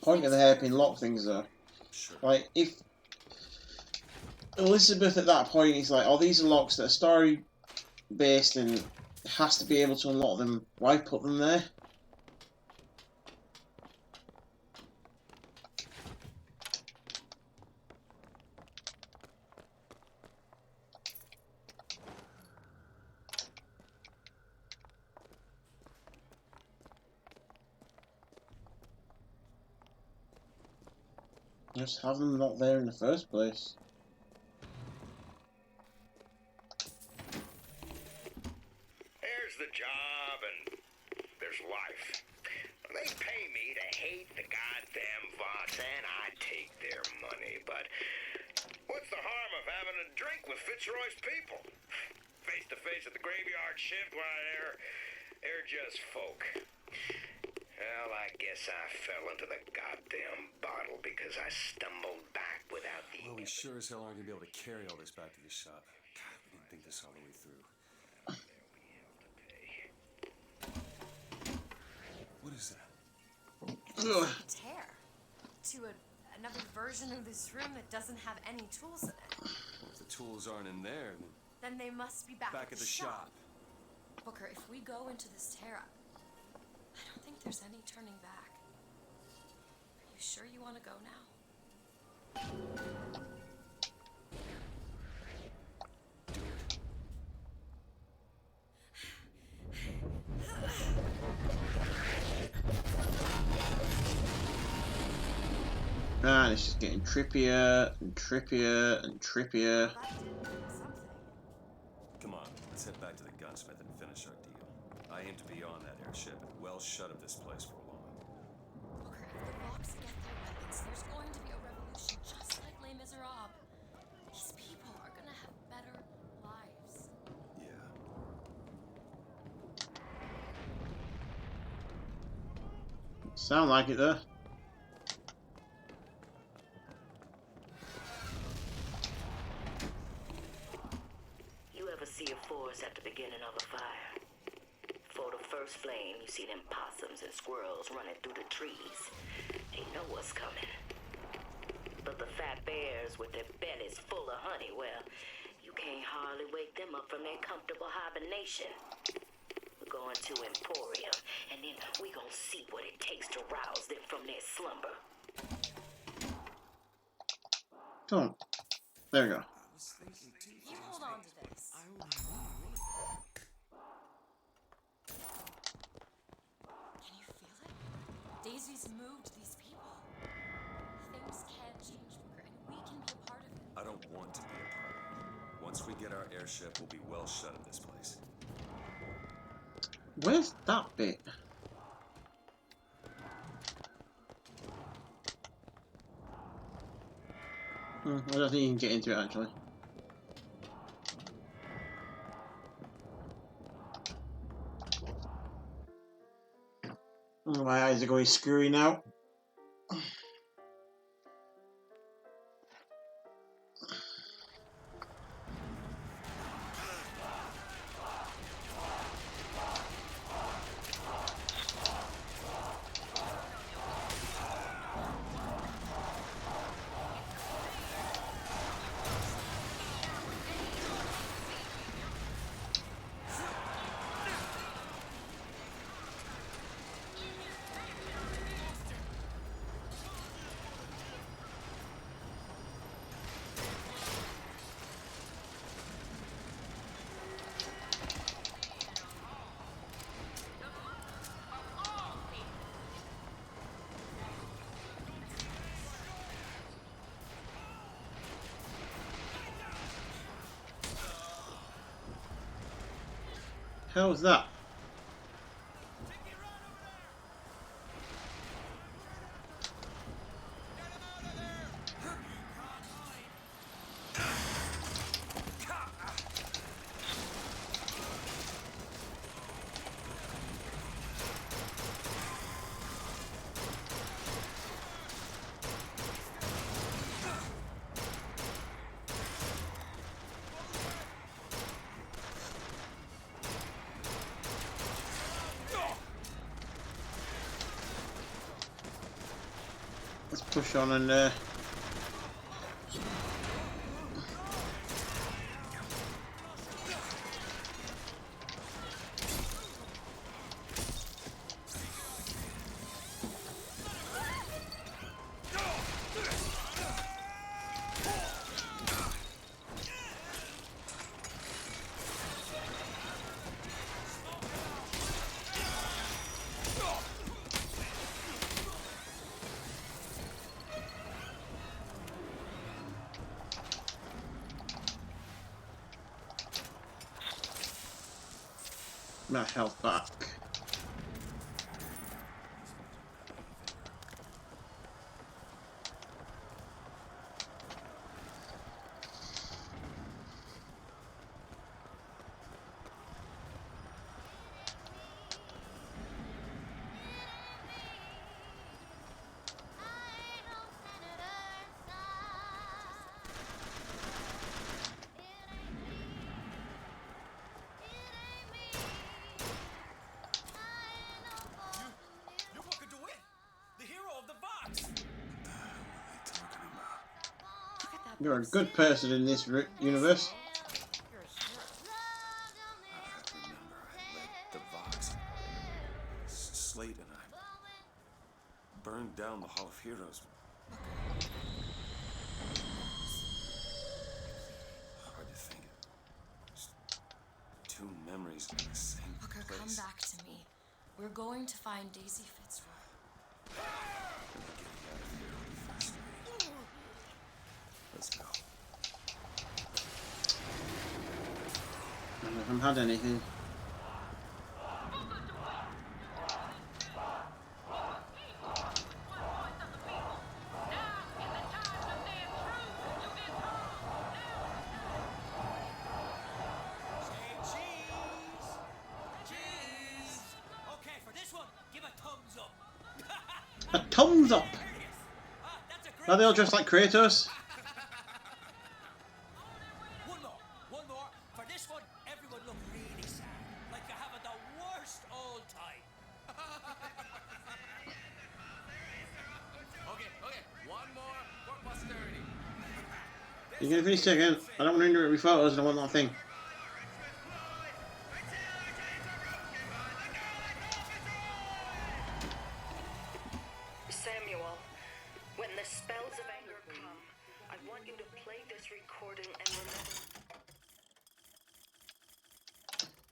Speaker 1: point of the hairpin lock things though.
Speaker 4: Sure.
Speaker 1: Like, if Elizabeth at that point is like, oh, these are locks that are story based and has to be able to unlock them, why put them there? Just have them not there in the first place.
Speaker 8: There's the job and there's life. They pay me to hate the goddamn Vox and I take their money, but what's the harm of having a drink with Fitzroy's people? Face to face at the graveyard shift, why they're just folk. Well, I guess I fell into the goddamn bottle because I stumbled back without the...
Speaker 4: Well, we sure as hell aren't gonna be able to carry all this back to the shop. God, we didn't think this all the way through. What is that?
Speaker 3: A tear to another version of this room that doesn't have any tools in it.
Speaker 4: Well, if the tools aren't in there,
Speaker 3: Then they must be back
Speaker 4: back at the shop.
Speaker 3: Booker, if we go into this tear, I don't think there's any turning back. Are you sure you want to go now?
Speaker 1: And it's just getting trippier and trippier and trippier.
Speaker 4: Come on, let's head back to the gunsmith and finish our deal. I aim to be on that airship and well shut of this place for long.
Speaker 3: Booker, if the Vox get their weapons, there's going to be a revolution just like Les Miserables. These people are gonna have better lives.
Speaker 4: Yeah.
Speaker 1: Sound like it though.
Speaker 11: course, at the beginning of a fire. For the first flame, you see them possums and squirrels running through the trees. They know what's coming. But the fat bears with their bellies full of honey, well, you can't hardly wake them up from their comfortable hibernation. We're going to Emporium, and then we gonna see what it takes to rouse them from their slumber.
Speaker 1: Come on. There we go.
Speaker 3: You hold on to this. Can you feel it? Daisy's moved these people. Things can change, Booker, and we can be a part of it.
Speaker 4: I don't want to be a part of it. Once we get our airship, we'll be well shut of this place.
Speaker 1: Where's that bit? I don't think you can get into it actually. Oh, my eyes are going screwy now. How's that? Let's push on and my health back. You're a good person in this universe.
Speaker 4: Remember, I led the Vox. Slate and I burned down the Hall of Heroes. Hard to think. Just two memories in the same
Speaker 3: Booker,
Speaker 4: place.
Speaker 3: come back to me. We're going to find Daisy Fitzroy.
Speaker 4: Let's go.
Speaker 1: I haven't had anything. A thumbs up! Are they all dressed like Kratos?
Speaker 5: One more. For this one, everyone look
Speaker 1: You're gonna finish taking. I don't want to interrupt your photos. And I want that thing.
Speaker 7: Samuel, when the spells of anger come, I want you to play this recording and remember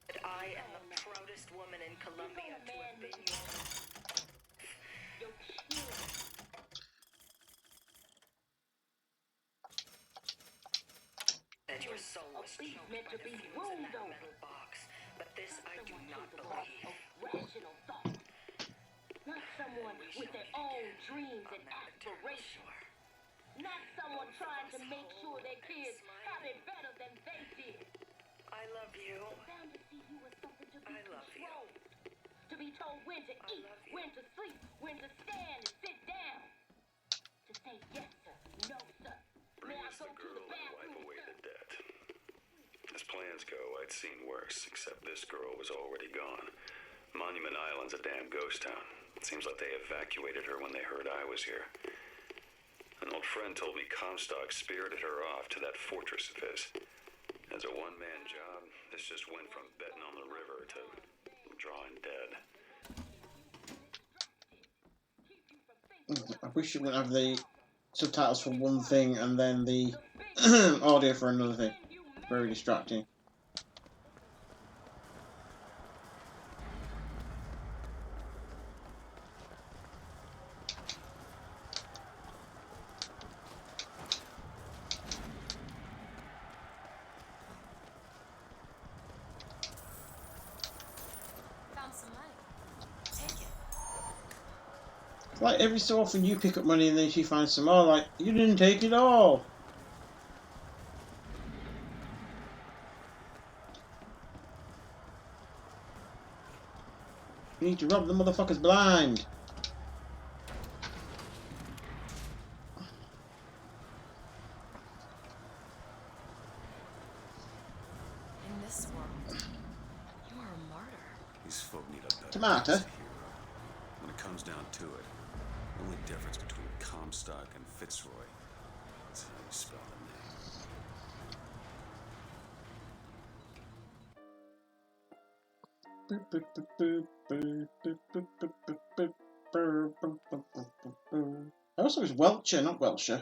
Speaker 7: that I am the proudest woman in Colombia to have been your that your soul was choked by the fumes in that metal box, but this I do not believe.
Speaker 11: Rational thought. Not someone with their own dreams and aspirations. Not someone trying to make sure their kids have it better than they did.
Speaker 7: I love you.
Speaker 11: Bound to see you as something to be
Speaker 7: I love you.
Speaker 11: controlled. To be told when to eat, when to sleep, when to stand and sit down. To say yes sir, no sir. May I go to the bathroom,
Speaker 4: away
Speaker 11: sir?
Speaker 4: the debt. As plans go, I'd seen worse, except this girl was already gone. Monument Island's a damn ghost town. It seems like they evacuated her when they heard I was here. An old friend told me Comstock spirited her off to that fortress of his. As a one-man job, this just went from betting on the river to drawing dead.
Speaker 1: I wish it would have the subtitles for one thing and then the audio for another thing. Very distracting.
Speaker 3: Found some money. Take it.
Speaker 1: Like every so often you pick up money and then she finds some more. Like, you didn't take it all. You need to rob the motherfuckers blind.
Speaker 3: In this world, you are a martyr.
Speaker 4: These folk need a better
Speaker 1: Tomato.
Speaker 4: hero. When it comes down to it, the only difference between Comstock and Fitzroy is how you spell the name.
Speaker 1: Also, it's Welcher, not Welsher.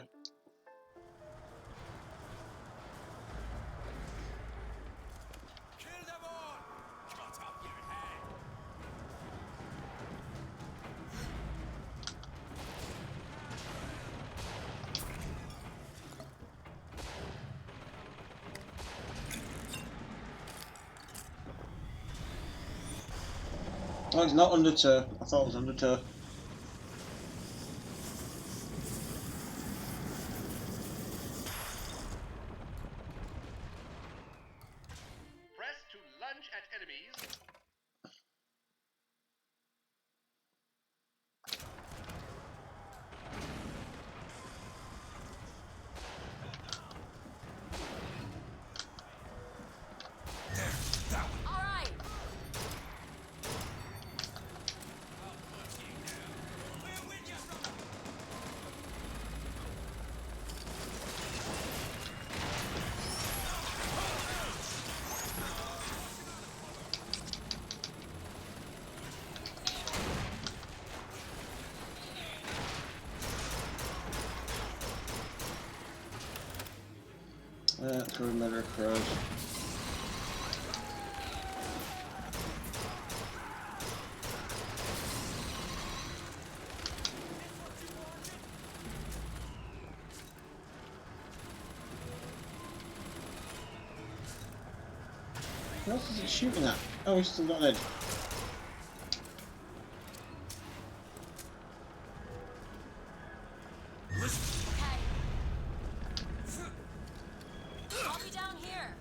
Speaker 5: Kill them all! Cut off your head!
Speaker 1: Oh, it's not Undertow. I thought it was Undertow.
Speaker 2: Press to lunge at enemies.
Speaker 3: All right.
Speaker 1: That's where Murder Crows. What else is it shooting at? Oh, he's still not dead.
Speaker 3: Okay. I'll be down here.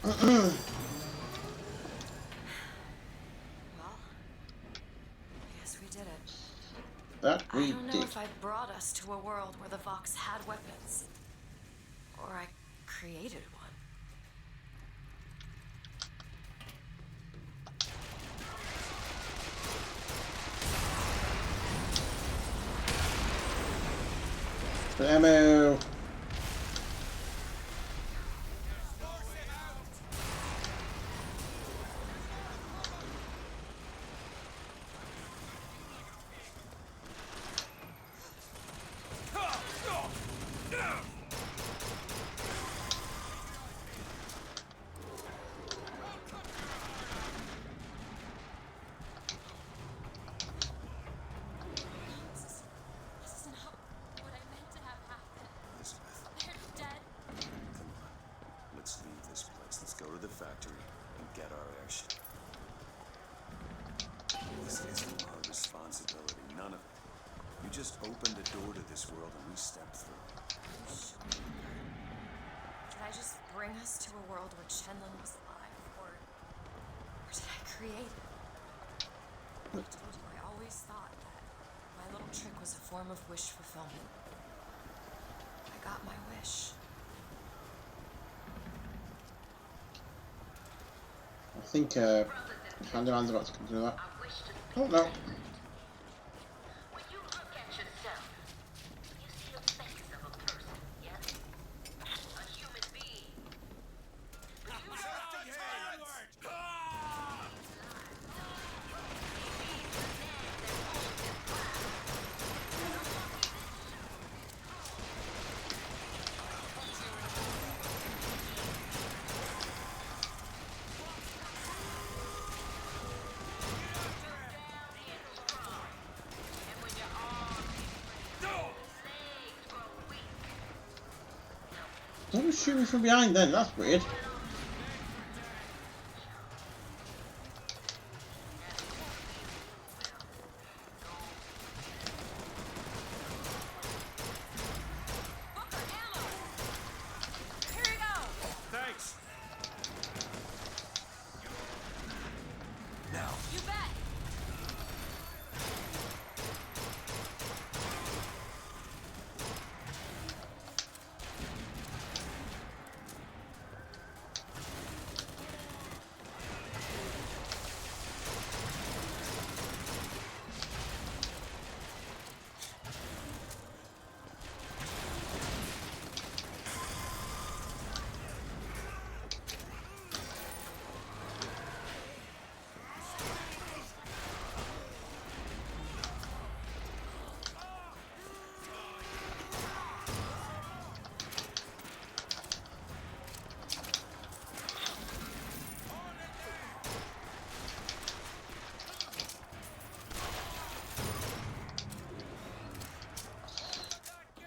Speaker 3: Well, I guess we did it.
Speaker 1: That
Speaker 3: I
Speaker 1: we
Speaker 3: don't know
Speaker 1: did.
Speaker 3: if I brought us to a world where the Vox had weapons, or I created one.
Speaker 1: Ammo.
Speaker 3: This is not what I meant to have happen.
Speaker 4: Elizabeth,
Speaker 3: They're dead.
Speaker 4: come on. Let's leave this place. Let's go to the factory and get our airship. This isn't our responsibility, none of it. You just opened a door to this world and we stepped through it.
Speaker 3: Did I just bring us to a world where Chenlin was alive, or did I create it? I told you, I always thought that my little trick was a form of wish fulfillment. I got my wish.
Speaker 1: I think Handyman's about to come through that. Oh no.
Speaker 11: When you look at yourself, you see a face of a person, yes? A human being. But you
Speaker 1: Don't shoot me from behind then, that's weird.
Speaker 4: Thanks.
Speaker 5: Now.
Speaker 3: You bet.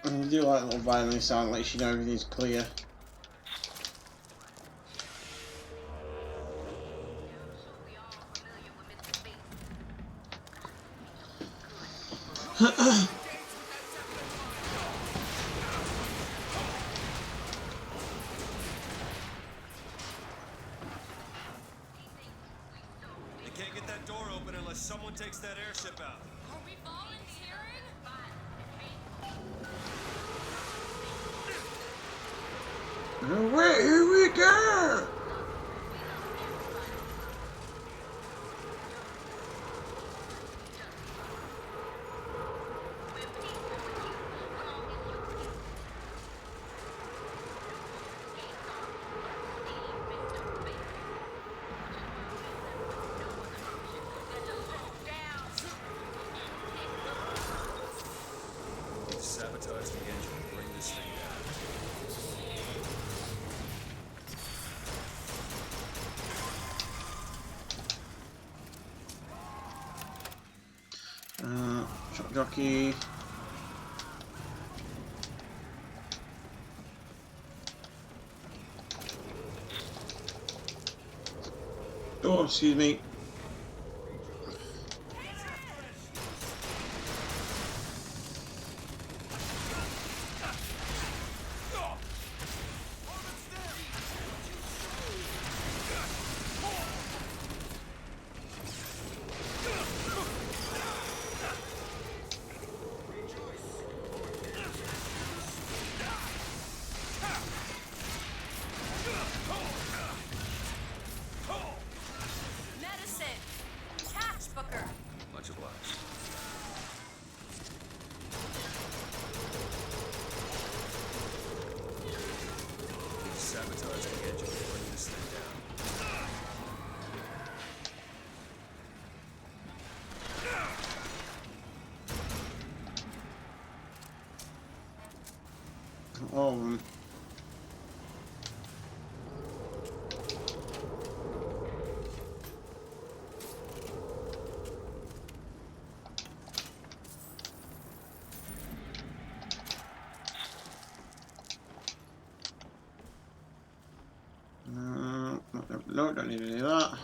Speaker 1: I do like a little violin sound, lets you know everything's clear.
Speaker 4: They can't get that door open unless someone takes that airship out.
Speaker 3: Are we volunteering?
Speaker 1: Here we go!
Speaker 4: Sabotage the engine and bring this thing
Speaker 1: down. Shock jockey. Oh, excuse me.
Speaker 4: sabotage the engine before this thing down.
Speaker 1: Oh. No, don't need any of that.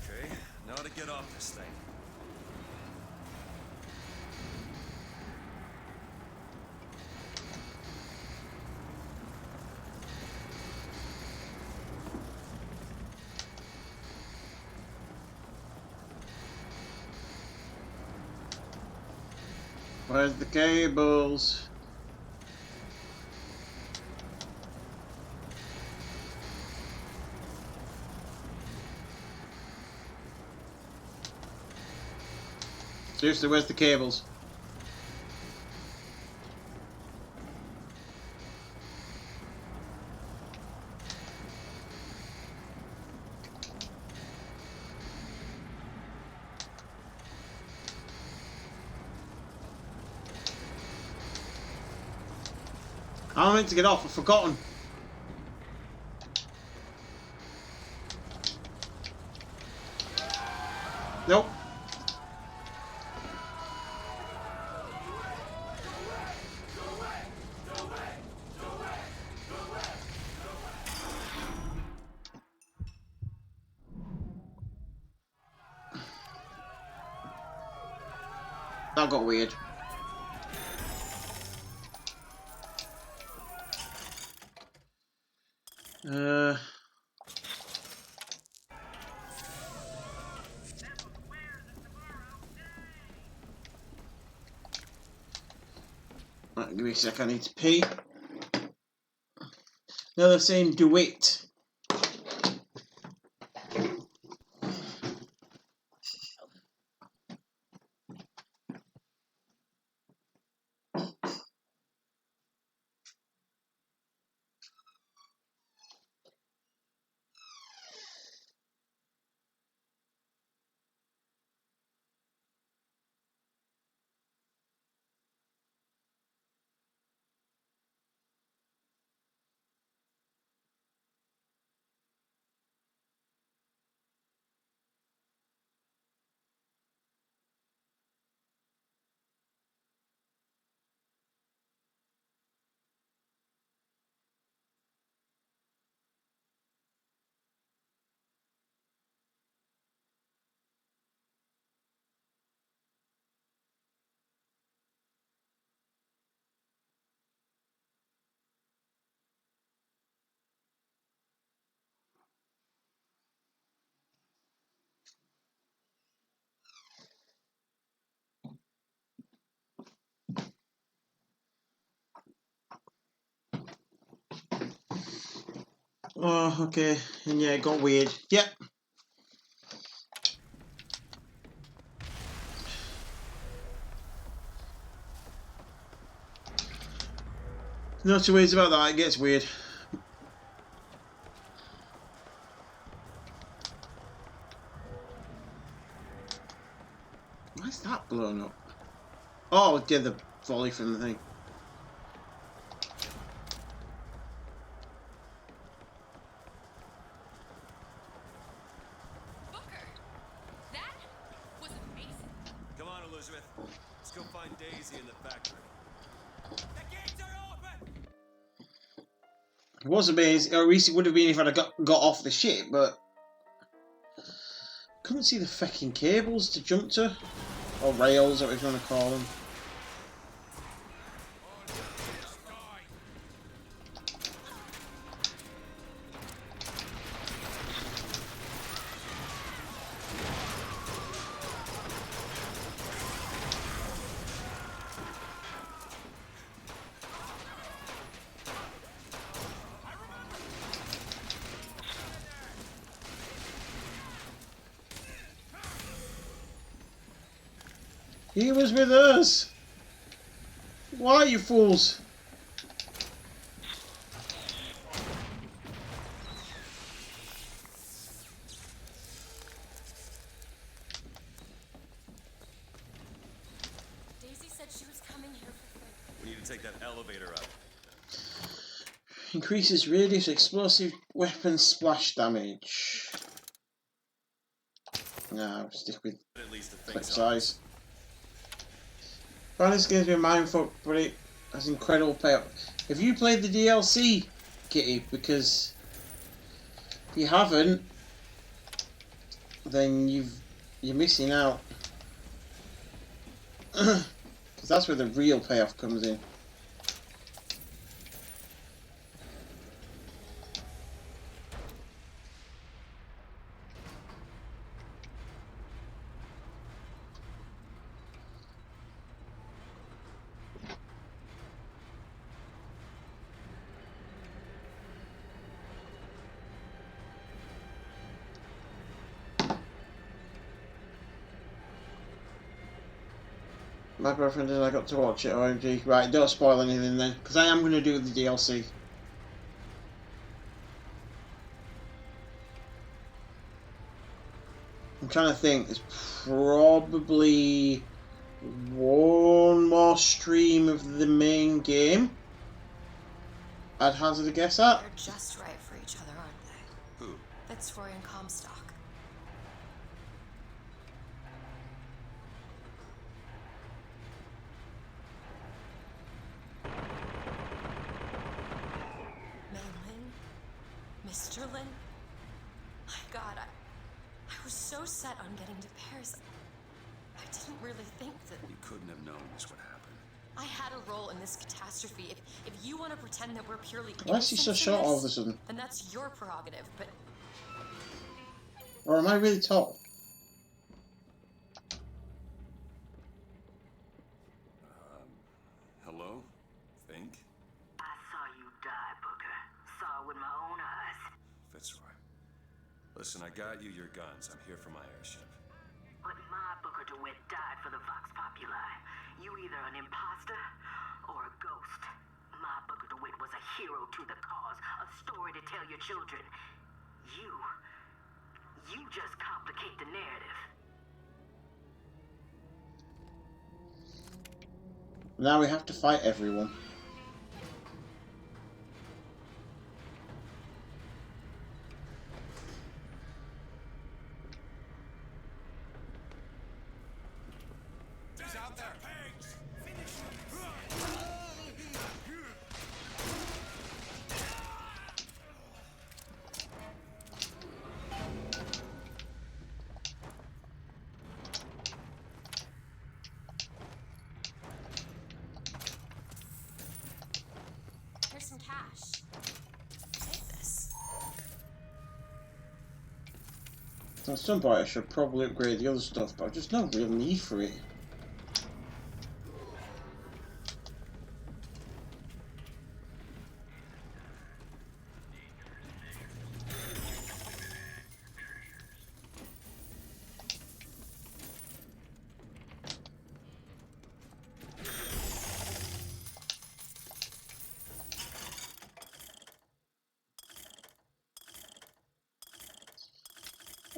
Speaker 4: Okay, now to get off this thing.
Speaker 1: Where's the cables? Seriously, where's the cables? I'm meant to get off, I've forgotten. Nope. That got weird. Right, give me a sec, I need to pee. Now they're saying do it. Oh, okay. And yeah, it got weird. Yep. No two ways about that, it gets weird. Why is that blown up? Oh, yeah, the volley from the thing.
Speaker 13: Booker, that was amazing.
Speaker 4: Come on, Elizabeth. Let's go find Daisy in the factory. The gates are open!
Speaker 1: It was amazing, or at least it would have been if I'd got off the ship, but couldn't see the fucking cables to jump to. Or rails, or whatever you want to call them. He was with us. Why, you fools?
Speaker 3: Daisy said she was coming here for Fink.
Speaker 4: We need to take that elevator up.
Speaker 1: Increases radius explosive weapon splash damage. No, stick with
Speaker 4: At least the
Speaker 1: clip
Speaker 4: thing's
Speaker 1: size. Well, this game's been mindfuck, but it has incredible payoff. Have you played the DLC, Kitty? Because if you haven't, then you're missing out. Because that's where the real payoff comes in. My girlfriend and I got to watch it, OMG. Right, don't spoil anything then, because I am going to do the DLC. I'm trying to think, there's probably one more stream of the main game I'd hazard a guess at.
Speaker 3: They're just right for each other, aren't they?
Speaker 4: Who?
Speaker 3: Fitzroy and Comstock. Mr. Lin? My God, I was so set on getting to Paris. I didn't really think that...
Speaker 4: You couldn't have known this would happen.
Speaker 3: I had a role in this catastrophe. If you want to pretend that we're purely
Speaker 1: Why is he so short all of a sudden?
Speaker 3: then that's your prerogative, but...
Speaker 1: Or am I really tall?
Speaker 4: Hello? Fink?
Speaker 11: I saw you die, Booker. Saw it with my own eyes.
Speaker 4: Fitzroy. Listen, I got you your guns. I'm here for my airship.
Speaker 11: But my Booker DeWitt died for the Vox Populi. You either an imposter or a ghost. My Booker DeWitt was a hero to the cause, a story to tell your children. You just complicate the narrative.
Speaker 1: Now we have to fight everyone.
Speaker 5: He's out there.
Speaker 3: Here's some cash. Take this.
Speaker 1: At some point I should probably upgrade the other stuff, but there's no real need for it.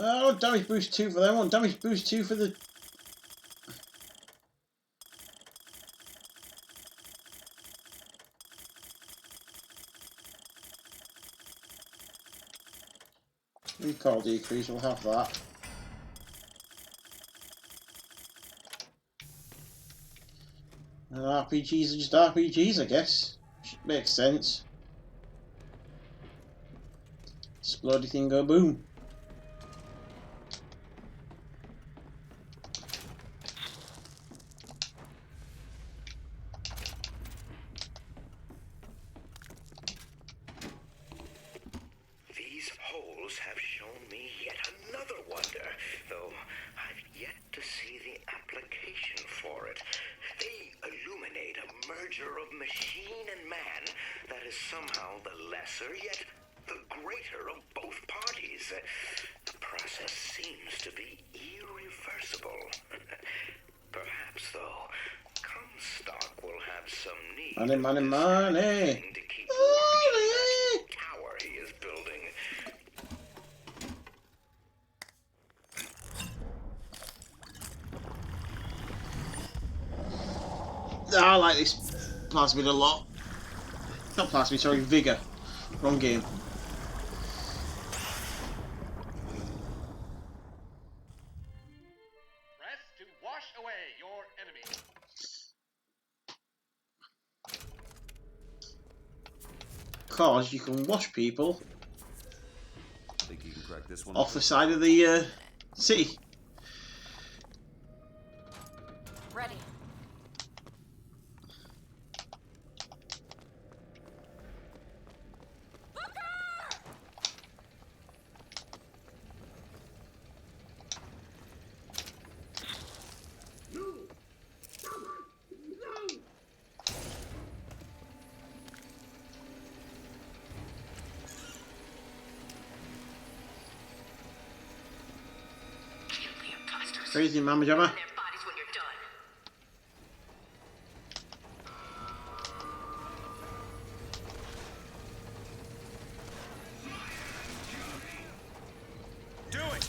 Speaker 1: Oh, damage boost 2 for them one, damage boost 2 for the... Recall decrease, we'll have that. And RPGs are just RPGs, I guess. Makes sense. Explodey thing go boom.
Speaker 8: These holes have shown me yet another wonder, though I've yet to see the application for it. They illuminate a merger of machine and man that is somehow the lesser yet the greater of both parties. The process seems to be irreversible. Perhaps
Speaker 1: Money, money, money.
Speaker 8: to keep watch that tower he is building.
Speaker 1: I like this plasmid a lot. Not plasmid, sorry, Vigor. Wrong game.
Speaker 2: Press to wash away your enemy.
Speaker 1: Because you can wash people
Speaker 4: Think you can crack this one
Speaker 1: off the side of the city.
Speaker 3: Ready.
Speaker 1: Crazy Mama Jabba.
Speaker 5: Do it!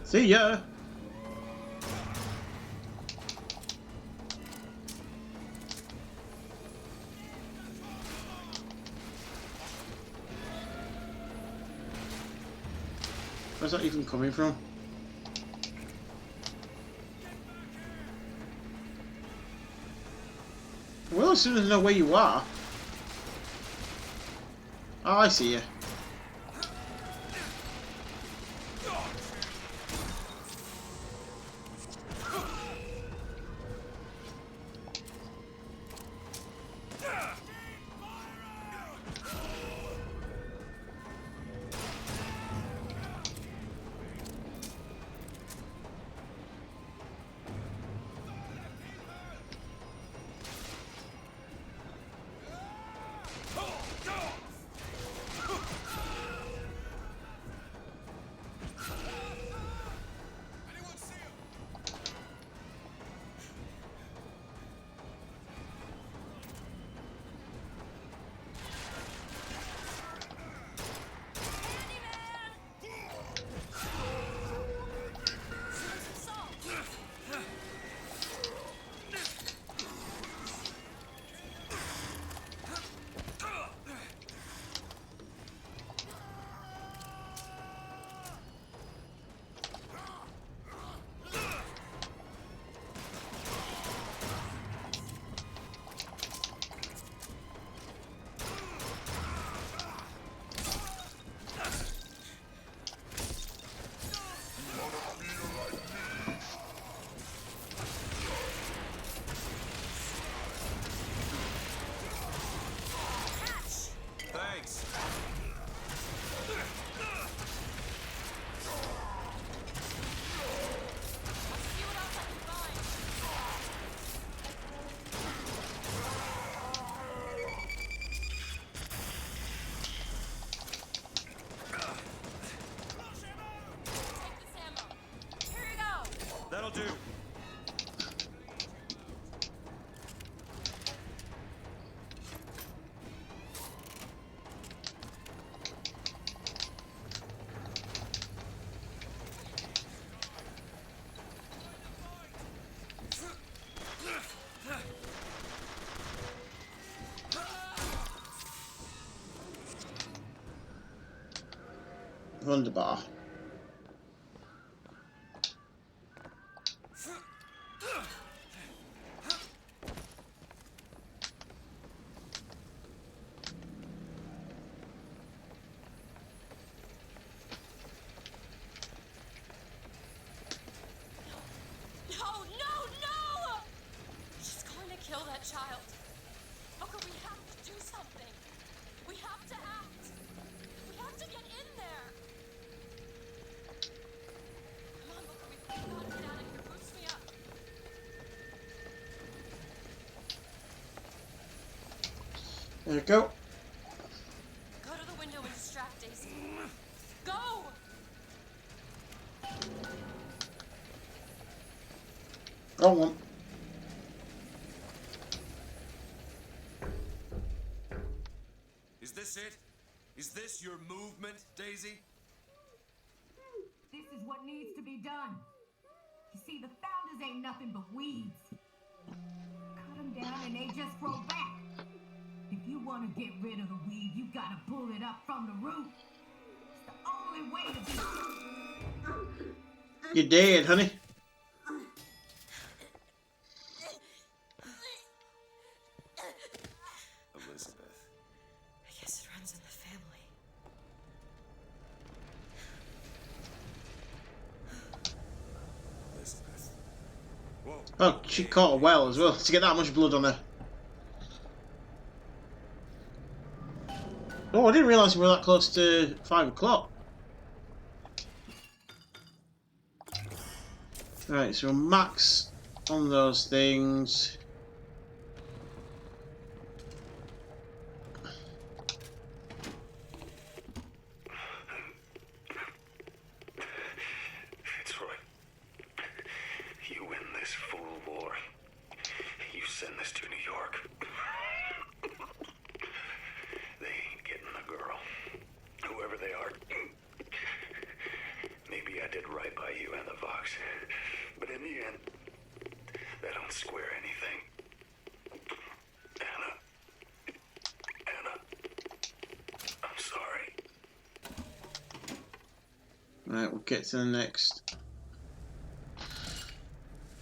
Speaker 1: See ya. Where's that even coming from? Well, as soon as I know where you are. Oh, I see you.
Speaker 5: Thanks. That'll do.
Speaker 1: Wunderbar.
Speaker 3: child. Booker, we have to do something. We have to act. We have to get in there. Come on, Booker, we've got to get out of here. Boost me up.
Speaker 1: There we go.
Speaker 3: Go to the window and distract Daisy. Go!
Speaker 1: Go on.
Speaker 4: Is this it? Is this your movement, Daisy?
Speaker 11: This is what needs to be done. You see, the founders ain't nothing but weeds. Cut them down and they just grow back. If you want to get rid of the weed, you gotta pull it up from the root. It's the only way to be.
Speaker 1: You're dead, honey.
Speaker 4: Elizabeth.
Speaker 3: I guess it runs in the family.
Speaker 4: Elizabeth. Whoa.
Speaker 1: Oh, she caught her well as well to get that much blood on her. Oh, I didn't realise we were that close to 5 o'clock. Right, so max on those things.
Speaker 8: Fitzroy, you win this fool war. You send this to New York. They ain't getting the girl. Whoever they are. Maybe I did right by you and the Vox. But in the end, that don't square anything. Anna, I'm sorry.
Speaker 1: Right, we'll get to the next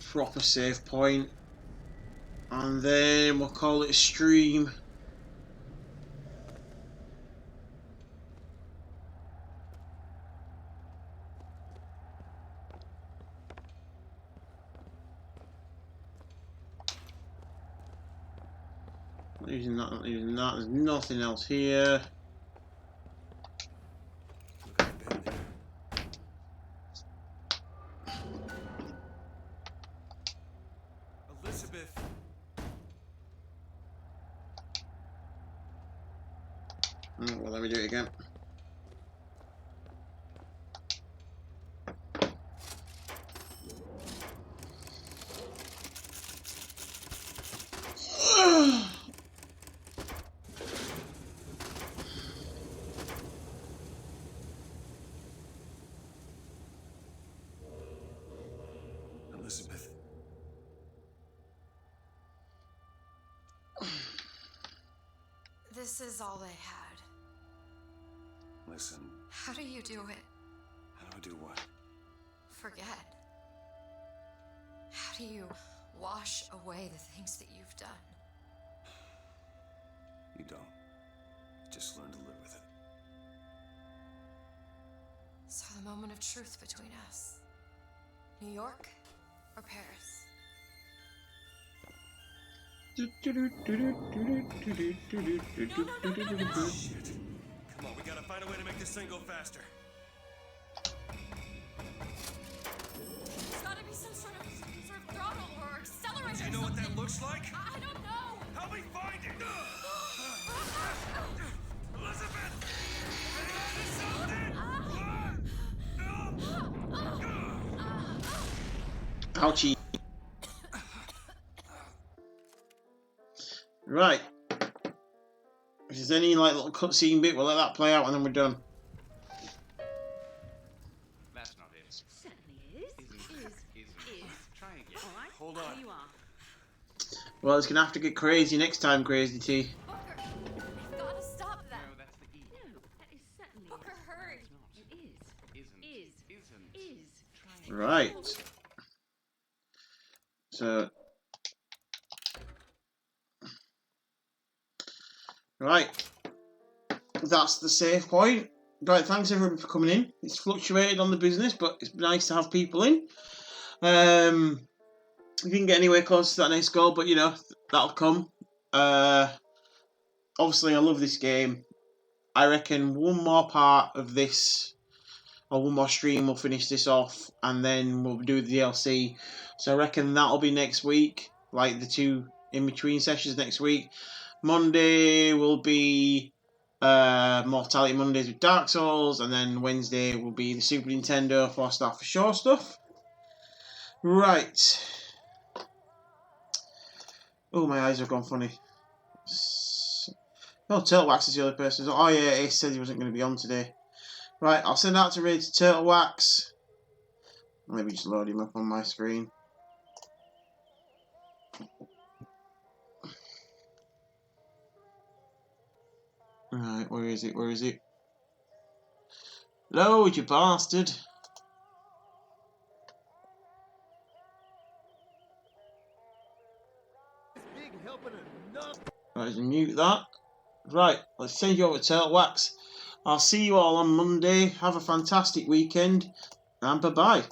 Speaker 1: proper save point, and then we'll call it a stream. Not using that, not using that. There's nothing else here.
Speaker 4: Elizabeth.
Speaker 1: Well, let me do it again.
Speaker 4: Elizabeth.
Speaker 3: This is all they had.
Speaker 4: Listen,
Speaker 3: How do you do it?
Speaker 4: how do I do what?
Speaker 3: Forget. How do you wash away the things that you've done?
Speaker 4: You don't. Just learn to live with it.
Speaker 3: So the moment of truth between us. New York or Paris?
Speaker 4: Shit. Come on, we gotta find a way to make this thing go faster.
Speaker 3: There's gotta be some sort of throttle or accelerator.
Speaker 4: Do you know what that looks like?
Speaker 3: I don't know.
Speaker 4: Help me find it! Elizabeth!
Speaker 1: Ouchie. Right. If there's any like little cutscene bit, we'll let that play out and then we're done.
Speaker 6: That's not it.
Speaker 16: Certainly is.
Speaker 6: Try again.
Speaker 16: All right.
Speaker 4: Hold on.
Speaker 16: Here you are.
Speaker 1: Well, it's gonna have to get crazy next time, Crazy T.
Speaker 3: Booker, we've got to stop that.
Speaker 6: No, that's the E.
Speaker 16: No, that is certainly.
Speaker 3: Booker, hurry.
Speaker 16: It is.
Speaker 6: Isn't.
Speaker 16: Is.
Speaker 6: Try again.
Speaker 1: Right. So. Right. That's the save point. Right, thanks everybody for coming in. It's fluctuated on the business, but it's nice to have people in. we didn't get anywhere close to that next goal, but you know, that'll come. Obviously, I love this game. I reckon one more part of this, or one more stream, we'll finish this off, and then we'll do the DLC. So I reckon that'll be next week, like the 2 in-between sessions next week. Monday will be Mortality Mondays with Dark Souls, and then Wednesday will be the Super Nintendo 4-star for sure stuff. Right. Oh, my eyes have gone funny. Oh, Turtle Wax is the other person. Oh yeah, Ace said he wasn't going to be on today. Right, I'll send out to Raid to Turtle Wax. Maybe just load him up on my screen. Right, where is it? Where is it? Load, you bastard! Right, mute that. Right, let's send you over to Turtle Wax. I'll see you all on Monday. Have a fantastic weekend, and bye-bye.